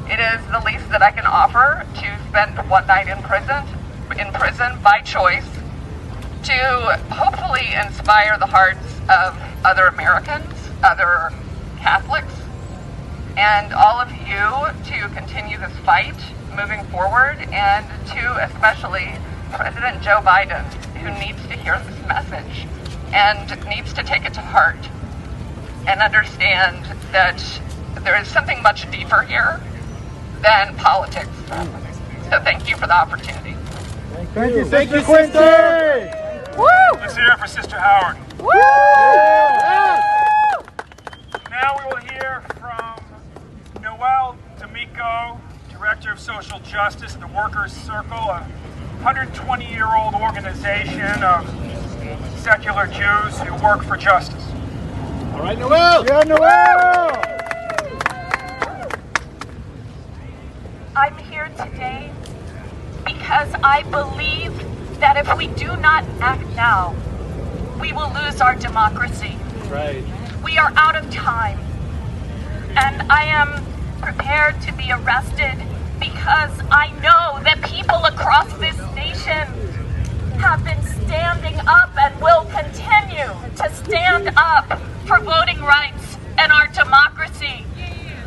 It is the least that I can offer to spend one night in prison by choice, to hopefully inspire the hearts of other Americans, other Catholics, and all of you to continue this fight moving forward, and to especially President Joe Biden, who needs to hear this message and needs to take it to heart and understand that there is something much deeper here than politics. So thank you for the opportunity. Thank you, Sister Quincy! Woo! Let's hear it for Sister Howard. Woo! Now we will hear from Noel D'Amico, Director of Social Justice at the Workers' Circle, a 120-year-old organization of secular Jews who work for justice. All right, Noel! Yeah, Noel! I'm here today because I believe that if we do not act now, we will lose our democracy. Right. We are out of time. And I am prepared to be arrested because I know that people across this nation have been standing up and will continue to stand up for voting rights and our democracy.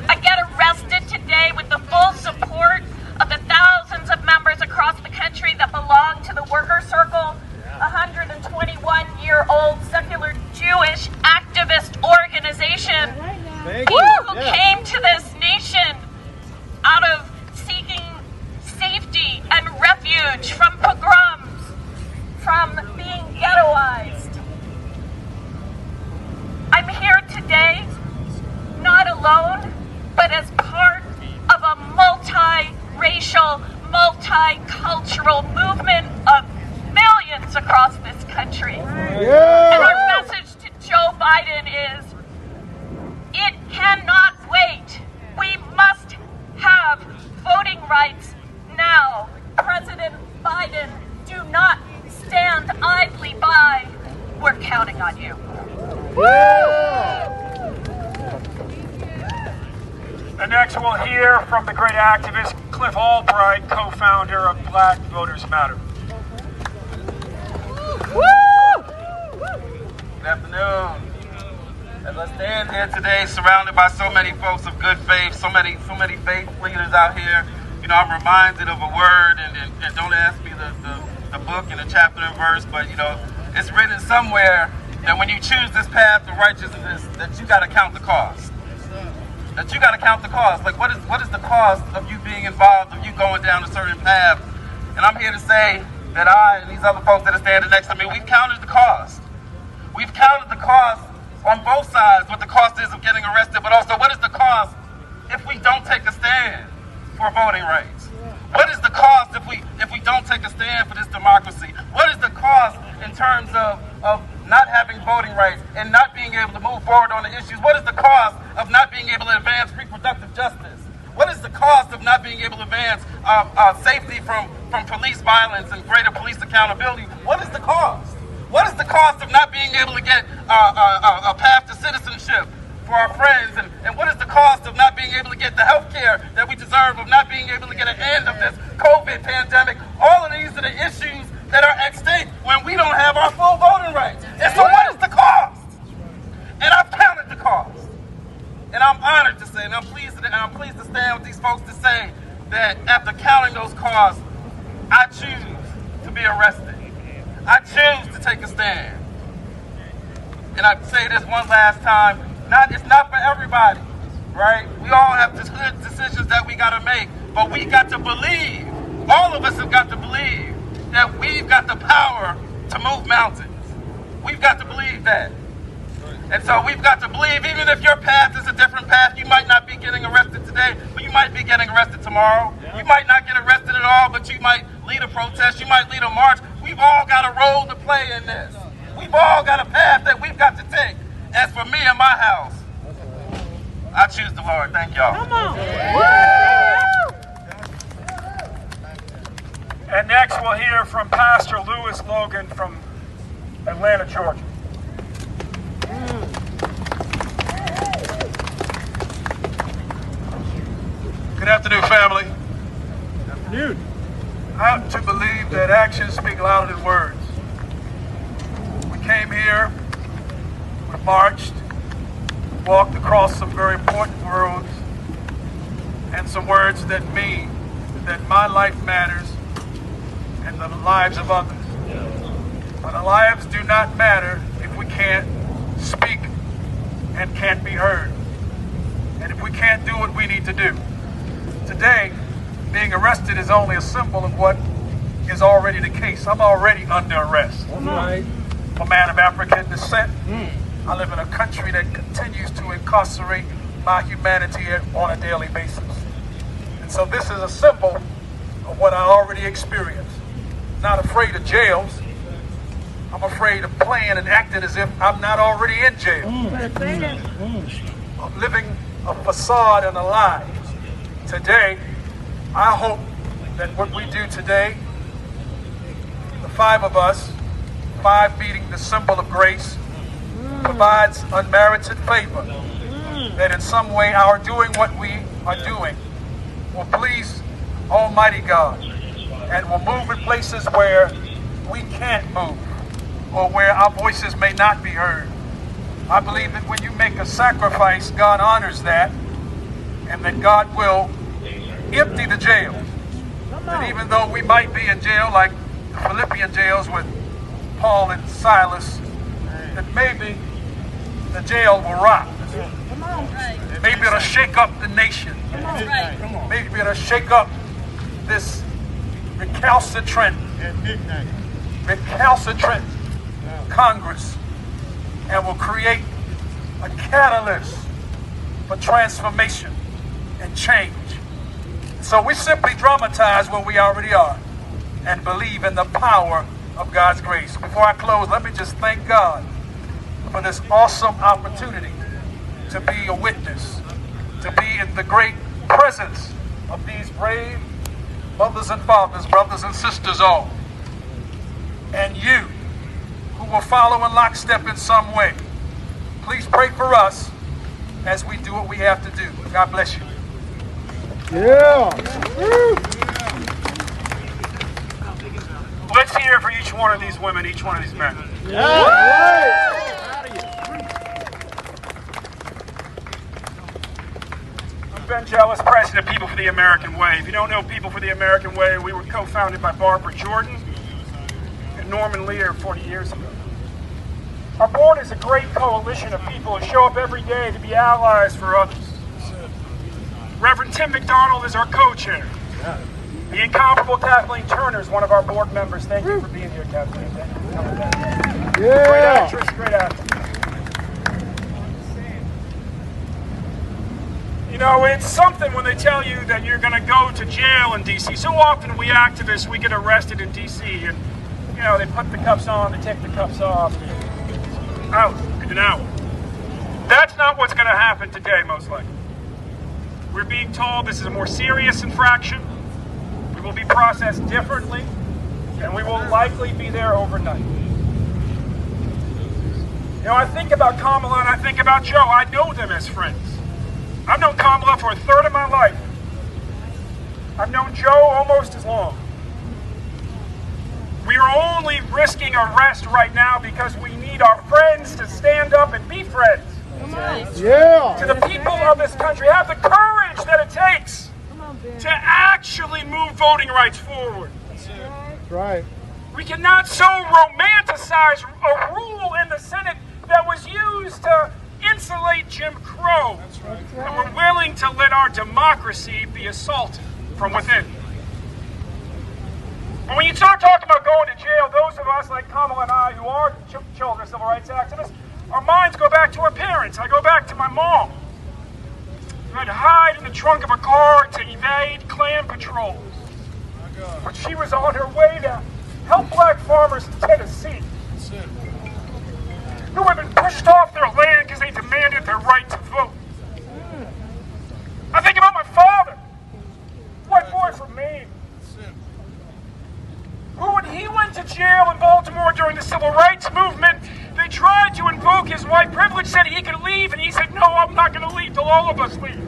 I get arrested today with the full support of the thousands of members across the country that belong to the Workers' Circle, a 121-year-old secular Jewish activist organization who came to this nation out of seeking safety and refuge from pogroms, from being ghettoized. I'm here today not alone, but as part of a multi-racial, multicultural movement of millions across this country. Yeah. And our message to Joe Biden is, it cannot wait. We must have voting rights now. President Biden, do not stand idly by. We're counting on you. Yeah. And next we'll hear from the great activist Cliff Albright, co-founder of Black Voters Matter. Good afternoon. As I stand here today, surrounded by so many folks of good faith, so many faith leaders out here, you know, I'm reminded of a word, and don't ask me the book and the chapter and verse, but you know, it's written somewhere that when you choose this path of righteousness, that you got to count the cost. That you got to count the cost. Like, what is the cost of you being involved, of you going down a certain path? And I'm here to say that I and these other folks that are standing next to me, we've counted the cost. We've counted the cost on both sides, what the cost is of getting arrested, but also what is the cost if we don't take a stand for voting rights? What is the cost if we don't take a stand for this democracy? What is the cost in terms of not having voting rights and not being able to move forward on the issues? What is the cost of not being able to advance reproductive justice? What is the cost of not being able to advance safety from police violence and greater police accountability? What is the cost? What is the cost of not being able to get a path to citizenship for our friends? And what is the cost of not being able to get the health care that we deserve, of not being able to get an end of this COVID pandemic? All of these are the issues that are at stake when we don't have our full voting rights. And so what is the cost? And I've counted the cost. And I'm honored to say, and I'm pleased to stand with these folks to say that after counting those costs, I choose to be arrested. I choose to take a stand. And I say this one last time, it's not for everybody, right? We all have good decisions that we gotta make, but we got to believe, all of us have got to believe that we've got the power to move mountains. We've got to believe that. And so we've got to believe, even if your path is a different path, you might not be getting arrested today, but you might be getting arrested tomorrow. Yeah. You might not get arrested at all, but you might lead a protest, you might lead a march. We've all got a role to play in this. We've all got a path that we've got to take. As for me and my house, I choose the Lord. Thank y'all. Come on. And next we'll hear from Pastor Lewis Logan from Atlanta, Georgia. Good afternoon, family. Good afternoon. I have to believe that actions speak louder than words. We came here, we marched, walked across some very important roads, and some words that mean that my life matters and the lives of others. But our lives do not matter if we can't speak and can't be heard, and if we can't do what we need to do. Today, being arrested is only a symbol of what is already the case. I'm already under arrest. Right. I'm a man of African descent. I live in a country that continues to incarcerate my humanity on a daily basis. And so this is a symbol of what I already experienced. Not afraid of jails. I'm afraid of playing and acting as if I'm not already in jail. I'm living a facade and a lie. Today, I hope that what we do today, the 5 of us, 5 being the symbol of grace, provides unmerited favor, that in some way our doing what we are doing will please Almighty God and will move in places where we can't move or where our voices may not be heard. I believe that when you make a sacrifice, God honors that, and that God will empty the jail. That even though we might be in jail like the Philippian jails with Paul and Silas, that maybe the jail will rock. Maybe it'll shake up the nation. Maybe it'll shake up this recalcitrant Congress and will create a catalyst for transformation and change. So we simply dramatize where we already are and believe in the power of God's grace. Before I close, let me just thank God for this awesome opportunity to be a witness, to be in the great presence of these brave mothers and fathers, brothers and sisters all. And you who will follow in lockstep in some way, please pray for us as we do what we have to do. God bless you. Yeah. Let's hear for each one of these women, each one of these men. I'm Ben Jealous, president of People for the American Way. If you don't know People for the American Way, we were co-founded by Barbara Jordan and Norman Lear 40 years ago. Our board is a great coalition of people who show up every day to be allies for others. Reverend Tim McDonald is our co-chair. The incomparable Kathleen Turner is one of our board members. Thank you for being here, Kathleen. Thank you for coming back. Yeah. Great actress, great actress. You know, it's something when they tell you that you're going to go to jail in D.C. So often we activists, we get arrested in D.C. and, you know, they put the cuffs on, they take the cuffs off, out in an hour. That's not what's going to happen today, most likely. We're being told this is a more serious infraction. We will be processed differently, and we will likely be there overnight. You know, I think about Kamala and I think about Joe. I know them as friends. I've known Kamala for a third of my life. I've known Joe almost as long. We are only risking arrest right now because we need our friends to stand up and be friends. Yeah. To the people of this country, have the courage that it takes to actually move voting rights forward. That's right. We cannot so romanticize a rule in the Senate that was used to insulate Jim Crow. That's right. And we're willing to let our democracy be assaulted from within. And when you start talking about going to jail, those of us like Kamala and I who are children civil rights activists, our minds go back to our parents. I go back to my mom. I'd hide in the trunk of a car to evade Klan patrols. But she was on her way to help black farmers in Tennessee who had been pushed off their land because they demanded their right to vote. I think about my father, white boy from Maine, who when he went to jail in Baltimore during the civil rights movement, they tried to invoke his white privilege, said he could leave, and he said, no, I'm not going to leave till all of us leave.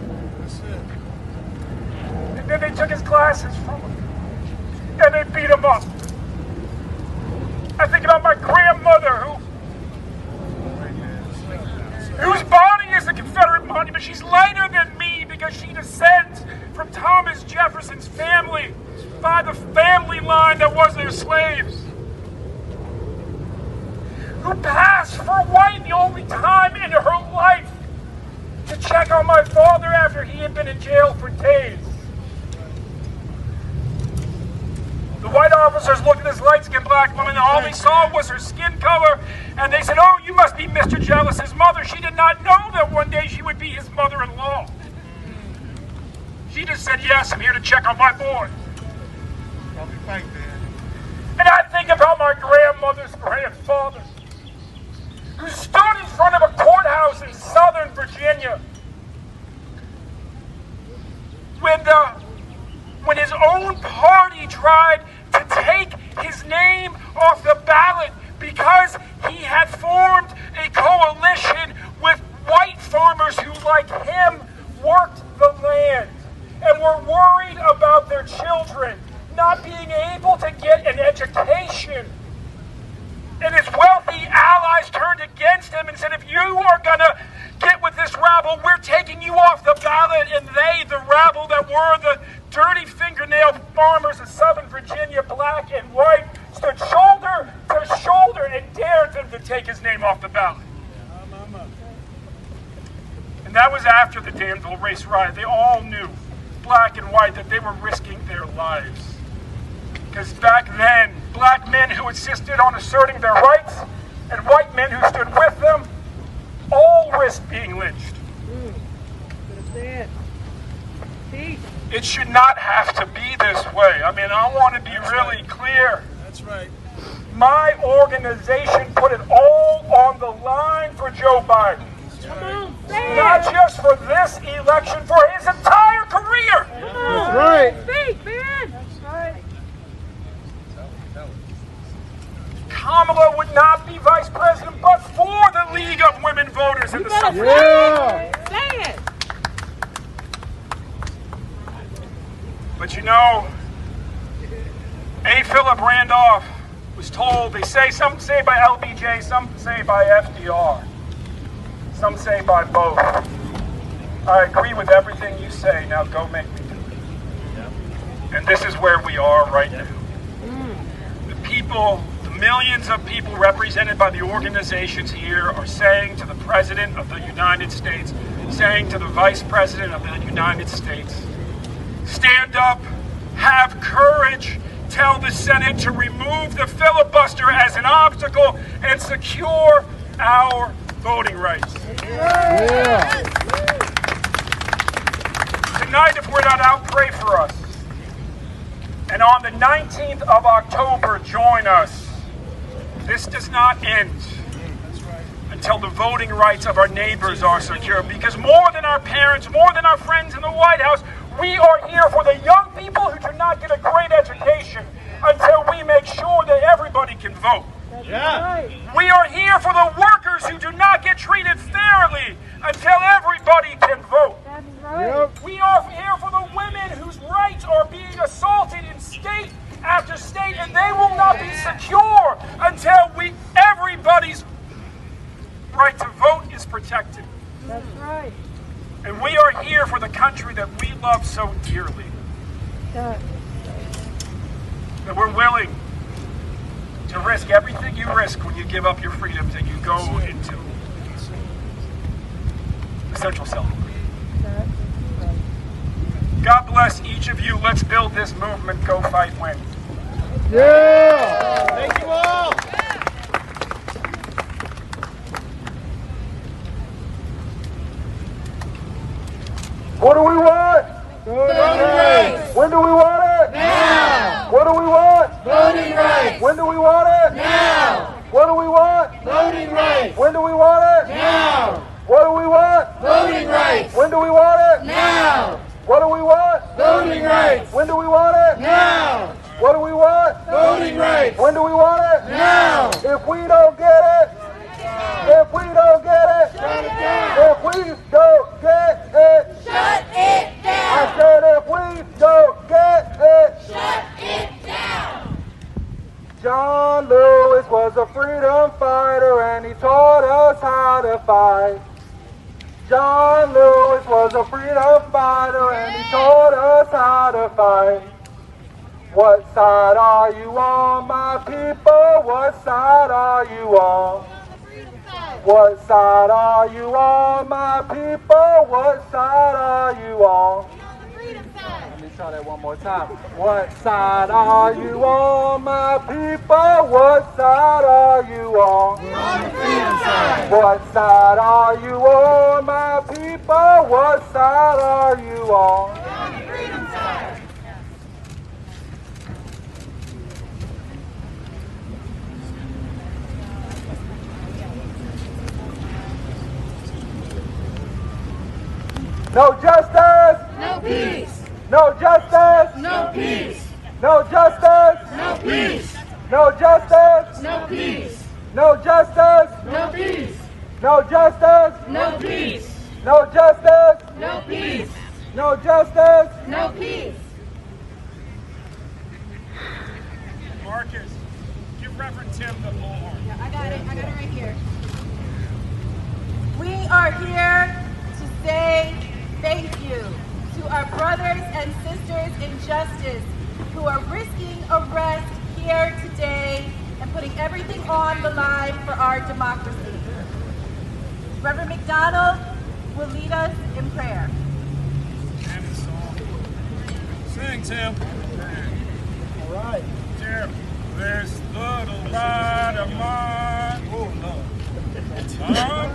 And then they took his glasses from him, and they beat him up. I think about my grandmother, whose body is a Confederate monument. She's lighter than me because she descends from Thomas Jefferson's family by the family line that was their slaves. Who passed for white the only time in her life to check on my father after he had been in jail for days. officers looked at this light-skinned black woman, and all they saw was her skin color, and they said, "Oh, you must be Mr. Jealous's mother." She did not know that one day she would be his mother-in-law. She just said, "Yes, I'm here to check on my boy." And I think about my grandmother's grandfather, who stood in front of a courthouse in Southern Virginia when his own party tried to take his name off the ballot because he had formed a coalition with white farmers who, like him, worked the land and were worried about their children not being able to get an education. And his wealthy allies turned against him and said, "If you are going to get with this rabble, we're taking you off the ballot." And they, the rabble that were the dirty fingernail farmers of Southern Virginia, black and white, stood shoulder to shoulder and dared them to take his name off the ballot. And that was after the Danville race riot. They all knew, black and white, that they were risking their lives. Because back then, black men who insisted on asserting their rights and white men who stood with them all risked being lynched. It should not have to be this way. I mean, I want to be really clear. That's right. My organization put it all on the line for Joe Biden. Not just for this election, for his entire career. That's right. Speak, man. That's right. Kamala would not be vice president but for the League of Women Voters and the suffrage. Yeah. Say it. But you know, A. Philip Randolph was told, some say by LBJ, some say by FDR, some say by both. I agree with everything you say, now go make me do it. And this is where we are right now. The people, the millions of people represented by the organizations here are saying to the President of the United States, saying to the Vice President of the United States, stand up, have courage, tell the Senate to remove the filibuster as an obstacle and secure our voting rights. Yeah. Tonight, if we're not out, pray for us. And on the 19th of October, join us. This does not end until the voting rights of our neighbors are secure. Because more than our parents, more than our friends in the White House, we are here for the young people who do not get a great education until we make sure that everybody can vote. Yeah. We are here for the workers who do not get treated fairly until everybody can vote. That's right. Yep. We are here for the women whose rights are being assaulted in state after state, and they will not be secure until everybody's right to vote is protected. That's right. And we are here for the country that we love so dearly. Yeah. That we're willing to risk everything you risk when you give up your freedoms and you go into the Central Cell. God bless each of you. Let's build this movement. Go fight, win. Yeah! Thank you all! What do we want? Voting rights! When do we want it? Now! What do we want? Voting rights! When do we want it? Now! What do we want? Voting rights! When do we want it? Now! What do we want? Voting rights! When do we want it? Now! What do we want? Voting rights! When do we want it? Now! What do we want? Voting rights! When do we want it? Now! If we don't get it, if we don't get it, shut it down! If we don't get it, shut it down! I said if we don't get it, shut it down! John Lewis was a freedom fighter and he taught us how to fight. John Lewis was a freedom fighter and he taught us how to fight. What side are you on, my people? What side are you on? What side are you on, my people? What side are you on? Let's try that one more time. What side are you on, my people? What side are you on? On the freedom side. What side are you on, my people? What side are you on? On the freedom side. No justice. No peace. No justice. No peace. No justice. No peace. No justice. No peace. No justice. No peace. No justice. No peace. No justice. No peace. No justice. No peace. Marcus, give Reverend Tim the bullhorn. Yeah, I got it right here. We are here to say thank you to our brothers and sisters in justice who are risking arrest here today and putting everything on the line for our democracy. Reverend McDonald will lead us in prayer. Sing, Tim. All right. Tim, there's little light of mine. Oh, no.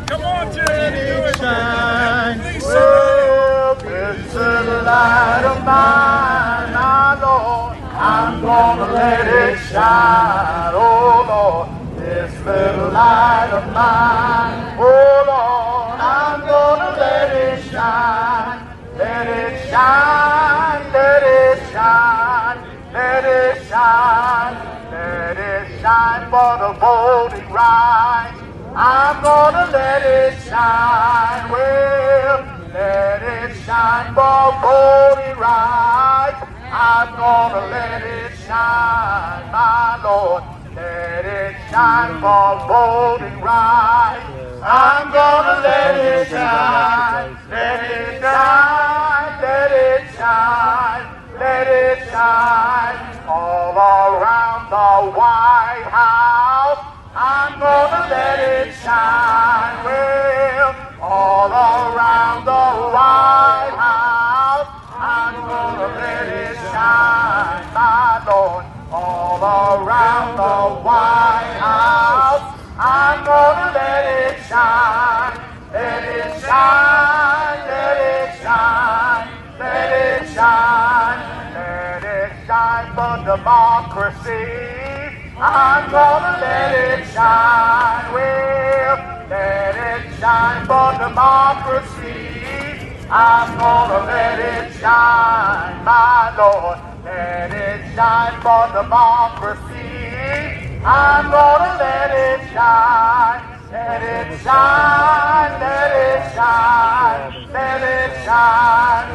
Come on, Tim. Let it shine. Please, well, this little light of mine, my Lord, I'm gonna let it shine. Oh Lord, this little light of mine. Oh Lord, I'm gonna let it shine. Let it shine. Let it shine. Let it shine. Let it shine for the voting rights. I'm gonna let it shine, well, let it shine for voting rights. I'm gonna let it shine, my Lord, let it shine for voting rights. I'm gonna let it shine, let it shine, let it shine, let it shine all around the White House. I'm gonna let it shine, well, all around the White House. I'm gonna let it shine, my Lord, all around the White House. I'm gonna let it shine, let it shine, let it shine, let it shine, let it shine for democracy. I'm gonna let it shine, well, let it shine for democracy. I'm gonna let it shine, my Lord, let it shine for democracy. I'm gonna let it shine, let it shine, let it shine, let it shine.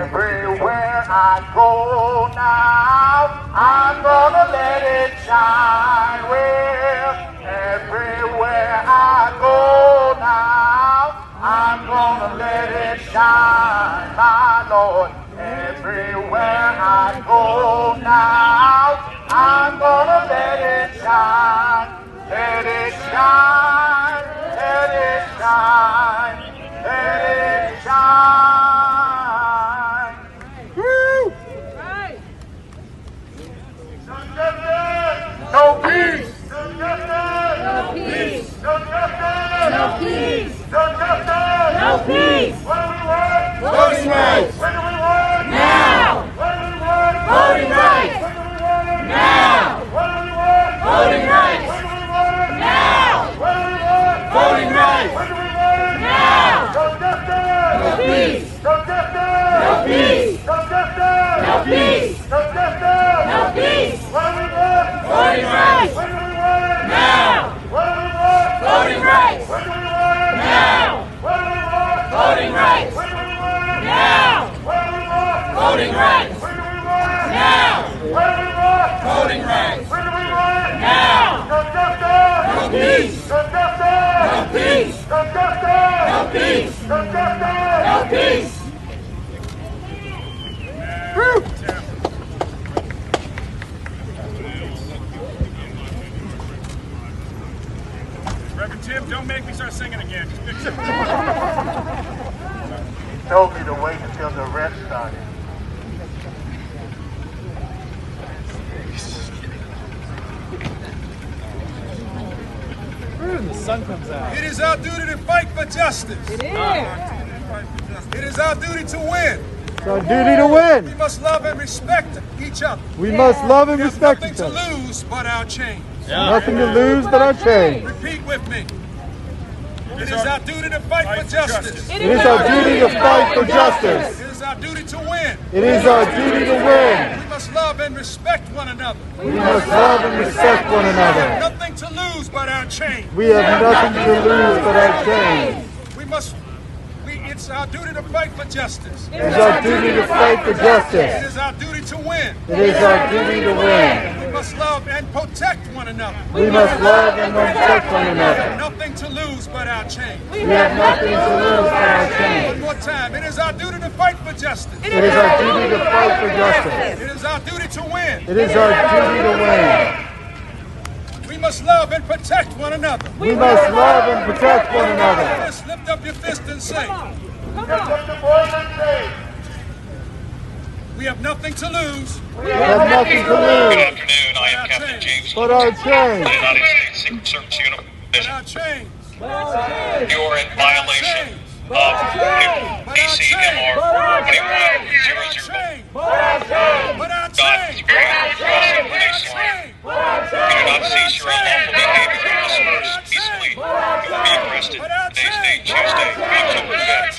Everywhere I go now, I'm gonna let it shine, well, everywhere I go now, I'm gonna let it shine, my Lord, everywhere I go now, I'm gonna let it shine, let it shine, let it shine, let it shine. Woo! Right. No peace! No justice! No peace! No justice! No peace! No justice! No peace! What do we want? Voting rights! When do we want? Now! When do we want? Voting rights! When do we want? Now! When do we want? Voting rights! When do we want? Now! When do we want? Voting rights! When do we want? Now! No justice! No peace! No justice! No peace! No justice! No peace! No justice! No peace! What do we want? Voting rights! When do we want? Now! What do we want? Voting rights! When do we want? Now! What do we want? Voting rights! When do we want? Now! What do we want? Voting rights! When do we want? Now! What do we want? Voting rights! When do we want? Now! No justice! No peace! No justice! No peace! No justice! No peace! No justice! No peace! Woo! Reverend Tim, don't make me start singing again. Just fix it. He told me to wait until the arrest started. sun comes out. It is our duty to fight for justice. It is. It is our duty to win. It's our duty to win. We must love and respect each other. We must love and respect each Nothing other. to lose but our chains. Nothing to lose but our chains. Repeat with me. It is our duty to fight for justice. It is our duty to fight for justice. It is our duty to win. It is our duty to win. We must love and respect one another. We must love and respect one We another. have nothing to lose but our chains. We have nothing to lose but our chains. It's our duty to fight for justice. It is our duty to fight for It justice. is our duty to win. It is our duty to win. We must love and protect one another. We must love and protect one We have another. nothing to lose but our chains. We have nothing to lose but our chains. One more time. It is our duty to fight for justice. It is our duty to fight for justice. It is our duty to win. It is our duty to win. We must love and protect one another. We must love and protect one another. Just lift up your fist and say, we have nothing to lose. We have nothing to lose. Good afternoon. I am Captain James but our chains. the United States Secret Service Unit Division. You are in violation of DCMR 2100. God's Spirit crossing police line. If you do not cease your unlawful behavior in this course peacefully, you will be arrested. Today's date, Tuesday, October 5th,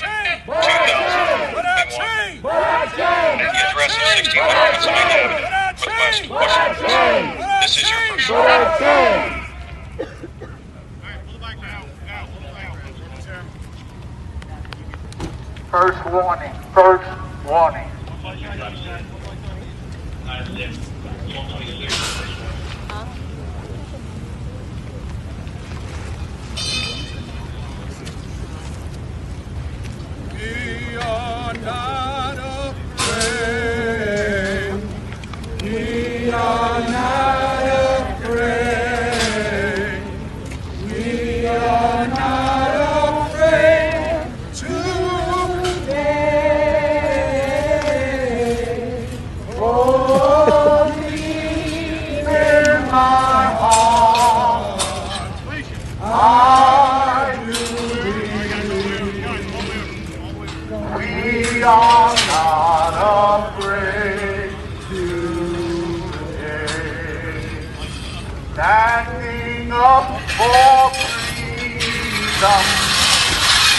2001. The address is 1600 Pennsylvania Avenue, Northwest Washington. This is your first warning. First warning. First warning. We are not afraid. We are not afraid. We are not afraid today. Oh, deep in my heart, I do we are not afraid today. Standing up for freedom.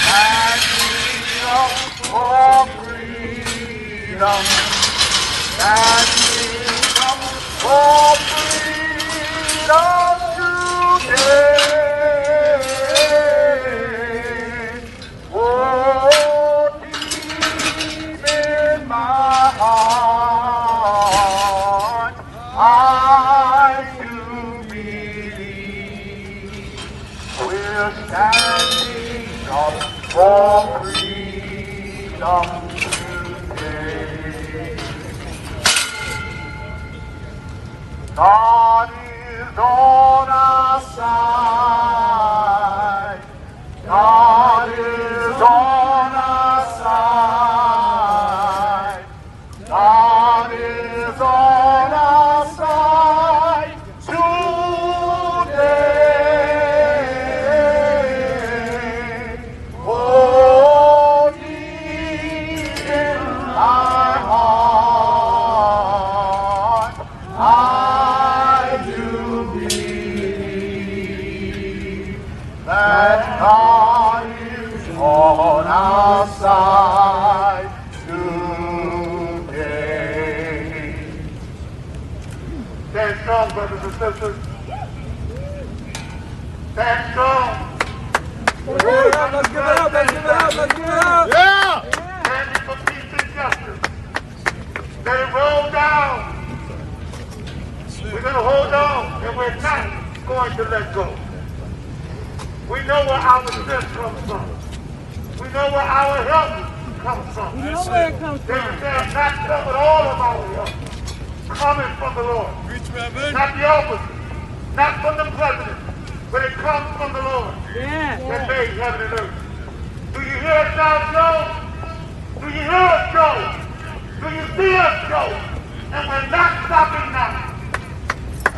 Standing up for freedom. Standing up for freedom today. Oh, deep in my heart, I do believe we're standing up for freedom today. God is on our side. God is on our side. God is on our side today. Oh, deep in my heart, I do believe that God is on our side today. Stand strong, brothers and sisters. Stand strong. Let's give it up, let's give it up, let's give it up, let's give it up. Yeah! Standing for peace and justice. Let it roll down. We're going to hold on, and we're not going to let go. We know where our strength comes from. We know where our help comes from. We know where it comes from. David said, not some, but all of our help coming from the Lord. Not the opposite. Not from the president, but it comes from the Lord. Yes. That made heaven and earth. Do you hear us now, Joe? Do you hear us, Joe? Do you see us, Joe? And we're not stopping now.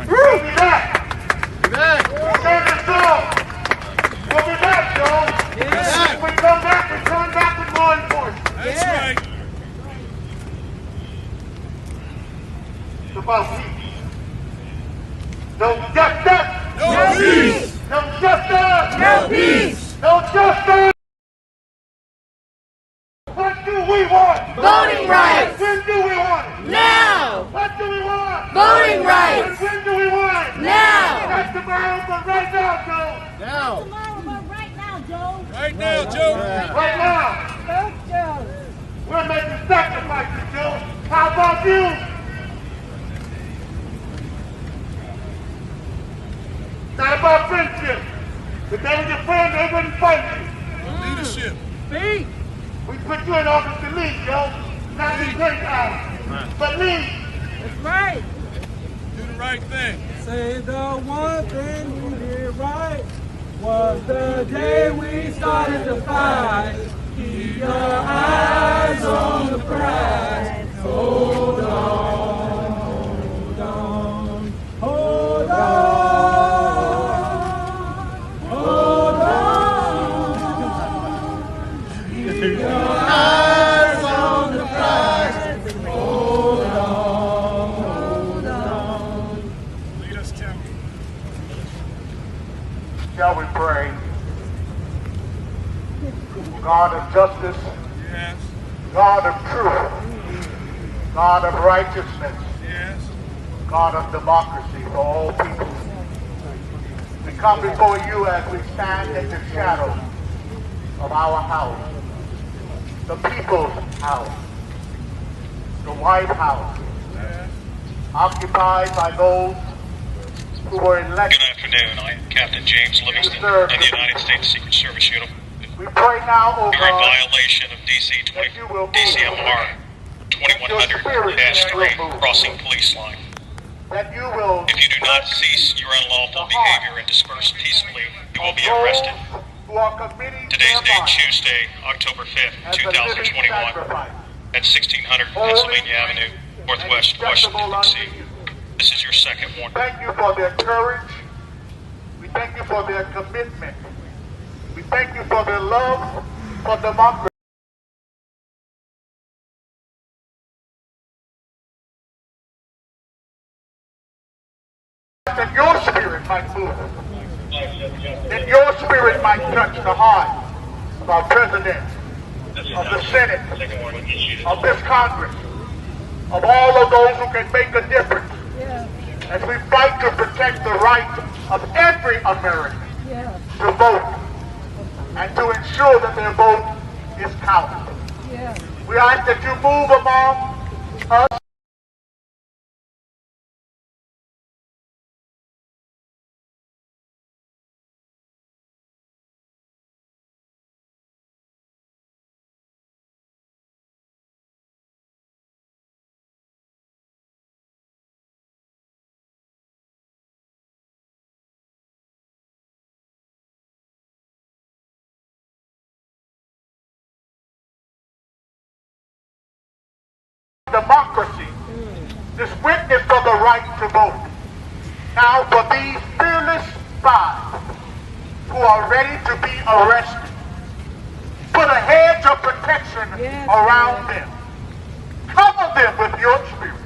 We'll be back. Stand strong. No justice. No peace. No justice. No peace. No justice. What do we want? Voting rights. When do we want it? Now. What do we want? Voting rights. When do we want it? Now. Not tomorrow, but right now, Joe. Now. Tomorrow, but right now, Joe. Right now, Joe. Right now. Joe. We're making sacrifices, Joe. How about you? Not about friendship. If they were your friend, they wouldn't fight you. Leadership. Speak. We put you in office to lead, Joe. Not be great out. But lead. That's right. Do the right thing. Say the one thing you did right was the day we started to fight. Keep your eyes on the prize. Hold on, hold on, hold on. Keep your eyes on the prize. Hold on, hold on. Lead us, Tim. Shall we pray? God of justice, Yes. God of truth, God of righteousness, Yes. God of democracy for all people. We come before you as we stand in the shadow of our house, the people's house, the White House, occupied by those who were elected. Good afternoon. I am Captain James Livingston Sir. of the United States Secret Service Unit. We pray now, O You're in God, violation of DCMR 2100-3, crossing police line. that you will If you do not cease your unlawful behavior and disperse peacefully, you will be arrested. who are committing Today's date, thereby Tuesday, October 5th, as a living 2021, sacrifice, at 1600 Pennsylvania Avenue, Northwest, Washington, D.C. This is your second warning. Thank you for their courage. We thank you for their commitment. We thank you for their love for democracy. That your spirit might move. That your spirit might touch the heart of our president, of the Senate, of this Congress, of all of those who can make a difference as we fight to protect the right of every American to vote and to ensure that their vote is counted. We ask that you move among us. Democracy, this witness for the right to vote. Now for these fearless spies who are ready to be arrested, put a hedge of protection around them. Cover them with your spirit.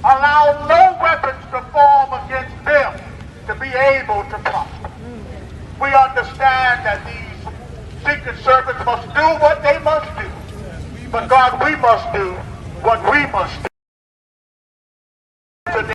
Allow no weapons to form against them to be able to prosper. We understand that these Secret Service must do what they must do. But God, we must do what we must do. Today,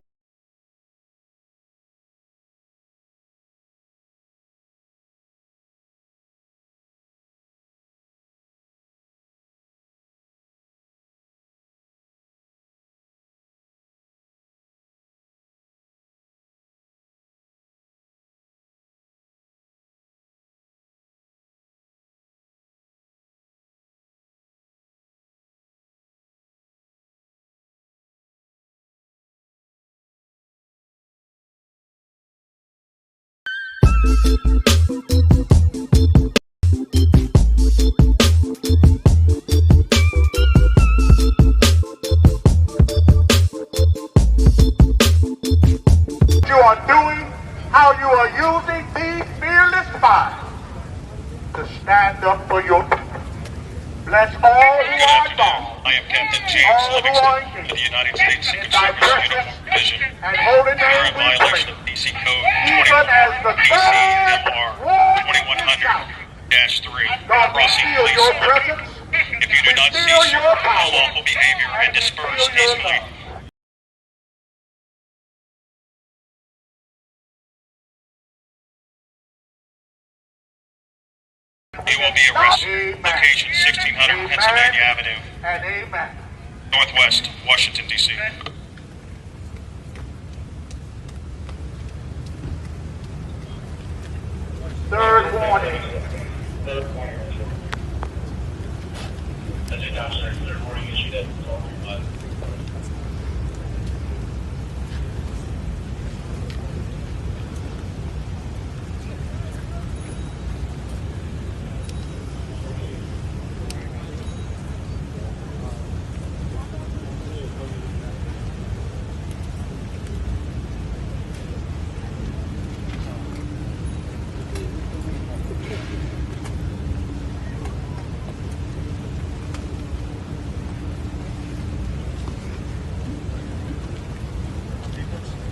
you are doing, how you are using these fearless spies to stand up for your people. Bless all who are involved. I am Captain James Livingston of the United States Secret Service Unit Division. And holy You're in name we violation pray. of He will be arrested. Location 1600 Pennsylvania Avenue, And amen. Northwest, Washington, D.C. Third warning.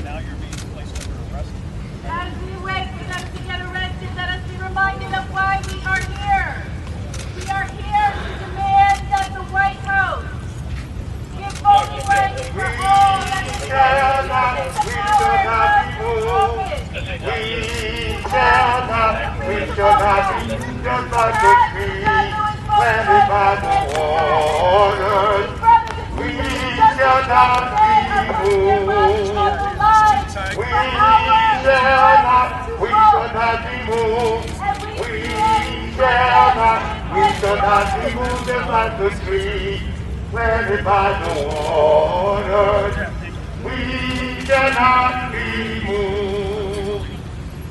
Now you're being placed under arrest. As we wait for them to get arrested, let us be reminded of why we are here. We are here to demand that the White House give voting rights for all that is We shall not be moved. Just like the tree planted by the waters. We shall not be moved. We shall not be moved. We shall not be moved just like the tree planted by the waters. We shall not be moved.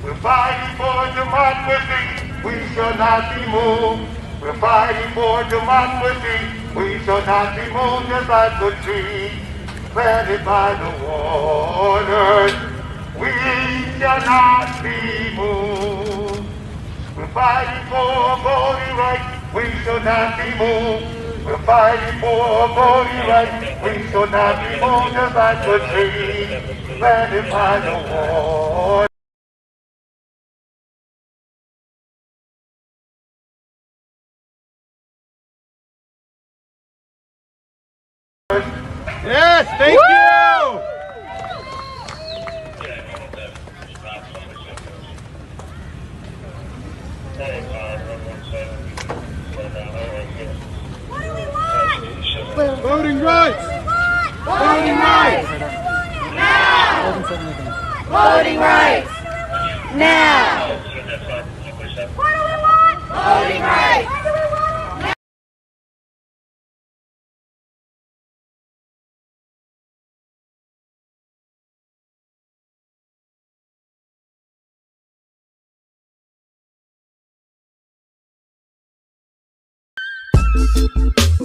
We're fighting for democracy. We shall not be moved. We're fighting for democracy. We shall not be moved just like the tree planted by the waters. We shall not be moved. We're fighting for voting rights. We shall not be moved. We're fighting for voting rights. We shall not be moved just like the tree planted by the waters. Yes, thank you. What do we want? Voting rights. Voting rights! Now! Voting rights! Now! What do we want? Voting rights! When do we want it? Now.